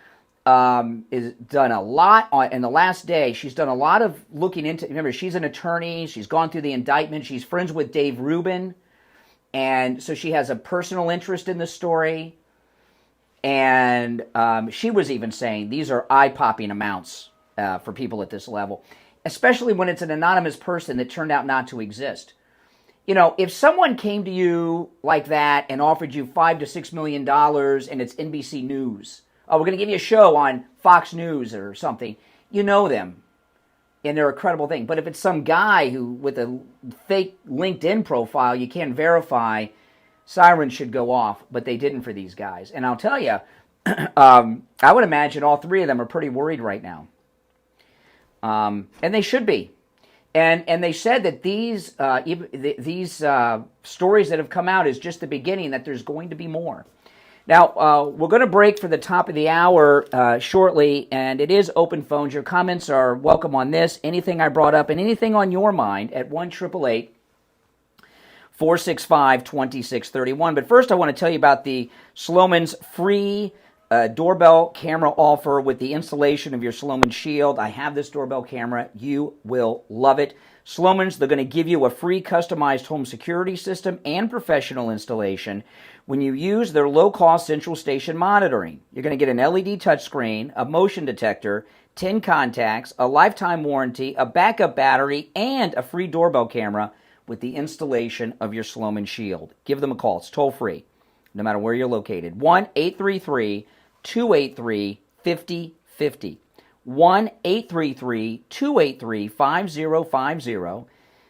Is done a lot in the last day. She's done a lot of looking into. Remember, she's an attorney. She's gone through the indictment. She's friends with Dave Rubin, and so she has a personal interest in the story. And she was even saying these are eye-popping amounts for people at this level, especially when it's an anonymous person that turned out not to exist. You know, if someone came to you like that and offered you $5 to $6 million and it's NBC News, oh, we're going to give you a show on Fox News or something, you know them, and they're a credible thing. But if it's some guy who with a fake LinkedIn profile you can't verify, sirens should go off, but they didn't for these guys. And I'll tell you, I would imagine all three of them are pretty worried right now. And they should be. And they said that these stories that have come out is just the beginning, that there's going to be more. Now, we're going to break for the top of the hour shortly, and it is open phones. Your comments are welcome on this, anything I brought up, and anything on your mind at 1-888-465-2631. But first, I want to tell you about the Sloman's free doorbell camera offer with the installation of your Sloman Shield. I have this doorbell camera. You will love it. Sloman's, they're going to give you a free customized home security system and professional installation when you use their low-cost central station monitoring. You're going to get an LED touchscreen, a motion detector, 10 contacts, a lifetime warranty, a backup battery, and a free doorbell camera with the installation of your Sloman Shield. Give them a call. It's toll-free, no matter where you're located. 1-833-283-5050. 1-833-283-5050.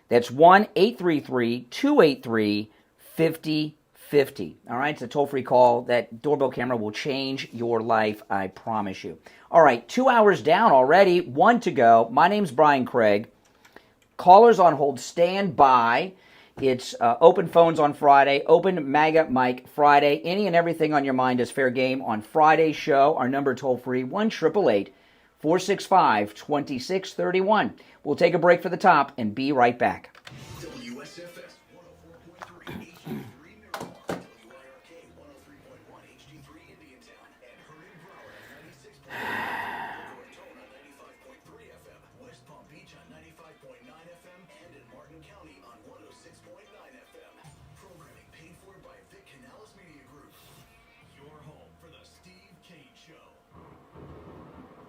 That's 1-833-283-5050. All right, it's a toll-free call. That doorbell camera will change your life, I promise you. All right, 2 hours down already, 1 to go. My name's Brian Craig. Callers on hold, stand by. It's open phones on Friday, open MAGA mic Friday. Any and everything on your mind is fair game on Friday's show. Our number toll-free, 1-888-465-2631. We'll take a break for the top and be right back. WSFS 104.3 HD3 Miramar, WIRK 103.1 HD3 Indiantown, and heard in Broward on 96.9 Daytona 95.3 FM, West Palm Beach on 95.9 FM, and in Martin County on 106.9 FM. Programming paid for by Vic Canales Media Group. Your home for the Steve Kane Show.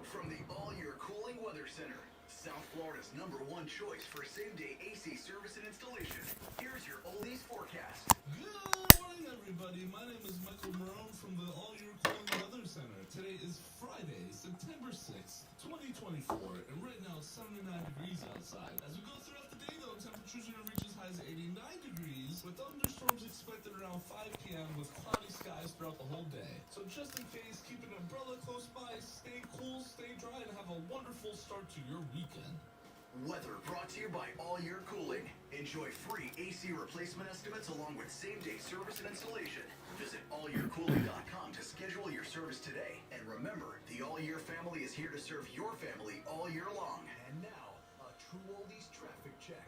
From the All-Year Cooling Weather Center, South Florida's #1 choice for same-day AC service and installation. Here's your oldies forecast. Good morning, everybody. My name is Michael Marone from the All-Year Cooling Weather Center. Today is Friday, September 6th, 2024, and right now it's 79 degrees outside. As we go throughout the day, though, temperatures are going to reach as high as 89 degrees, with thunderstorms expected around 5 p.m. with cloudy skies throughout the whole day. So just in case, keep an umbrella close by, stay cool, stay dry, and have a wonderful start to your weekend. Weather brought to you by All Year Cooling. Enjoy free AC replacement estimates along with same-day service and installation. Visit allyearcooling.com to schedule your service today. And remember, the All Year family is here to serve your family all year long. And now, a true oldies traffic check.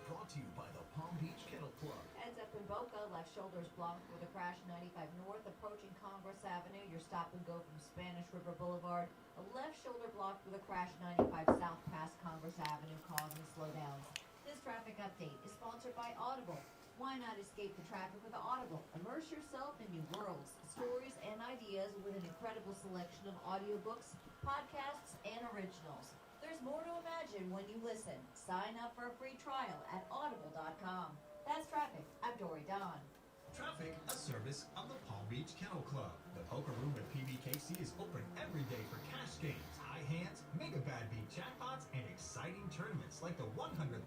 Brought to you by the Palm Beach Kennel Club. Heads up in Boca, left shoulder's blocked with a crash 95 North, approaching Congress Avenue. Your stop and go from Spanish River Boulevard. A left shoulder blocked with a crash 95 South past Congress Avenue, causing slowdowns. This traffic update is sponsored by Audible. Why not escape the traffic with Audible? Immerse yourself in new worlds, stories, and ideas with an incredible selection of audiobooks, podcasts, and originals. There's more to imagine when you listen. Sign up for a free trial at audible.com. That's traffic. I'm Dory Don. Traffic, a service of the Palm Beach Kennel Club. The poker room at PBKC is open every day for cash games, high hands, mega bad beat jackpots, and exciting tournaments like the $100,000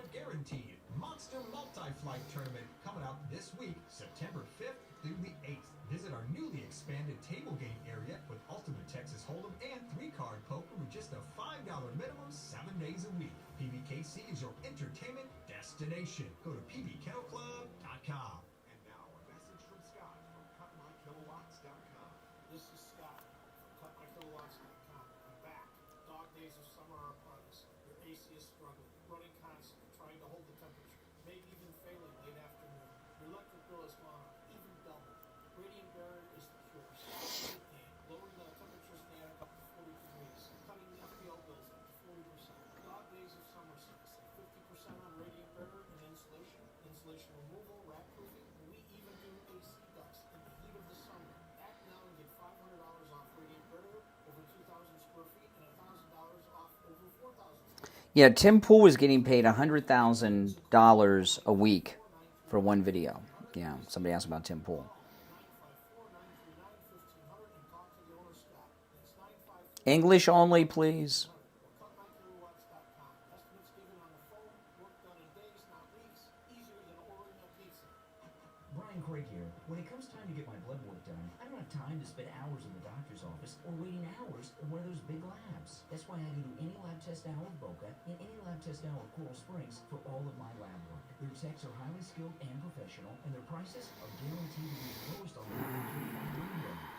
guaranteed Monster Multi-Flight Tournament coming up this week, September 5th through the 8th. Visit our newly expanded table game area with Ultimate Texas Hold'em and 3-card poker with just a $5 minimum 7 days a week. PBKC is your entertainment destination. Go to pbkennelclub.com. And now a message from Yeah, Tim Pool was getting paid $100,000 a week for one video. Yeah, somebody asked about Tim Pool. English only, please. Brian Craig here. When it comes time to get my blood work done, I don't have time to spend hours in the doctor's office or waiting hours in one of those big labs. That's why I go to any lab test now with Boca and any lab test now with Coral Springs for all of my lab work. Their techs are highly skilled and professional, and their prices are guaranteed to be the lowest on the market.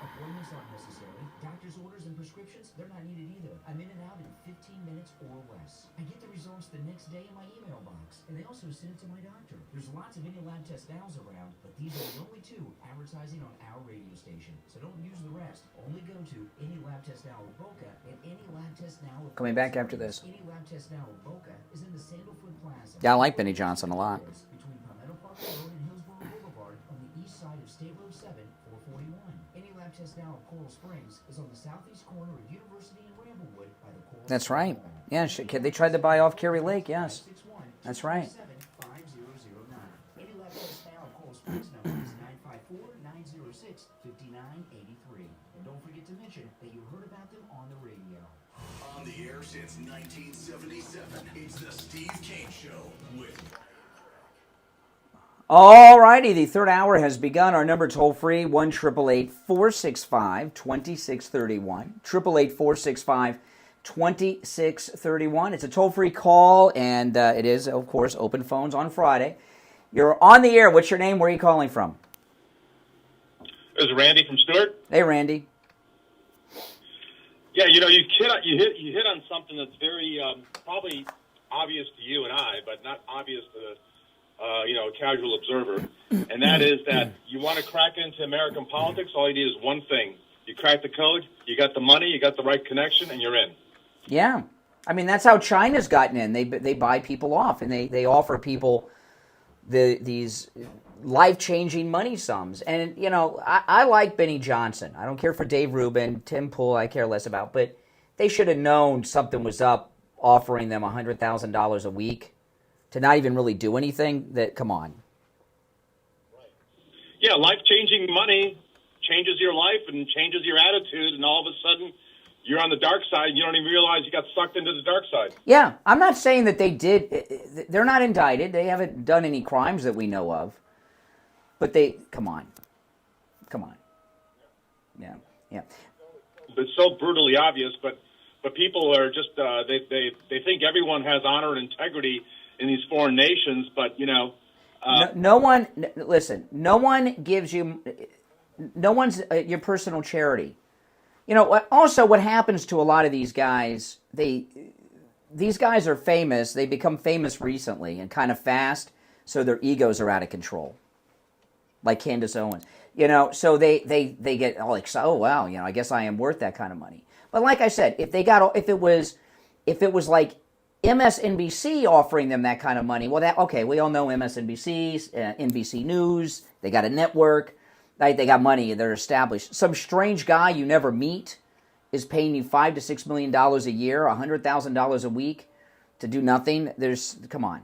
Appointments aren't necessary. Doctor's orders and prescriptions, they're not needed either. I'm in and out in 15 minutes or less. I get the results the next day in my email box, and they also send it to my doctor. There's lots of any lab test nows around, but these are the only two advertising on our radio station. So don't use the rest. Only go to any lab test now with Boca and any lab test now with Coming back after this. Any lab test now with Boca is in the Sandalwood Plaza. Yeah, I like Benny Johnson a lot. Between Palmetto Park Road and Hillsborough Boulevard on the east side of State Road 7, 441. Any lab test now at Coral Springs is on the southeast corner of University and Ramblewood by the Coral That's right. Yeah, they tried to buy off Kerry Lake, yes. That's right. Any lab test now at Coral Springs number is 954-906-5983. And don't forget to mention that you heard about them on the radio. On the air since 1977, it's the Steve Kane Show with... All righty, the third hour has begun. Our number toll-free, 1-888-465-2631. 888-465-2631. It's a toll-free call, and it is, of course, open phones on Friday. You're on the air. What's your name? Where are you calling from? This is Randy from Stewart. Hey, Randy. Yeah, you hit on something that's very probably obvious to you and I, but not obvious to a casual observer, and that is that you want to crack into American politics. All you need is one thing: you crack the code, you got the money, you got the right connection, and you're in. Yeah, I mean that's how China's gotten in. They buy people off, and they offer people these life-changing money sums. And I like Benny Johnson. I don't care for Dave Rubin, Tim Pool. I care less about, but they should have known something was up, offering them $100,000 a week to not even really do anything. Come on. Right. Yeah, life-changing money changes your life and changes your attitude, and all of a sudden you're on the dark side and you don't even realize you got sucked into the dark side. Yeah, I'm not saying that they did. They're not indicted. They haven't done any crimes that we know of. But come on. Yeah. It's so brutally obvious, but people are just, they think everyone has honor and integrity in these foreign nations, but, no one gives you, no one's your personal charity. Also what happens to a lot of these guys, these guys are famous, they become famous recently and kind of fast, so their egos are out of control. Like Candace Owens. So they get all excited, oh wow, I guess I am worth that kind of money. But like I said, if it was like MSNBC offering them that kind of money, well, we all know MSNBC, NBC News, they got a network, right? They got money, they're established. Some strange guy you never meet is paying you $5 to $6 million a year, $100,000 a week to do nothing. Come on.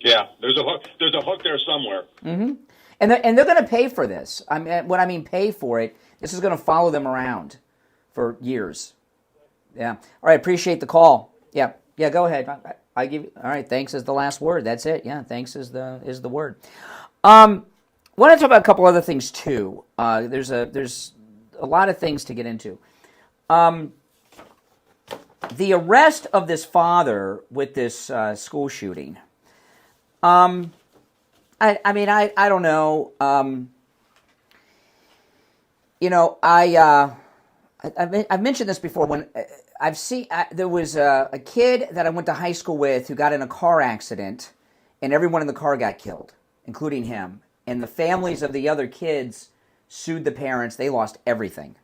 Yeah, there's a hook there somewhere. Mm-hmm. And they're going to pay for this. When I mean pay for it, this is going to follow them around for years. Yeah. All right, appreciate the call. Yeah, go ahead. I give you. All right, thanks is the last word. That's it. Yeah, thanks is the word. Want to talk about a couple other things too. There's a lot of things to get into. The arrest of this father with this school shooting. I don't know. I've mentioned this before. When there was a kid that I went to high school with who got in a car accident, and everyone in the car got killed, including him. and the families of the other kids sued the parents. They lost everything.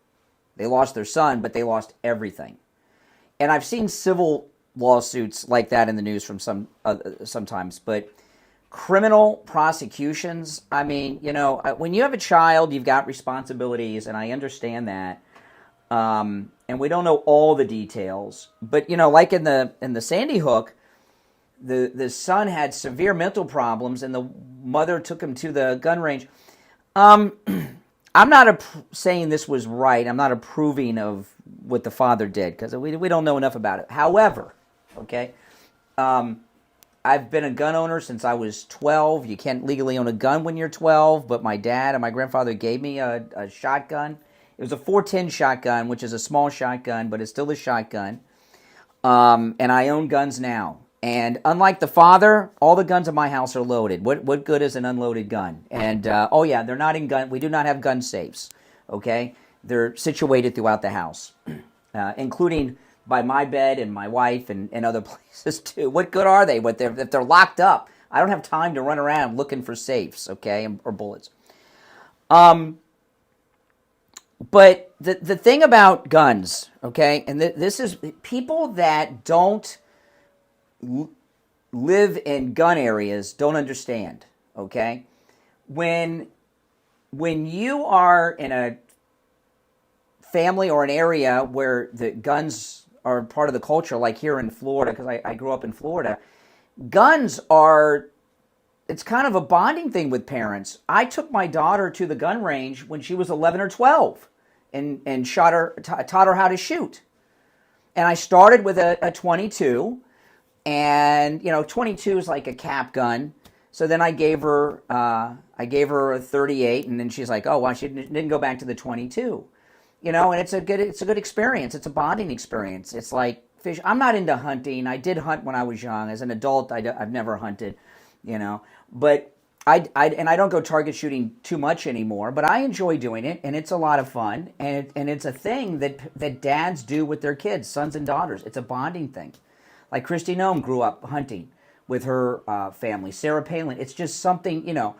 They lost their son, but they lost everything. And I've seen civil lawsuits like that in the news from sometimes, but criminal prosecutions, I mean, you know, when you have a child, you've got responsibilities, and I understand that. And we don't know all the details, but you know, like in the Sandy Hook, the son had severe mental problems, and the mother took him to the gun range. I'm not saying this was right. I'm not approving of what the father did because we don't know enough about it. However, okay, I've been a gun owner since I was 12. You can't legally own a gun when you're 12, but my dad and my grandfather gave me a shotgun. It was a 410 shotgun, which is a small shotgun, but it's still a shotgun. And I own guns now. And unlike the father, all the guns in my house are loaded. What good is an unloaded gun? And, oh yeah, they're not in gun. We do not have gun safes, okay? They're situated throughout the house, including by my bed and my wife and other places too. What good are they if they're locked up? I don't have time to run around looking for safes, okay, or bullets. But the thing about guns, okay, and this is people that don't live in gun areas don't understand, okay? When you are in a family or an area where the guns are part of the culture, like here in Florida, because I grew up in Florida, guns are, it's kind of a bonding thing with parents. I took my daughter to the gun range when she was 11 or 12 and taught her how to shoot. And I started with a 22, and, you know, 22 is like a cap gun. So then I gave her a 38, and then she's like, oh, well, she didn't go back to the 22. You know, and it's a good experience. It's a bonding experience. It's like fish. I'm not into hunting. I did hunt when I was young. As an adult, I've never hunted, you know. But I don't go target shooting too much anymore. But I enjoy doing it, and it's a lot of fun. And it's a thing that dads do with their kids, sons and daughters. It's a bonding thing. Like Christy Nome grew up hunting with her family. Sarah Palin. It's just something, you know.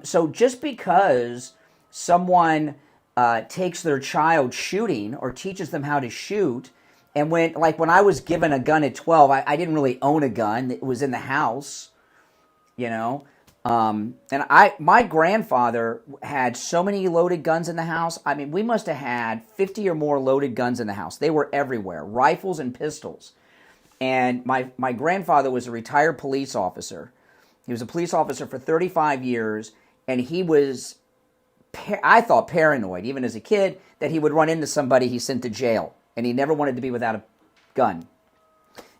So just because someone takes their child shooting or teaches them how to shoot, and when I was given a gun at 12, I didn't really own a gun. It was in the house, you know. And my grandfather had so many loaded guns in the house. I mean, we must have had 50 or more loaded guns in the house. They were everywhere, rifles and pistols. And my grandfather was a retired police officer. He was a police officer for 35 years, and he was, I thought, paranoid, even as a kid, that he would run into somebody he sent to jail, and he never wanted to be without a gun,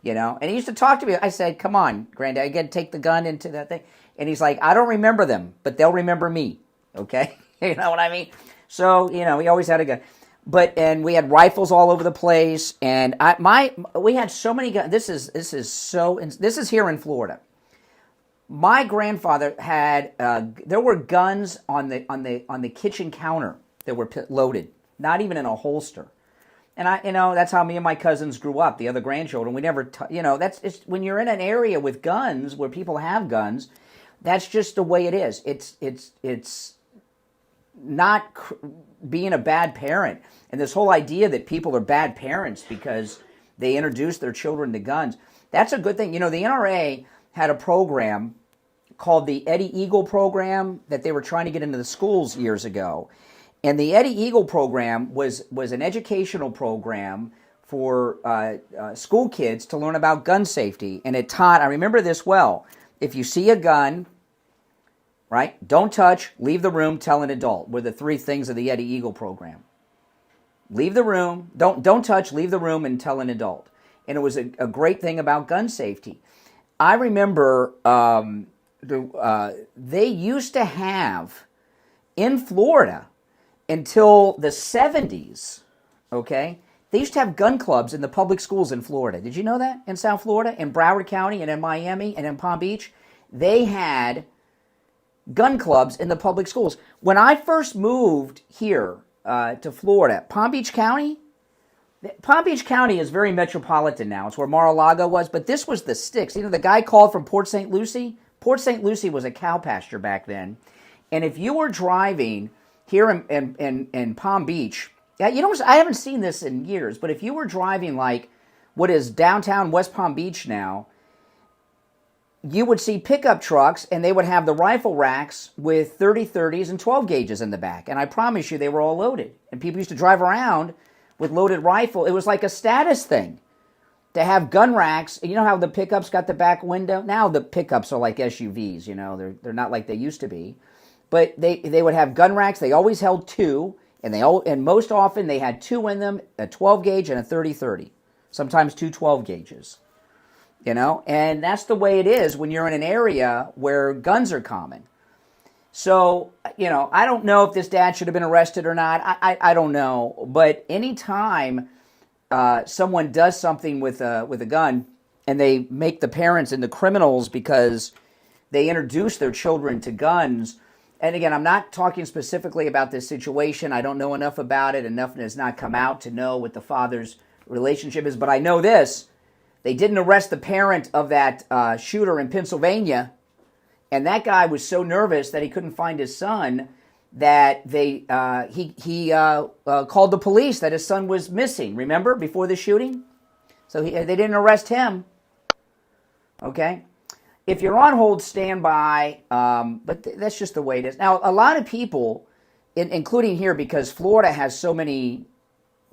you know. And he used to talk to me. I said, come on, Granddad, I got to take the gun into that thing. And he's like, I don't remember them, but they'll remember me, okay? You know what I mean? So, you know, he always had a gun. And we had rifles all over the place, and we had so many guns. This is here in Florida. My grandfather had there were guns on the kitchen counter that were loaded, not even in a holster. And that's how me and my cousins grew up. The other grandchildren, we never, it's when you're in an area with guns where people have guns, that's just the way it is. It's not being a bad parent, and this whole idea that people are bad parents because they introduce their children to guns. That's a good thing. You know, the NRA had a program called the Eddie Eagle program that they were trying to get into the schools years ago. And the Eddie Eagle program was an educational program for school kids to learn about gun safety. And it taught, I remember this well, if you see a gun, right, don't touch, leave the room, tell an adult, were the three things of the Eddie Eagle program. Leave the room, don't touch, leave the room, and tell an adult. And it was a great thing about gun safety. I remember they used to have, in Florida, until the 70s, okay, they used to have gun clubs in the public schools in Florida. Did you know that? In South Florida, in Broward County, and in Miami, and in Palm Beach, they had gun clubs in the public schools. When I first moved here to Florida, Palm Beach County is very metropolitan now. It's where Mar-a-Lago was, but this was the sticks. You know, the guy called from Port St. Lucie? Port St. Lucie was a cow pasture back then. And if you were driving here in Palm Beach, you know, I haven't seen this in years, but if you were driving like what is downtown West Palm Beach now, you would see pickup trucks, and they would have the rifle racks with 30-30s and 12 gauges in the back. And I promise you, they were all loaded. And people used to drive around with loaded rifle. It was like a status thing to have gun racks. You know how the pickups got the back window? Now the pickups are like SUVs, you know. They're not like they used to be. But they would have gun racks. They always held two, and most often they had two in them, a 12 gauge and a 30-30. Sometimes two 12 gauges. You know, and that's the way it is when you're in an area where guns are common. So, you know, I don't know if this dad should have been arrested or not. I don't know. But anytime someone does something with a gun and they make the parents into criminals because they introduce their children to guns, and again, I'm not talking specifically about this situation. I don't know enough about it. Enough has not come out to know what the father's relationship is. But I know this. They didn't arrest the parent of that shooter in Pennsylvania, and that guy was so nervous that he couldn't find his son that he called the police that his son was missing. Remember, before the shooting? So they didn't arrest him. Okay? If you're on hold, stand by, but that's just the way it is. Now, a lot of people, including here, because Florida has so many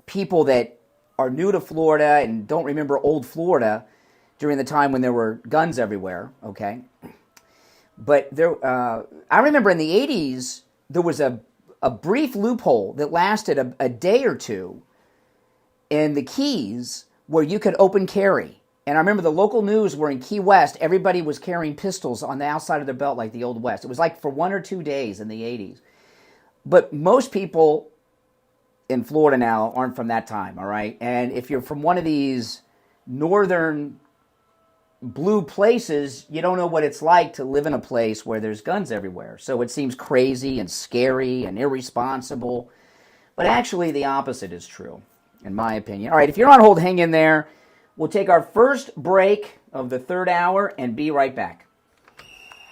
people that are new to Florida and don't remember old Florida during the time when there were guns everywhere, okay? But I remember in the 80s, there was a brief loophole that lasted a day or two in the Keys where you could open carry. And I remember the local news were in Key West, everybody was carrying pistols on the outside of their belt like the Old West. It was like for 1 or 2 days in the 80s. But most people in Florida now aren't from that time, all right? And if you're from one of these northern blue places, you don't know what it's like to live in a place where there's guns everywhere. So it seems crazy and scary and irresponsible. But actually the opposite is true, in my opinion. All right, if you're on hold, hang in there. We'll take our first break of the third hour and be right back.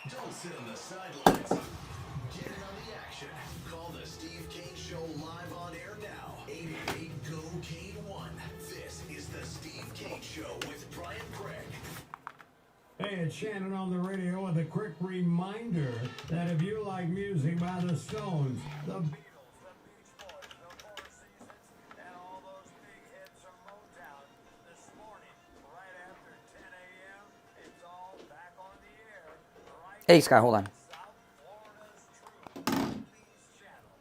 Don't sit on the sidelines. Get in on the action. Call the Steve Kane Show live on air now. 888-GO-KANE-1. This is the Steve Kane Show with Brian Craig. Hey, it's Shannon on the radio with a quick reminder that if you like music by the Stones, the Beatles, the Beach Boys, the Four Seasons, and all those big hits from Motown, this morning, right after 10 a.m., it's all back on the air. Right. Hey, Scott, hold on. South Florida's true Lee's channel.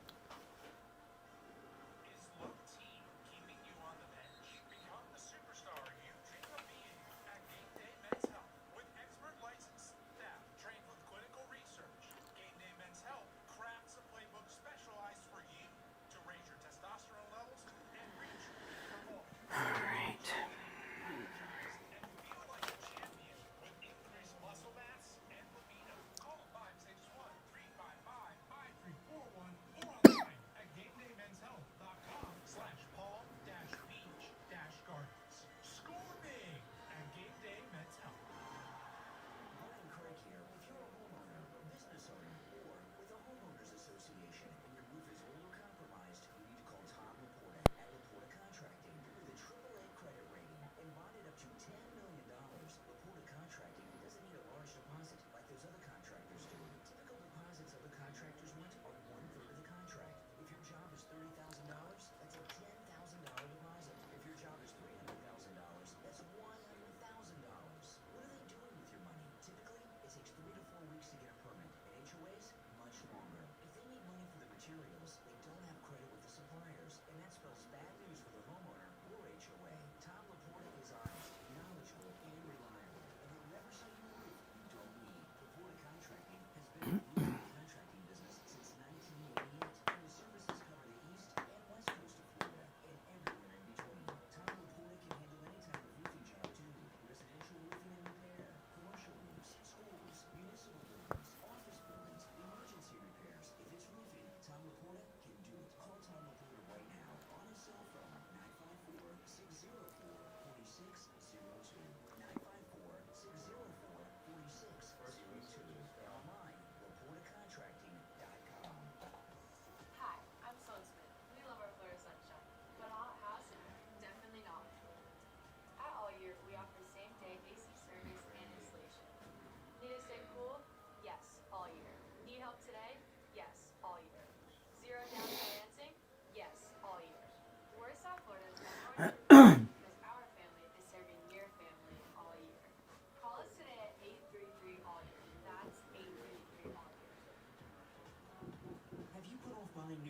Is low T keeping you on the bench? Become the superstar you dream of being at Game Day Men's Health. With expert licensed staff trained with clinical research, Game Day Men's Health crafts a playbook specialized for you to raise your testosterone levels and reach performance. All right. And feel like a champion with increased muscle mass and libido. Call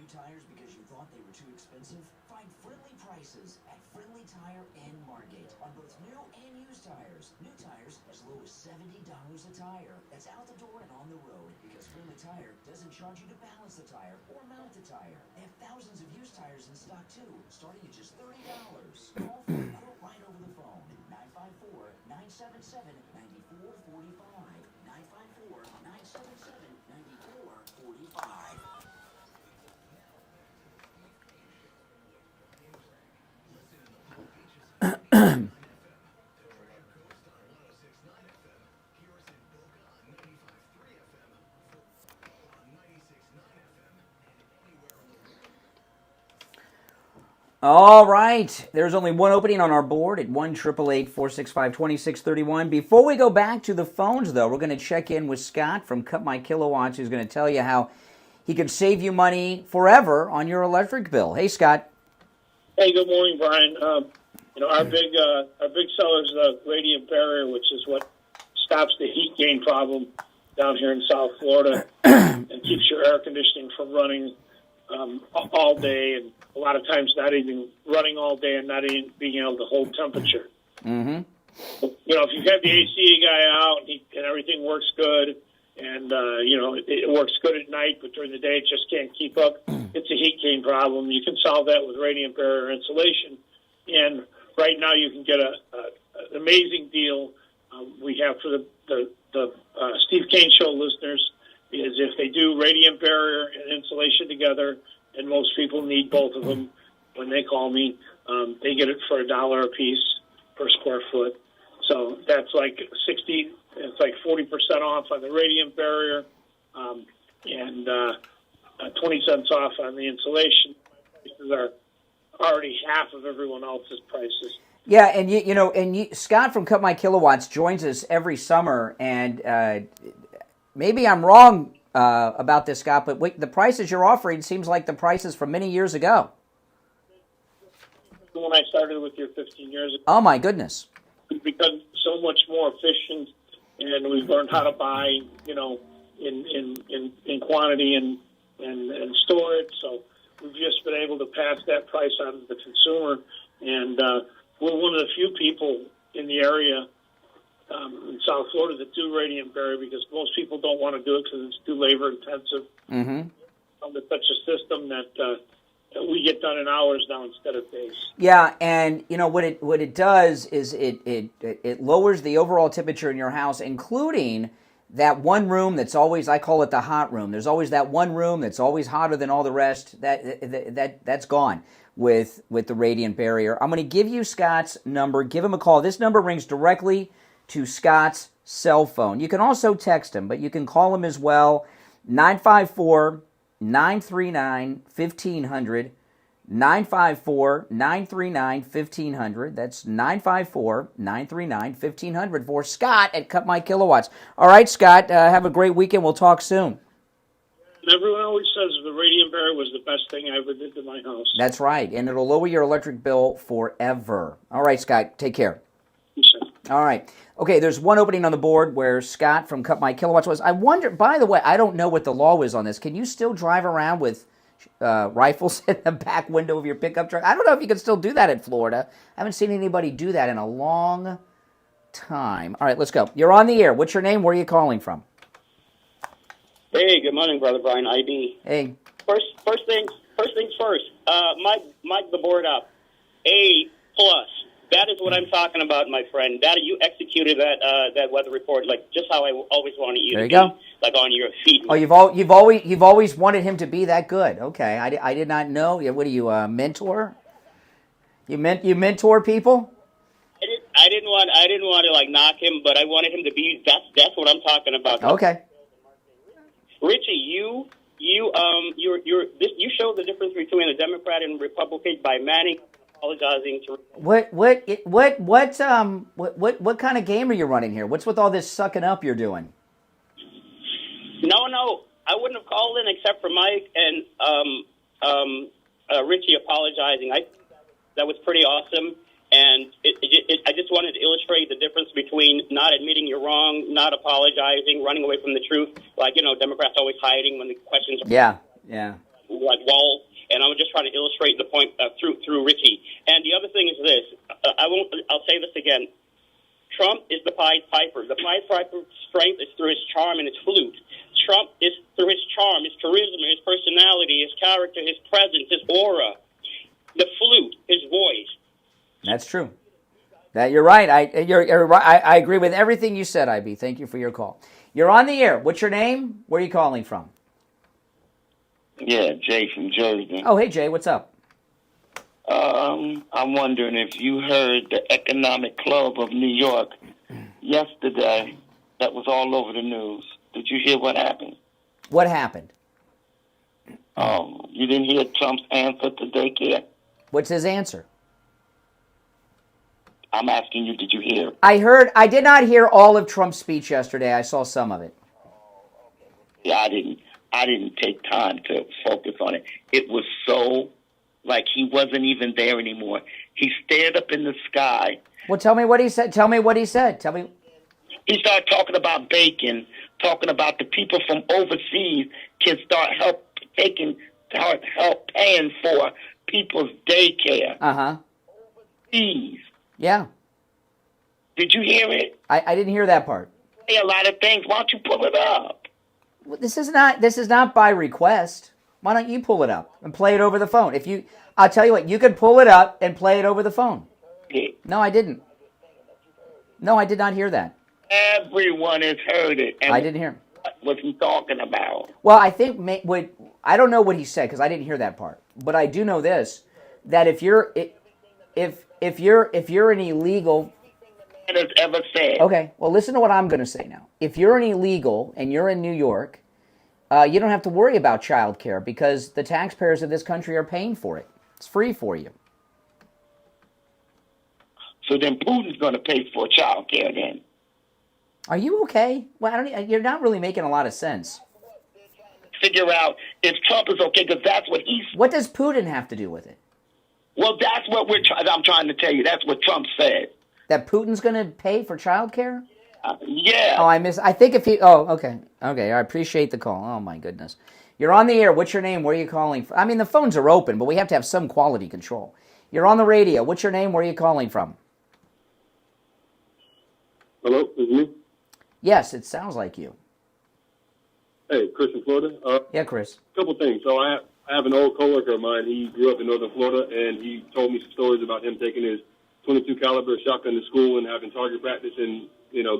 tires because you thought they were too expensive? Find friendly prices at Friendly Tire and Margate on both new and used tires. New tires as low as $70 a tire. That's out the door and on the road because Friendly Tire doesn't charge you to balance the tire or mount the tire. They have thousands of used tires in stock too, starting at just $30. Call for a quote right over the phone. 954-977-9445. 954-977-9445. All right, there's only one opening on our board at 1-888-465-2631. Before we go back to the phones, though, we're going to check in with Scott from Cut My Kilowatts, who's going to tell you how he can save you money forever on your electric bill. Hey, Scott. Hey, good morning, Brian. Our big seller is the radiant barrier, which is what stops the heat gain problem down here in South Florida and keeps your air conditioning from running all day, and a lot of times not even running all day and not even being able to hold temperature. Mm-hmm. If you have the AC guy out and everything works good, and it works good at night, but during the day it just can't keep up, it's a heat gain problem. You can solve that with radiant barrier insulation, and right now you can get an amazing deal we have for the Steve Kane Show listeners. Is if they do radiant barrier and insulation together, and most people need both of them when they call me, they get it for $1 a piece per square foot. So that's like 40% off on the radiant barrier, and 20 cents off on the insulation. Prices are already half of everyone else's prices. Yeah, and Scott from Cut My Kilowatts joins us every summer, and maybe I'm wrong about this, Scott, but the prices you're offering seems like the prices from many years ago. When I started with you 15 years ago. Oh, my goodness. We've become so much more efficient, and we've learned how to buy, in quantity and store it. So we've just been able to pass that price on to the consumer, and we're one of the few people in the area in South Florida that do radiant barrier because most people don't want to do it because it's too labor intensive. Mm-hmm. It's such a system that we get done in hours now instead of days. Yeah, and what it does is it lowers the overall temperature in your house, including that one room that's always, I call it the hot room. There's always that one room that's always hotter than all the rest. That's gone with the radiant barrier. I'm going to give you Scott's number. Give him a call. This number rings directly to Scott's cell phone. You can also text him, but you can call him as well. 954-939-1500. 954-939-1500. That's 954-939-1500 for Scott at Cut My Kilowatts. All right, Scott, have a great weekend. We'll talk soon. Everyone always says the radiant barrier was the best thing I ever did to my house. That's right, and it'll lower your electric bill forever. All right, Scott, take care. All right. Okay, there's one opening on the board where Scott from Cut My Kilowatts was. I wonder, by the way, I don't know what the law is on this. Can you still drive around with rifles in the back window of your pickup truck? I don't know if you can still do that in Florida. I haven't seen anybody do that in a long time. All right, let's go. You're on the air. What's your name? Where are you calling from? Hey, good morning, Brother Brian. IB. Hey. First things first. Mic the board up. A+. That is what I'm talking about, my friend. That you executed that weather report like just how I always wanted you there to you go. be, like on your feet. Oh, you've always wanted him to be that good. Okay, I did not know. What are you, a mentor? You mentor people? I didn't want to like knock him, but I wanted him to be. That's what I'm talking about. Okay. Richie, you show the difference between a Democrat and Republican by manning. Apologizing to what kind of game are you running here? What's with all this sucking up you're doing? No, I wouldn't have called in except for Mike and Richie apologizing. That was pretty awesome, and I just wanted to illustrate the difference between not admitting you're wrong, not apologizing, running away from the truth. Like Democrats always hiding when the questions are. Yeah. like walls. And I'm just trying to illustrate the point through Ricky. And the other thing is this: I'll say this again. Trump is the Pied Piper. The Pied Piper's strength is through his charm and his flute. Trump is through his charm, his charisma, his personality, his character, his presence, his aura. The flute, his voice. That's true. That you're right. I agree with everything you said, IB. Thank you for your call. You're on the air. What's your name? Where are you calling from? Yeah, Jay from Jersey. Oh, hey, Jay. What's up? I'm wondering if you heard the Economic Club of New York yesterday. That was all over the news. Did you hear what happened? What happened? You didn't hear Trump's answer to daycare? What's his answer? I'm asking you, did you hear? I did not hear all of Trump's speech yesterday. I saw some of it. Yeah, I didn't take time to focus on it. It was so like he wasn't even there anymore. He stared up in the sky. Well, tell me what he said. Tell me what he said. Tell me. He started talking about bacon, talking about the people from overseas can start paying for people's daycare. Uh-huh. Overseas. Yeah. Did you hear it? I didn't hear that part. Say a lot of things. Why don't you pull it up? Well, this is not by request. Why don't you pull it up and play it over the phone? I'll tell you what, you could pull it up and play it over the phone. Yeah. No, I didn't. No, I did not hear that. Everyone has heard it. And I didn't hear. What was he talking about? Well, I think I don't know what he said because I didn't hear that part. But I do know this: that if you're an illegal, has ever said. Okay, well, listen to what I'm going to say now. If you're an illegal and you're in New York, you don't have to worry about child care because the taxpayers of this country are paying for it. It's free for you. So then Putin's going to pay for child care then. Are you okay? Well, you're not really making a lot of sense. Figure out if Trump is okay because that's what he's... What does Putin have to do with it? Well, that's what I'm trying to tell you. That's what Trump said. That Putin's going to pay for child care? Yeah. Oh, I think if he... Oh, okay. Okay, I appreciate the call. Oh, my goodness. You're on the air. What's your name? Where are you calling from? I mean, the phones are open, but we have to have some quality control. You're on the radio. What's your name? Where are you calling from? Hello, is it me? Yes, it sounds like you. Hey, Chris in Florida. Yeah, Chris. A couple things. So I have an old coworker of mine. He grew up in northern Florida, and he told me stories about him taking his .22 caliber shotgun to school and having target practice and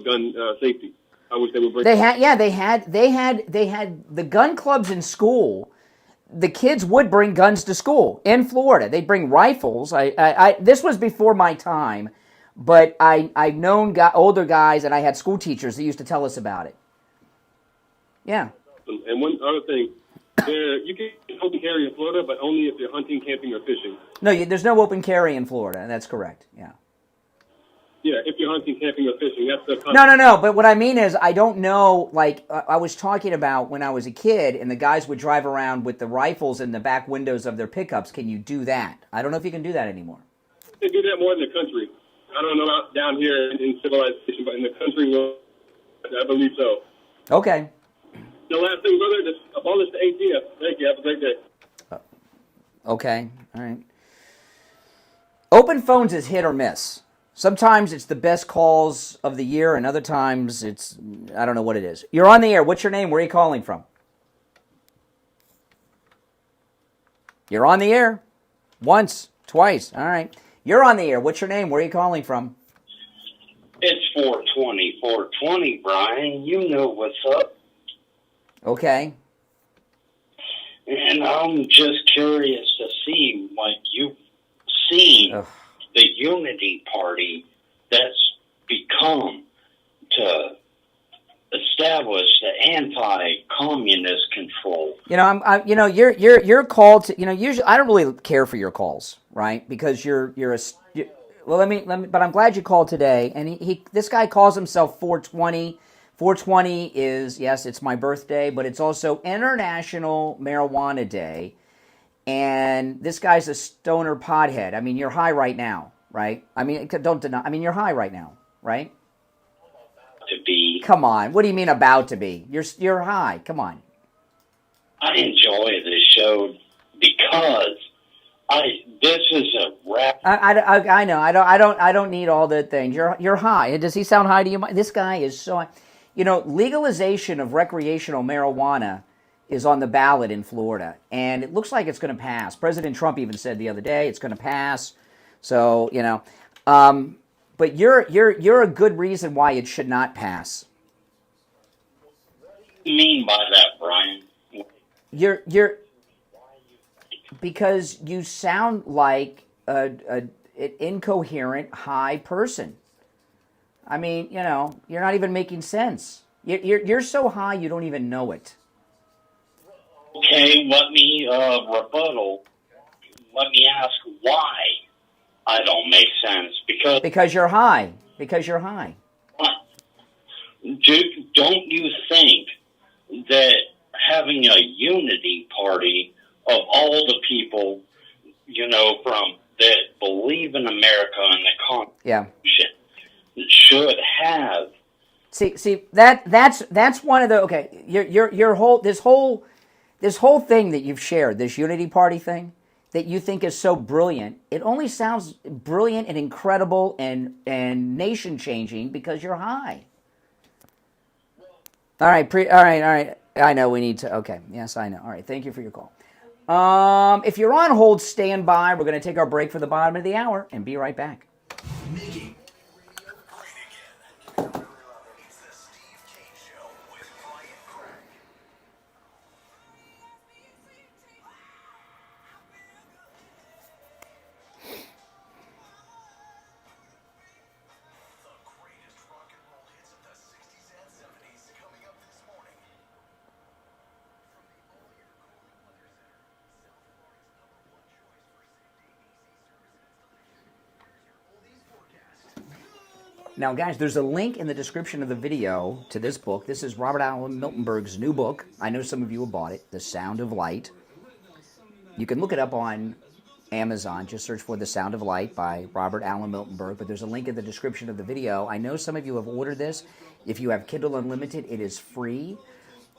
gun safety. I wish they would break. They had the gun clubs in school. The kids would bring guns to school in Florida. They'd bring rifles. This was before my time, but I've known older guys, and I had school teachers that used to tell us about it. Yeah. And one other thing, you can open carry in Florida, but only if you're hunting, camping, or fishing. No, there's no open carry in Florida. That's correct. Yeah. Yeah, if you're hunting, camping, or fishing, that's the... No. But what I mean is, I don't know, I was talking about when I was a kid, and the guys would drive around with the rifles in the back windows of their pickups. Can you do that? I don't know if you can do that anymore. They do that more in the country. I don't know about down here in civilization, but in the country, I believe so. Okay. The last thing, brother, just abolish the ATF. Thank you. Have a great day. Okay. All right. Open phones is hit or miss. Sometimes it's the best calls of the year, and other times it's, I don't know what it is. You're on the air. What's your name? Where are you calling from? You're on the air. Once, twice. All right. You're on the air. What's your name? Where are you calling from? It's 420, Brian. You know what's up. Okay. And I'm just curious to see what you've seen the unity party that's become to establish the anti-communist control. You're called to, usually I don't really care for your calls, right? Because but I'm glad you called today. And this guy calls himself 420. 420 is, yes, it's my birthday, but it's also International Marijuana Day. And this guy's a stoner pothead. I mean, you're high right now, right? I mean, don't deny. I mean, you're high right now, right? To be. Come on. What do you mean about to be? You're high. Come on. I enjoy this show because this is a rap. I know. I don't need all the things. You're high. Does he sound high to you? This guy is so. Legalization of recreational marijuana is on the ballot in Florida, and it looks like it's going to pass. President Trump even said the other day it's going to pass. So but you're a good reason why it should not pass. What do you mean by that, Brian? You're because you sound like an incoherent high person. I mean, you're not even making sense. You're so high you don't even know it. Okay, let me rebuttal. Let me ask why I don't make sense. Because you're high. Because you're high. Don't you think that having a unity party of all the people, from that believe in America and the Constitution, should have? See that's one of the your whole this whole thing that you've shared, this unity party thing that you think is so brilliant. It only sounds brilliant and incredible and nation changing because you're high. All right. I know we need to. Okay, yes, I know. All right, thank you for your call. If you're on hold, stand by. We're going to take our break for the bottom of the hour and be right back. Making radio great again. It's the Steve Kane Show with Brian Craig. The greatest rock and roll hits of the 60s and 70s coming up this morning. From the all-year cooling weather center, South Florida's #1 choice for same-day AC service and installation. Here's your oldies forecast. Now, guys, there's a link in the description of the video to this book. This is Robert Allen Miltenberg's new book. I know some of you have bought it, The Sound of Light. You can look it up on Amazon. Just search for The Sound of Light by Robert Allen Miltenberg. But there's a link in the description of the video. I know some of you have ordered this. If you have Kindle Unlimited, it is free.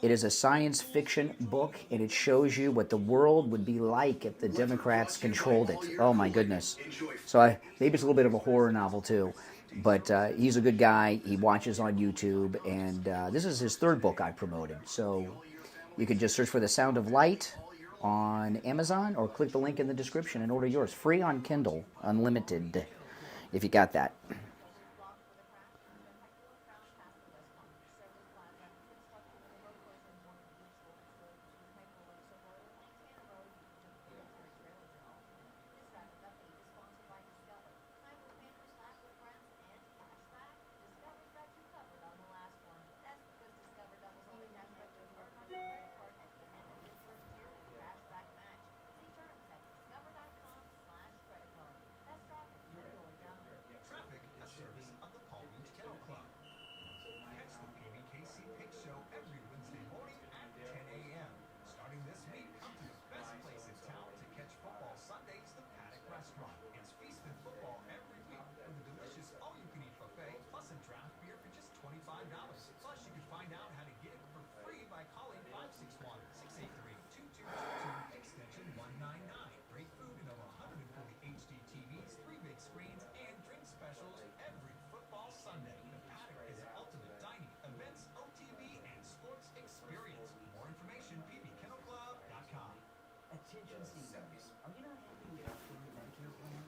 It is a science fiction book, and it shows you what the world would be like if the Democrats controlled it. Oh, my goodness. So maybe it's a little bit of a horror novel, too. But he's a good guy. He watches on YouTube, and this is his third book I promoted. So you can just search for The Sound of Light on Amazon or click the link in the description and order yours. Free on Kindle, unlimited, if you got that.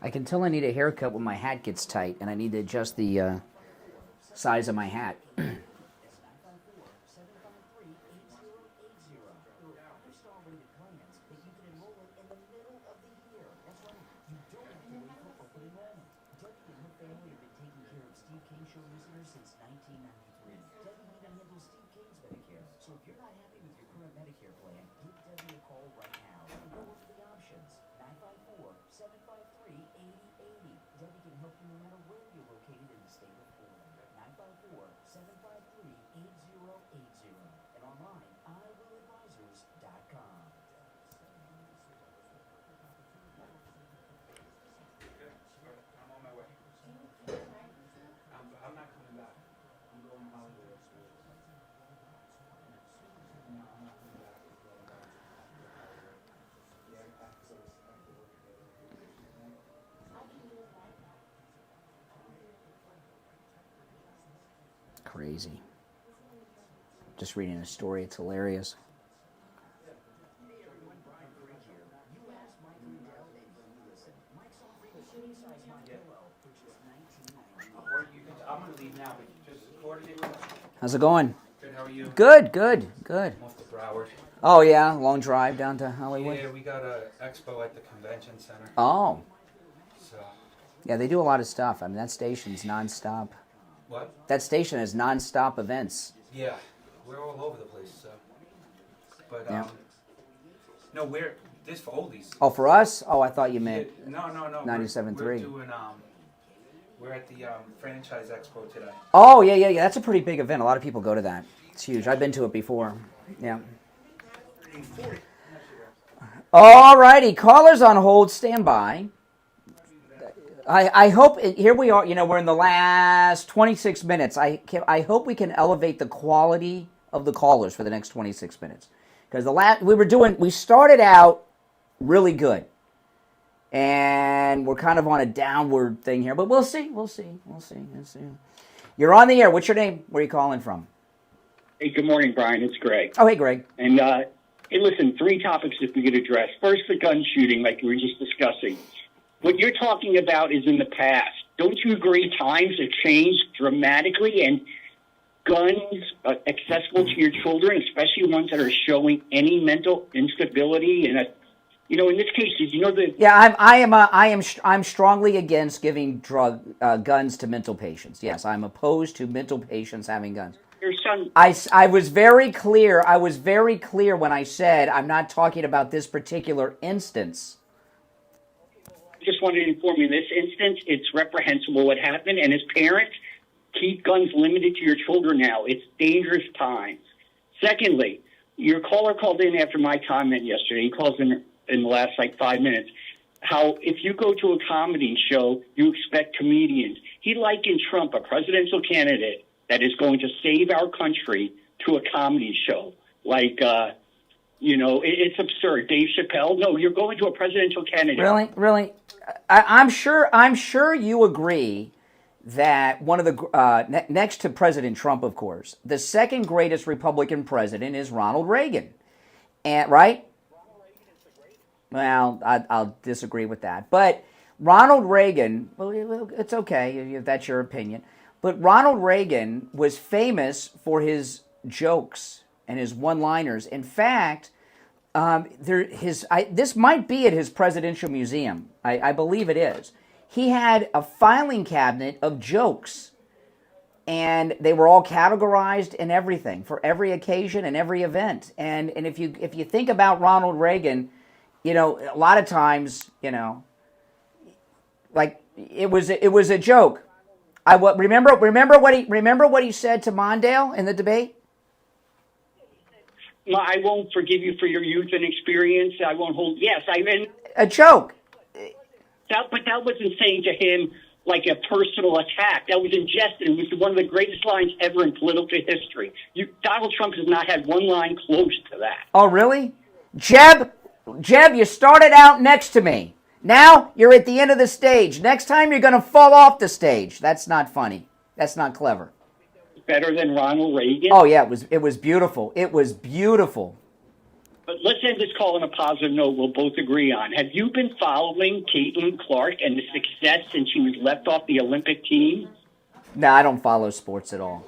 I can tell I need a haircut when my hat gets tight, and I need to adjust the size of my hat. crazy. Just reading a story, it's hilarious. I'm going to leave now, but just coordinate with us. How's it going? Good, how are you? Good. I'm off to Broward. Oh, yeah, long drive down to Hollywood. Yeah, we got an expo at the convention center. Oh. So. Yeah, they do a lot of stuff. I mean, that station's nonstop. What? That station has nonstop events. Yeah, we're all over the place. So. But, Yeah. no, we're, this for oldies. Oh, for us? Oh, I thought you meant No. 97.3. We're doing, we're at the franchise expo today. Oh, yeah. That's a pretty big event. A lot of people go to that. It's huge. I've been to it before. Yeah. All righty. Callers on hold. Stand by. I hope, here we are, we're in the last 26 minutes. I hope we can elevate the quality of the callers for the next 26 minutes. Because we started out really good. And we're kind of on a downward thing here, but we'll see. You're on the air. What's your name? Where are you calling from? Hey, good morning, Brian. It's Greg. Oh, hey, Greg. And, hey, listen, 3 topics if we could address. First, the gun shooting, like we were just discussing. What you're talking about is in the past. Don't you agree times have changed dramatically and guns are accessible to your children, especially ones that are showing any mental instability and in this case, Yeah, I'm strongly against giving guns to mental patients. Yes, I'm opposed to mental patients having guns. Your son. I was very clear. I was very clear when I said I'm not talking about this particular instance. I just wanted to inform you, in this instance, it's reprehensible what happened, and as parents, keep guns limited to your children now. It's dangerous times. Secondly, your caller called in after my comment yesterday. He calls in the last 5 minutes, how if you go to a comedy show, you expect comedians. He likened Trump, a presidential candidate that is going to save our country, to a comedy show. It's absurd. Dave Chappelle, no, you're going to a presidential candidate. Really? I'm sure you agree that one of the, next to President Trump, of course, the second greatest Republican president is Ronald Reagan. Right? Well, I'll disagree with that. But Ronald Reagan, well, it's okay if that's your opinion, but Ronald Reagan was famous for his jokes and his one-liners. In fact, this might be at his presidential museum. I believe it is. He had a filing cabinet of jokes, and they were all categorized and everything for every occasion and every event. And if you think about Ronald Reagan, a lot of times, it was a joke. Remember what he said to Mondale in the debate? I won't forgive you for your youth and experience. I won't hold. Yes, I mean a joke. But that wasn't saying to him like a personal attack. That was ingested. It was one of the greatest lines ever in political history. Donald Trump has not had one line close to that. Oh, really? Jeb, you started out next to me. Now you're at the end of the stage. Next time you're going to fall off the stage. That's not funny. That's not clever. Better than Ronald Reagan? Oh, yeah, it was beautiful. It was beautiful. But let's end this call on a positive note we'll both agree on. Have you been following Caitlin Clark and the success since she was left off the Olympic team? No, I don't follow sports at all.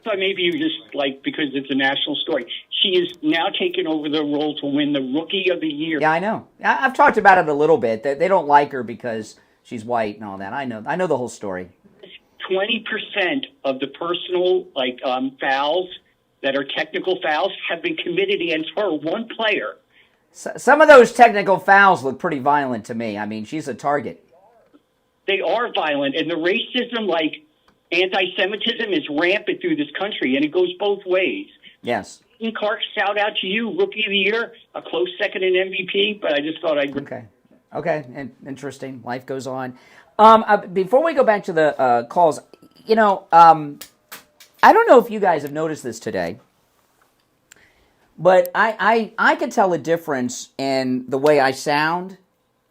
So maybe you just because it's a national story. She is now taking over the role to win the Rookie of the Year. Yeah, I know. I've talked about it a little bit. They don't like her because she's white and all that. I know the whole story. 20% of the personal fouls that are technical fouls have been committed against her, one player. Some of those technical fouls look pretty violent to me. I mean, she's a target. They are violent, and the racism, anti-Semitism is rampant through this country, and it goes both ways. Yes. Clark, shout out to you, Rookie of the Year, a close second in MVP, but I just thought I'd... Okay, interesting. Life goes on. Before we go back to the calls, I don't know if you guys have noticed this today, but I can tell a difference in the way I sound.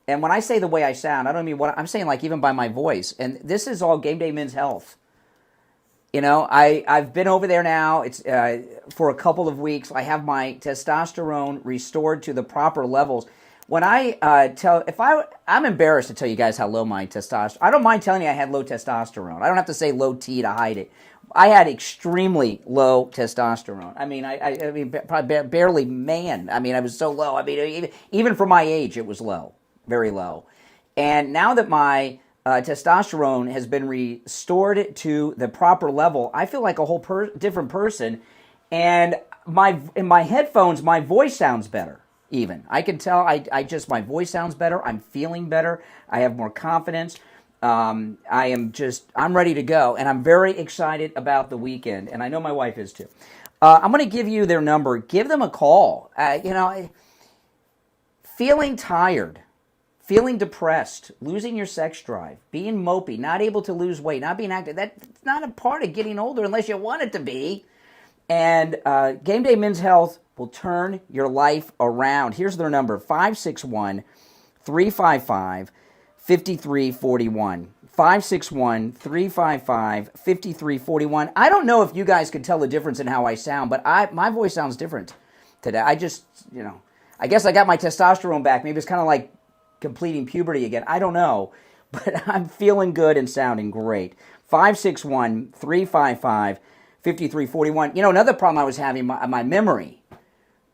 And when I say the way I sound, I don't mean what I'm saying, even by my voice. And this is all Game Day Men's Health. You know, I've been over there now. It's for a couple of weeks. I have my testosterone restored to the proper levels. When I'm embarrassed to tell you guys how low my testosterone. I don't mind telling you I had low testosterone. I don't have to say low T to hide it. I had extremely low testosterone. I mean, probably barely man. I mean, I was so low. I mean, even for my age, it was low, very low. And now that my testosterone has been restored to the proper level, I feel like a whole different person. And in my headphones, my voice sounds better. Even I can tell, my voice sounds better. I'm feeling better. I have more confidence. I'm ready to go, and I'm very excited about the weekend, and I know my wife is too. I'm going to give you their number. Give them a call. Feeling tired, feeling depressed, losing your sex drive, being mopey, not able to lose weight, not being active. That's not a part of getting older unless you want it to be. And Game Day Men's Health will turn your life around. Here's their number, 561-355-5341. 561-355-5341. I don't know if you guys could tell the difference in how I sound, but my voice sounds different today. I guess I got my testosterone back. Maybe it's kind of like completing puberty again. I don't know, but I'm feeling good and sounding great. 561-355-5341. You know, another problem I was having, my memory.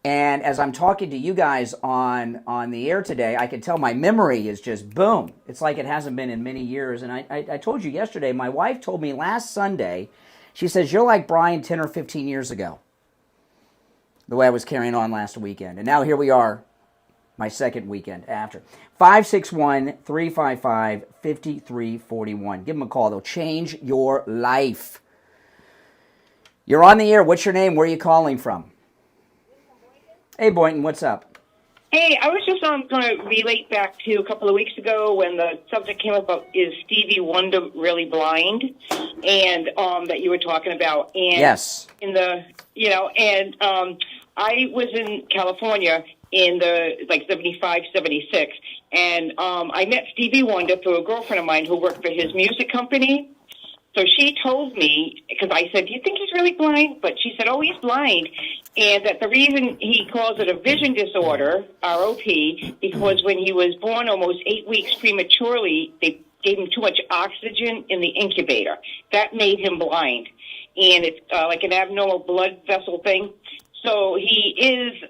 And as I'm talking to you guys on the air today, I can tell my memory is just boom. It's like it hasn't been in many years. And I told you yesterday, my wife told me last Sunday, she says, you're like Brian 10 or 15 years ago, the way I was carrying on last weekend. And now here we are, my second weekend after. 561-355-5341. Give them a call. They'll change your life. You're on the air. What's your name? Where are you calling from? Hey, Boynton, what's up? Hey, I was just going to relate back to a couple of weeks ago when the subject came up of, is Stevie Wonder really blind? And that you were talking about. And yes. I was in California in the 75, 76, and I met Stevie Wonder through a girlfriend of mine who worked for his music company. So she told me, because I said, do you think he's really blind? But she said, oh, he's blind. And that the reason he calls it a vision disorder, ROP, because when he was born almost 8 weeks prematurely, they gave him too much oxygen in the incubator. That made him blind. And it's like an abnormal blood vessel thing. So he is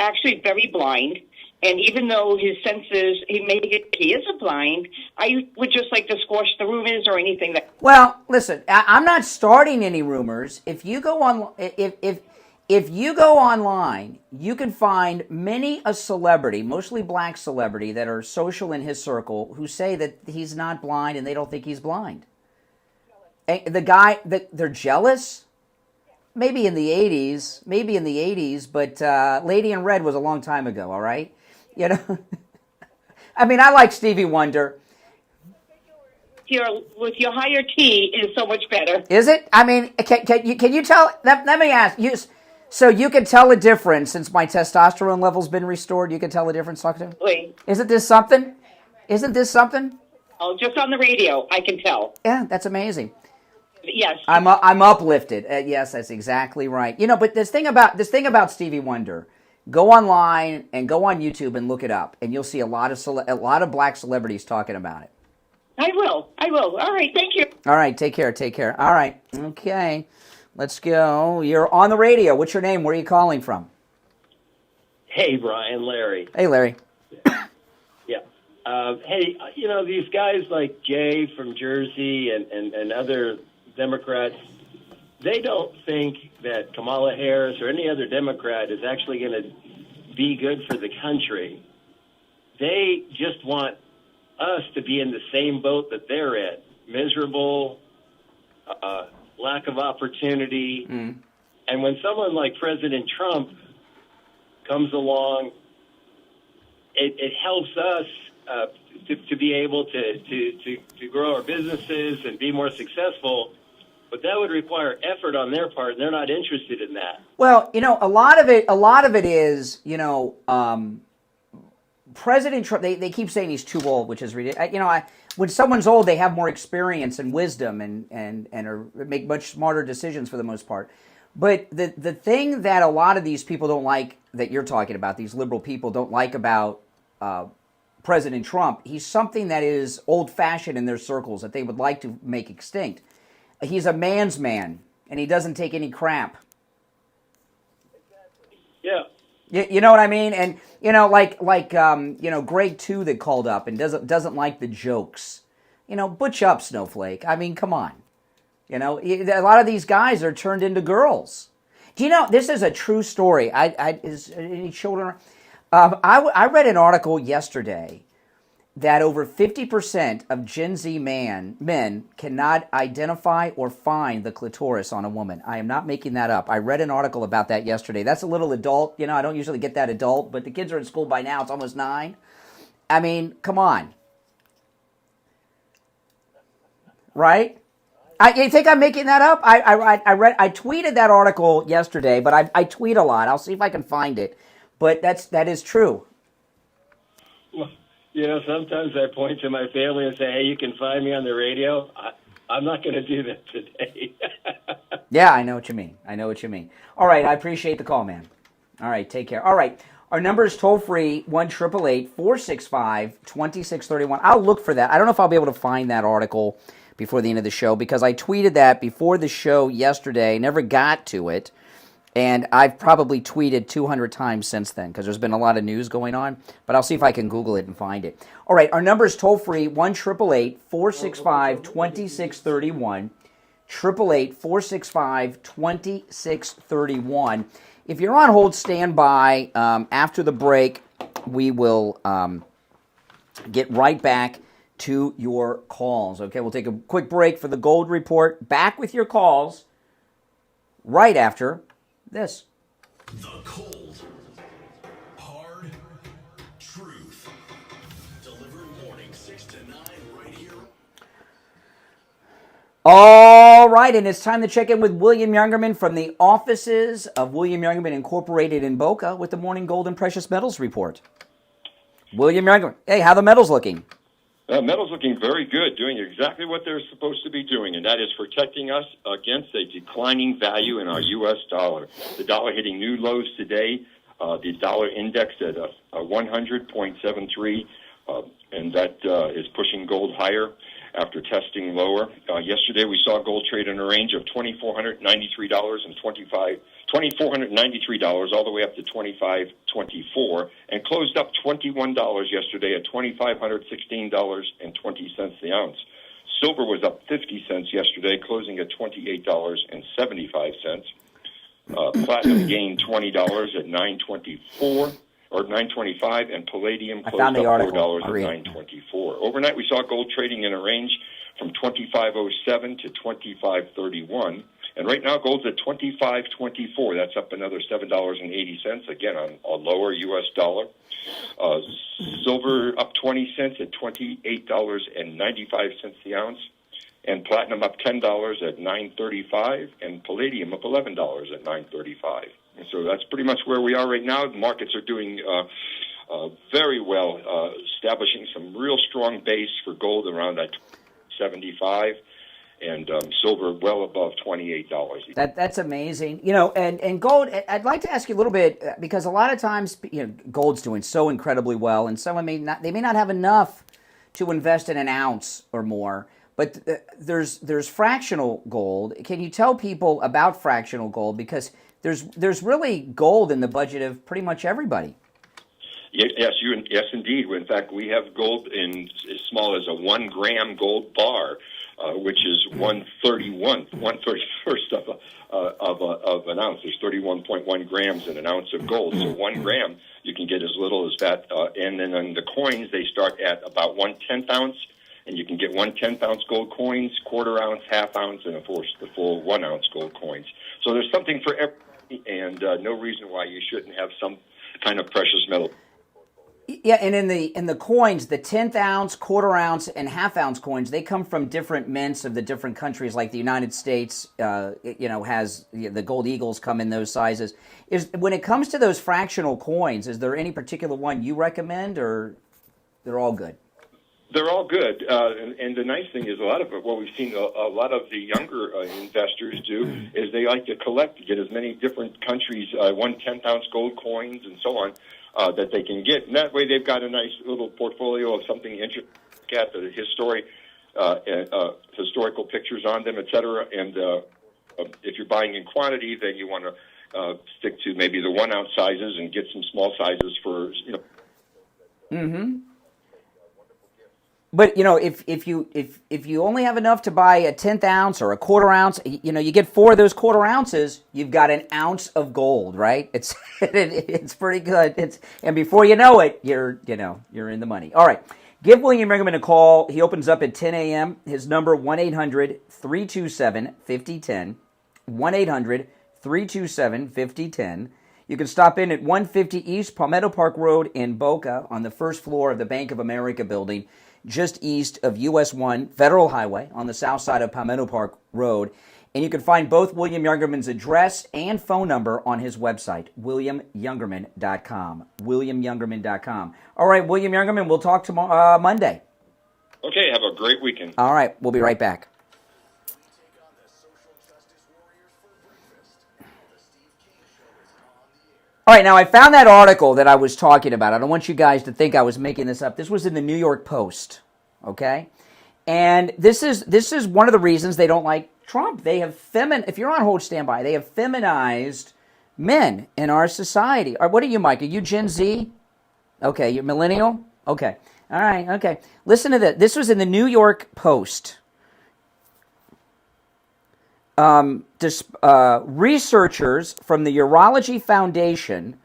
actually very blind. And even though his senses, he isn't blind, I would just like to squash the rumors or anything that. Well, listen, I'm not starting any rumors. If you go on, if you go online, you can find many a celebrity, mostly black celebrity, that are social in his circle, who say that he's not blind and they don't think he's blind. They're jealous. Maybe in the 80s, but Lady in Red was a long time ago. All right. You know, I mean, I like Stevie Wonder. With your higher T is so much better. Is it? I mean, can you tell? Let me ask you. So you can tell a difference since my testosterone level's been restored. You can tell a difference, talk to him. Wait. Isn't this something? Oh, just on the radio, I can tell. Yeah, that's amazing. Yes. I'm uplifted. Yes, that's exactly right. You know, but this thing about Stevie Wonder. Go online and go on YouTube and look it up, and you'll see a lot of black celebrities talking about it. I will. All right, thank you. All right, take care. All right, okay, let's go. You're on the radio. What's your name? Where are you calling from? Hey, Brian, Larry. Hey, Larry. Yeah. Hey, these guys like Jay from Jersey and other Democrats, they don't think that Kamala Harris or any other Democrat is actually going to be good for the country. They just want us to be in the same boat that they're in. Miserable, lack of opportunity. Mm. And when someone like President Trump comes along, it helps us to be able to grow our businesses and be more successful. But that would require effort on their part, and they're not interested in that. Well, a lot of it is, President Trump, they keep saying he's too old, which is ridiculous. When someone's old, they have more experience and wisdom and make much smarter decisions for the most part. But the thing that a lot of these people don't like, that you're talking about, these liberal people don't like about President Trump, he's something that is old-fashioned in their circles that they would like to make extinct. He's a man's man, and he doesn't take any crap. Yeah. You know what I mean? And like Greg too, that called up and doesn't like the jokes. Butch up, Snowflake. I mean, come on. A lot of these guys are turned into girls. Do you know this is a true story? Is any children? I read an article yesterday that over 50% of Gen Z men cannot identify or find the clitoris on a woman. I am not making that up. I read an article about that yesterday. That's a little adult. I don't usually get that adult, but the kids are in school by now. It's almost 9. I mean, come on. Right? You think I'm making that up? I tweeted that article yesterday, but I tweet a lot. I'll see if I can find it. But that is true. Well, sometimes I point to my family and say, hey, you can find me on the radio. I'm not going to do that today. Yeah, I know what you mean. All right, I appreciate the call, man. All right, take care. All right, our number is toll-free, 1-888-465-2631. I'll look for that. I don't know if I'll be able to find that article before the end of the show because I tweeted that before the show yesterday, never got to it. And I've probably tweeted 200 times since then because there's been a lot of news going on. But I'll see if I can Google it and find it. All right, our number is toll-free, 1-888-465-2631. 888-465-2631. If you're on hold, stand by. After the break, we will get right back to your calls. Okay, we'll take a quick break for the gold report. Back with your calls right after this. The cold, hard truth. Delivered morning 6 to 9 right here. All right, and it's time to check in with William Youngerman from the offices of William Youngerman Incorporated in Boca with the Morning Gold and Precious Metals Report. William Youngerman, hey, how the metals looking? Metal's looking very good, doing exactly what they're supposed to be doing, and that is protecting us against a declining value in our U.S. dollar. The dollar hitting new lows today, the dollar index at 100.73, and that is pushing gold higher after testing lower. Yesterday we saw gold trade in a range of $2,493 all the way up to $2,524, and closed up $21 yesterday at $2,516.20 the ounce. Silver was up 50 cents yesterday, closing at $28.75. Platinum gained $20 at $9.24 or $9.25, and palladium closed up $4 at $9.24. Overnight, we saw gold trading in a range from $25.07 to $25.31. And right now, gold's at $25.24. That's up another $7.80, again, on a lower U.S. dollar. Silver up 20 cents at $28.95 the ounce. And platinum up $10 at $9.35. And palladium up $11 at $9.35. And so that's pretty much where we are right now. The markets are doing very well, establishing some real strong base for gold around that 75. And silver well above $28. That's amazing. And gold, I'd like to ask you a little bit, because a lot of times, gold's doing so incredibly well, and someone may not have enough to invest in an ounce or more. But there's fractional gold. Can you tell people about fractional gold? Because there's really gold in the budget of pretty much everybody. Yes, indeed. In fact, we have gold in as small as a 1 gram gold bar, which is 1/31st of an ounce. There's 31.1 grams in an ounce of gold. So 1 gram, you can get as little as that. And then on the coins, they start at about 1/10 ounce, and you can get 1/10 ounce gold coins, 1/4 ounce, 1/2 ounce, and of course the full 1 ounce gold coins. So there's something for everybody, and no reason why you shouldn't have some kind of precious metal. Yeah, and in the coins, the 10th ounce, quarter ounce, and half ounce coins, they come from different mints of the different countries. Like the United States, has the gold eagles come in those sizes. When it comes to those fractional coins, is there any particular one you recommend, or they're all good? They're all good, and the nice thing is a lot of what we've seen a lot of the younger investors do is they like to collect, to get as many different countries, 1/10 ounce gold coins and so on, that they can get. And that way they've got a nice little portfolio of something interesting to look at, the historical pictures on them, et cetera. And if you're buying in quantity, then you want to stick to maybe the 1 ounce sizes and get some small sizes for, Mm-hmm. But if you only have enough to buy a 10th ounce or a quarter ounce, you get 4 of those quarter ounces, you've got an ounce of gold, right? It's pretty good. And before you know it, you're in the money. All right, give William Ringerman a call. He opens up at 10 a.m. His number 1-800-327-5010. 1-800-327-5010. You can stop in at 150 East Palmetto Park Road in Boca on the first floor of the Bank of America building, just east of US 1 Federal Highway on the south side of Palmetto Park Road. And you can find both William Youngerman's address and phone number on his website, williamyoungerman.com. williamyoungerman.com. All right, William Youngerman, we'll talk tomorrow, Monday. Okay, have a great weekend. All right, we'll be right back. All right, now I found that article that I was talking about. I don't want you guys to think I was making this up. This was in the New York Post, okay? And this is one of the reasons they don't like Trump. They have if you're on hold standby, they have feminized men in our society. Or what are you, Mike? Are you Gen Z? Okay, you're millennial? Okay. All right, okay. Listen to this. This was in the New York Post. Researchers from the Urology Foundation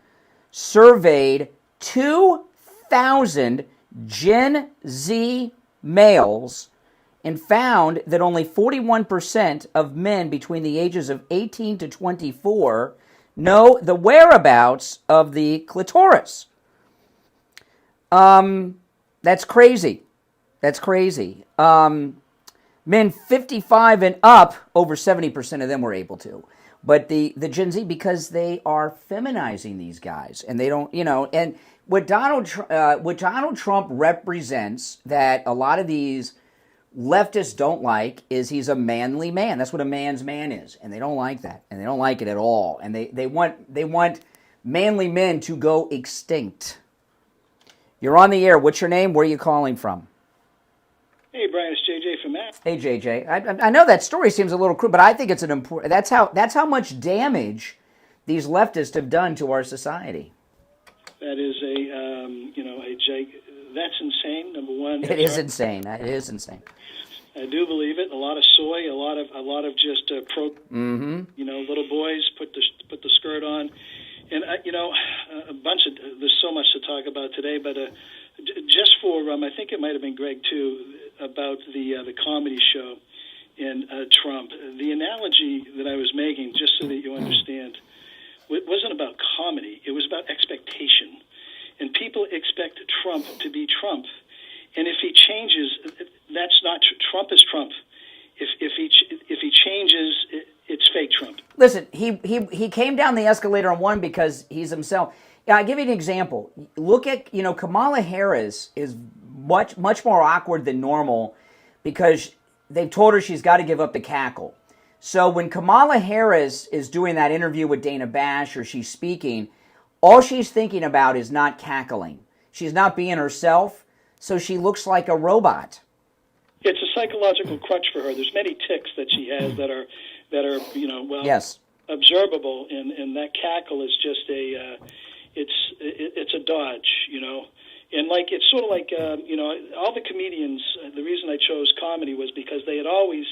surveyed 2,000 Gen Z males and found that only 41% of men between the ages of 18 to 24 know the whereabouts of the clitoris. That's crazy. That's crazy. Men 55 and up, over 70% of them were able to. But the Gen Z, because they are feminizing these guys, and they don't, and what Donald Trump represents that a lot of these leftists don't like is he's a manly man. That's what a man's man is, and they don't like that, and they don't like it at all. And they want manly men to go extinct. You're on the air. What's your name? Where are you calling from? Hey, Brian, it's JJ from Matt. Hey, JJ. I know that story seems a little crude, but I think it's an important. That's how much damage these leftists have done to our society. That is that's insane. Number one, it is insane. It is insane. I do believe it. A lot of soy, a lot of just little boys put the skirt on, and a bunch of. There's so much to talk about today, but just for I think it might have been Greg too about the comedy show and Trump. The analogy that I was making, just so that you understand, it wasn't about comedy. It was about expectation, and people expect Trump to be Trump, and if he changes, that's not Trump is Trump. If he changes, it's fake Trump. Listen, he came down the escalator on one because he's himself. I'll give you an example. Look at, Kamala Harris is much more awkward than normal because they've told her she's got to give up the cackle. So when Kamala Harris is doing that interview with Dana Bash or she's speaking, all she's thinking about is not cackling. She's not being herself, so she looks like a robot. It's a psychological crutch for her. There's many tics that she has that are yes, observable, and that cackle is just it's a dodge, and it's sort of like all the comedians. The reason I chose comedy was because they had always,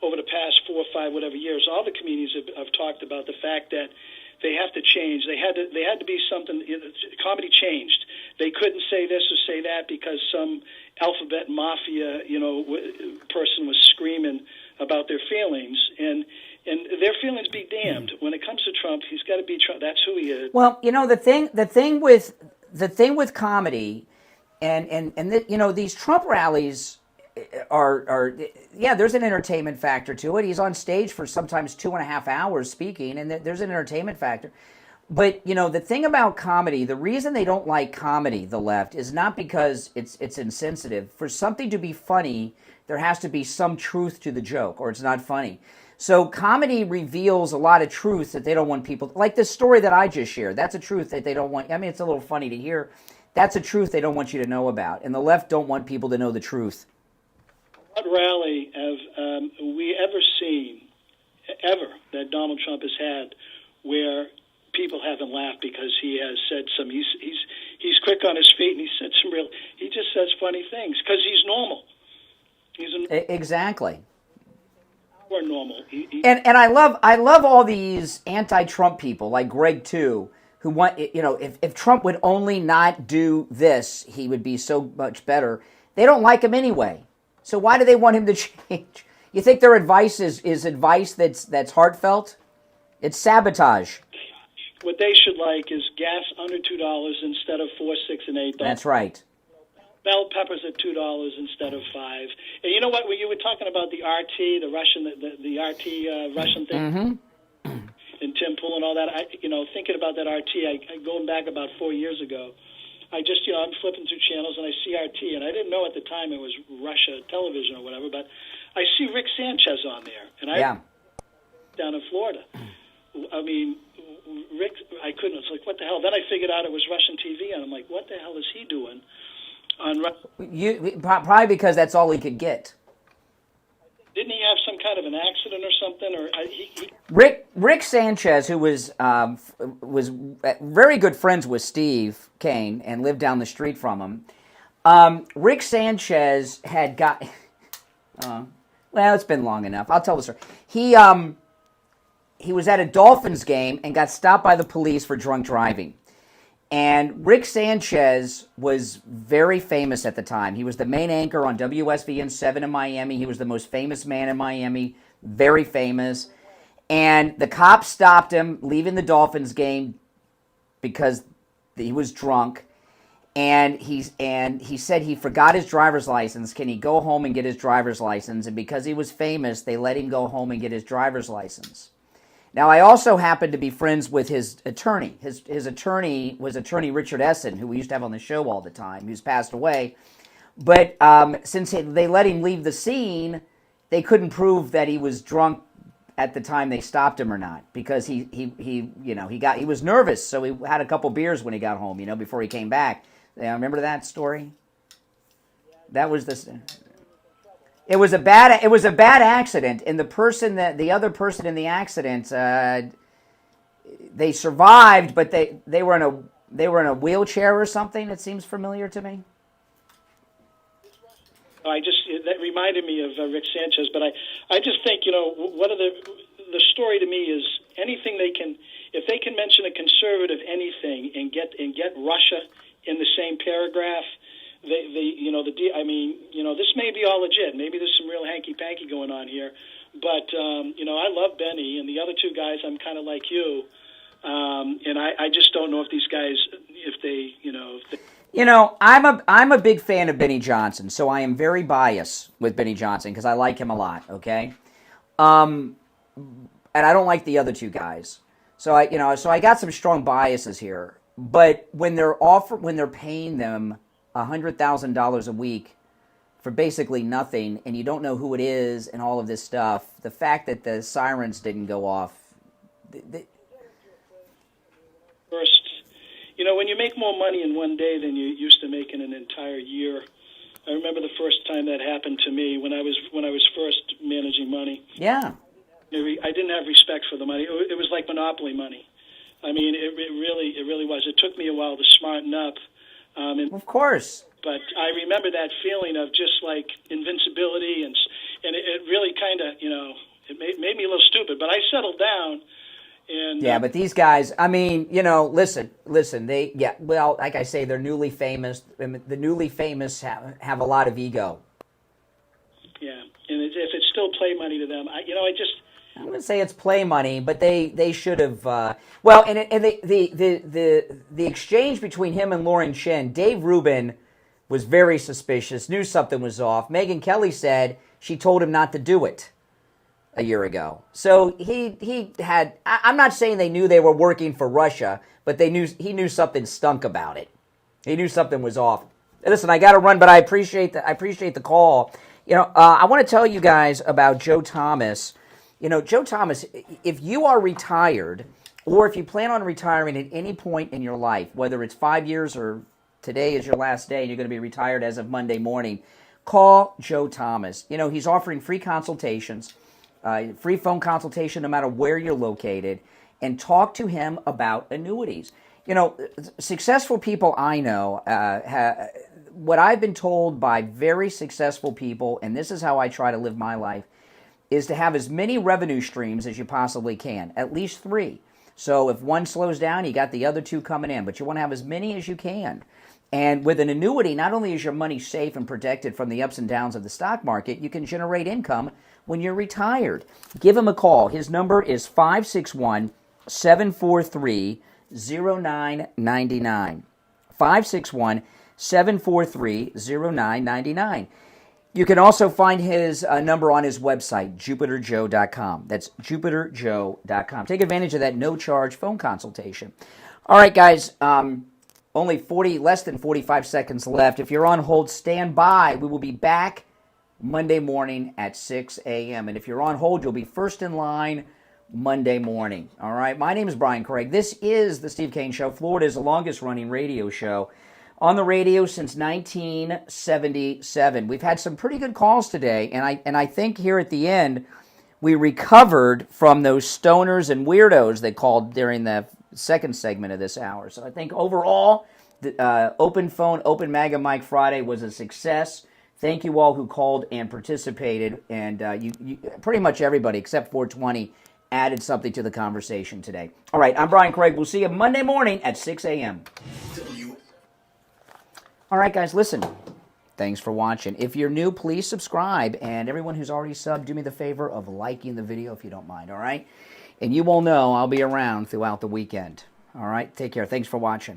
over the past 4 or 5 whatever years, all the comedians have talked about the fact that they have to change. They had to be something. Comedy changed. They couldn't say this or say that because some alphabet mafia, person was screaming about their feelings, and their feelings be damned. When it comes to Trump, he's got to be Trump. That's who he is. Well, the thing with the thing with comedy, these Trump rallies are there's an entertainment factor to it. He's on stage for sometimes 2.5 hours speaking, and there's an entertainment factor. But, the thing about comedy, the reason they don't like comedy, the left, is not because it's insensitive. For something to be funny, there has to be some truth to the joke, or it's not funny. So comedy reveals a lot of truth that they don't want people, like this story that I just shared. That's a truth that they don't want. I mean, it's a little funny to hear. That's a truth they don't want you to know about. And the left don't want people to know the truth. What rally have we ever seen, ever, that Donald Trump has had where people haven't laughed because he has said some, he's quick on his feet and he just says funny things because he's normal. Exactly. We're normal. And I love all these anti-Trump people like Greg too, who want, if Trump would only not do this, he would be so much better. They don't like him anyway. So why do they want him to change? You think their advice is advice that's heartfelt? It's sabotage. What they should like is gas under $2 instead of $4, $6, and $8. That's right. Bell peppers at $2 instead of $5. And you know what? When you were talking about the RT, the Russian, the RT Russian thing, and Tim Pool and all that. Thinking about that RT, going back about 4 years ago, I just, I'm flipping through channels and I see RT, and I didn't know at the time it was Russia television or whatever, but I see Rick Sanchez on there, and down in Florida. I mean, Rick, I couldn't. It's like, what the hell? Then I figured out it was Russian TV, and I'm like, what the hell is he doing on Russian? Probably because that's all he could get. Didn't he have some kind of an accident or something? Rick Sanchez, who was very good friends with Steve Kane and lived down the street from him. Rick Sanchez had got. Well, it's been long enough. I'll tell the story. He was at a Dolphins game and got stopped by the police for drunk driving. And Rick Sanchez was very famous at the time. He was the main anchor on WSVN 7 in Miami. He was the most famous man in Miami, very famous. And the cops stopped him leaving the Dolphins game because he was drunk. And he said he forgot his driver's license. Can he go home and get his driver's license? And because he was famous, they let him go home and get his driver's license. Now, I also happen to be friends with his attorney. His attorney was attorney Richard Essen, who we used to have on the show all the time, who's passed away. But since they let him leave the scene, they couldn't prove that he was drunk at the time they stopped him or not, because he was nervous, so he had a couple beers when he got home, before he came back. Remember that story? That was the. It was a bad accident, and the other person in the accident, they survived, but they were in a wheelchair or something. It seems familiar to me. That reminded me of Rick Sanchez, but I just think what are the story to me is anything if they can mention a conservative anything and get Russia in the same paragraph. This may be all legit. Maybe there's some real hanky-panky going on here. But, I love Benny, and the other two guys, I'm kind of like you. And I just don't know if these guys, I'm a big fan of Benny Johnson, so I am very biased with Benny Johnson because I like him a lot, okay? And I don't like the other two guys. So I got some strong biases here. But when they're paying them $100,000 a week for basically nothing, and you don't know who it is and all of this stuff, the fact that the sirens didn't go off. First, when you make more money in one day than you used to make in an entire year. I remember the first time that happened to me when I was first managing money. Yeah. I didn't have respect for the money. It was like monopoly money. I mean, it really was. It took me a while to smarten up. Of course. But I remember that feeling of just like invincibility, and it really kind of, it made me a little stupid. But I settled down. And yeah, but these guys, I mean, listen, like I say, they're newly famous. The newly famous have a lot of ego. Yeah, and if it's still play money to them, I'm going to say it's play money, but they should have. Well, and the exchange between him and Lauren Chen, Dave Rubin was very suspicious, knew something was off. Megyn Kelly said she told him not to do it a year ago. So he had. I'm not saying they knew they were working for Russia, but he knew something stunk about it. He knew something was off. Listen, I got to run, but I appreciate the call. I want to tell you guys about Joe Thomas. Joe Thomas, if you are retired or if you plan on retiring at any point in your life, whether it's 5 years or today is your last day and you're going to be retired as of Monday morning, call Joe Thomas. He's offering free consultations, free phone consultation no matter where you're located, and talk to him about annuities. Successful people I know, what I've been told by very successful people, and this is how I try to live my life, is to have as many revenue streams as you possibly can, at least 3. So if one slows down, you got the other 2 coming in, but you want to have as many as you can. And with an annuity, not only is your money safe and protected from the ups and downs of the stock market, you can generate income when you're retired. Give him a call. His number is 561-743-0999. 561-743-0999. You can also find his number on his website, jupiterjoe.com. That's jupiterjoe.com. Take advantage of that no-charge phone consultation. All right, guys, only less than 45 seconds left. If you're on hold, stand by. We will be back Monday morning at 6 a.m. And if you're on hold, you'll be first in line Monday morning. All right, my name is Brian Craig. This is the Steve Kane Show, Florida's longest-running radio show. On the radio since 1977. We've had some pretty good calls today, and I think here at the end, we recovered from those stoners and weirdos that called during the second segment of this hour. So I think overall, the Open Phone, Open MAGA Mike Friday was a success. Thank you all who called and participated, and you pretty much everybody except 420 added something to the conversation today. All right, I'm Brian Craig. We'll see you Monday morning at 6 a.m. All right, guys, listen. Thanks for watching. If you're new, please subscribe. And everyone who's already subbed, do me the favor of liking the video if you don't mind, all right? And you will know I'll be around throughout the weekend. All right, take care. Thanks for watching.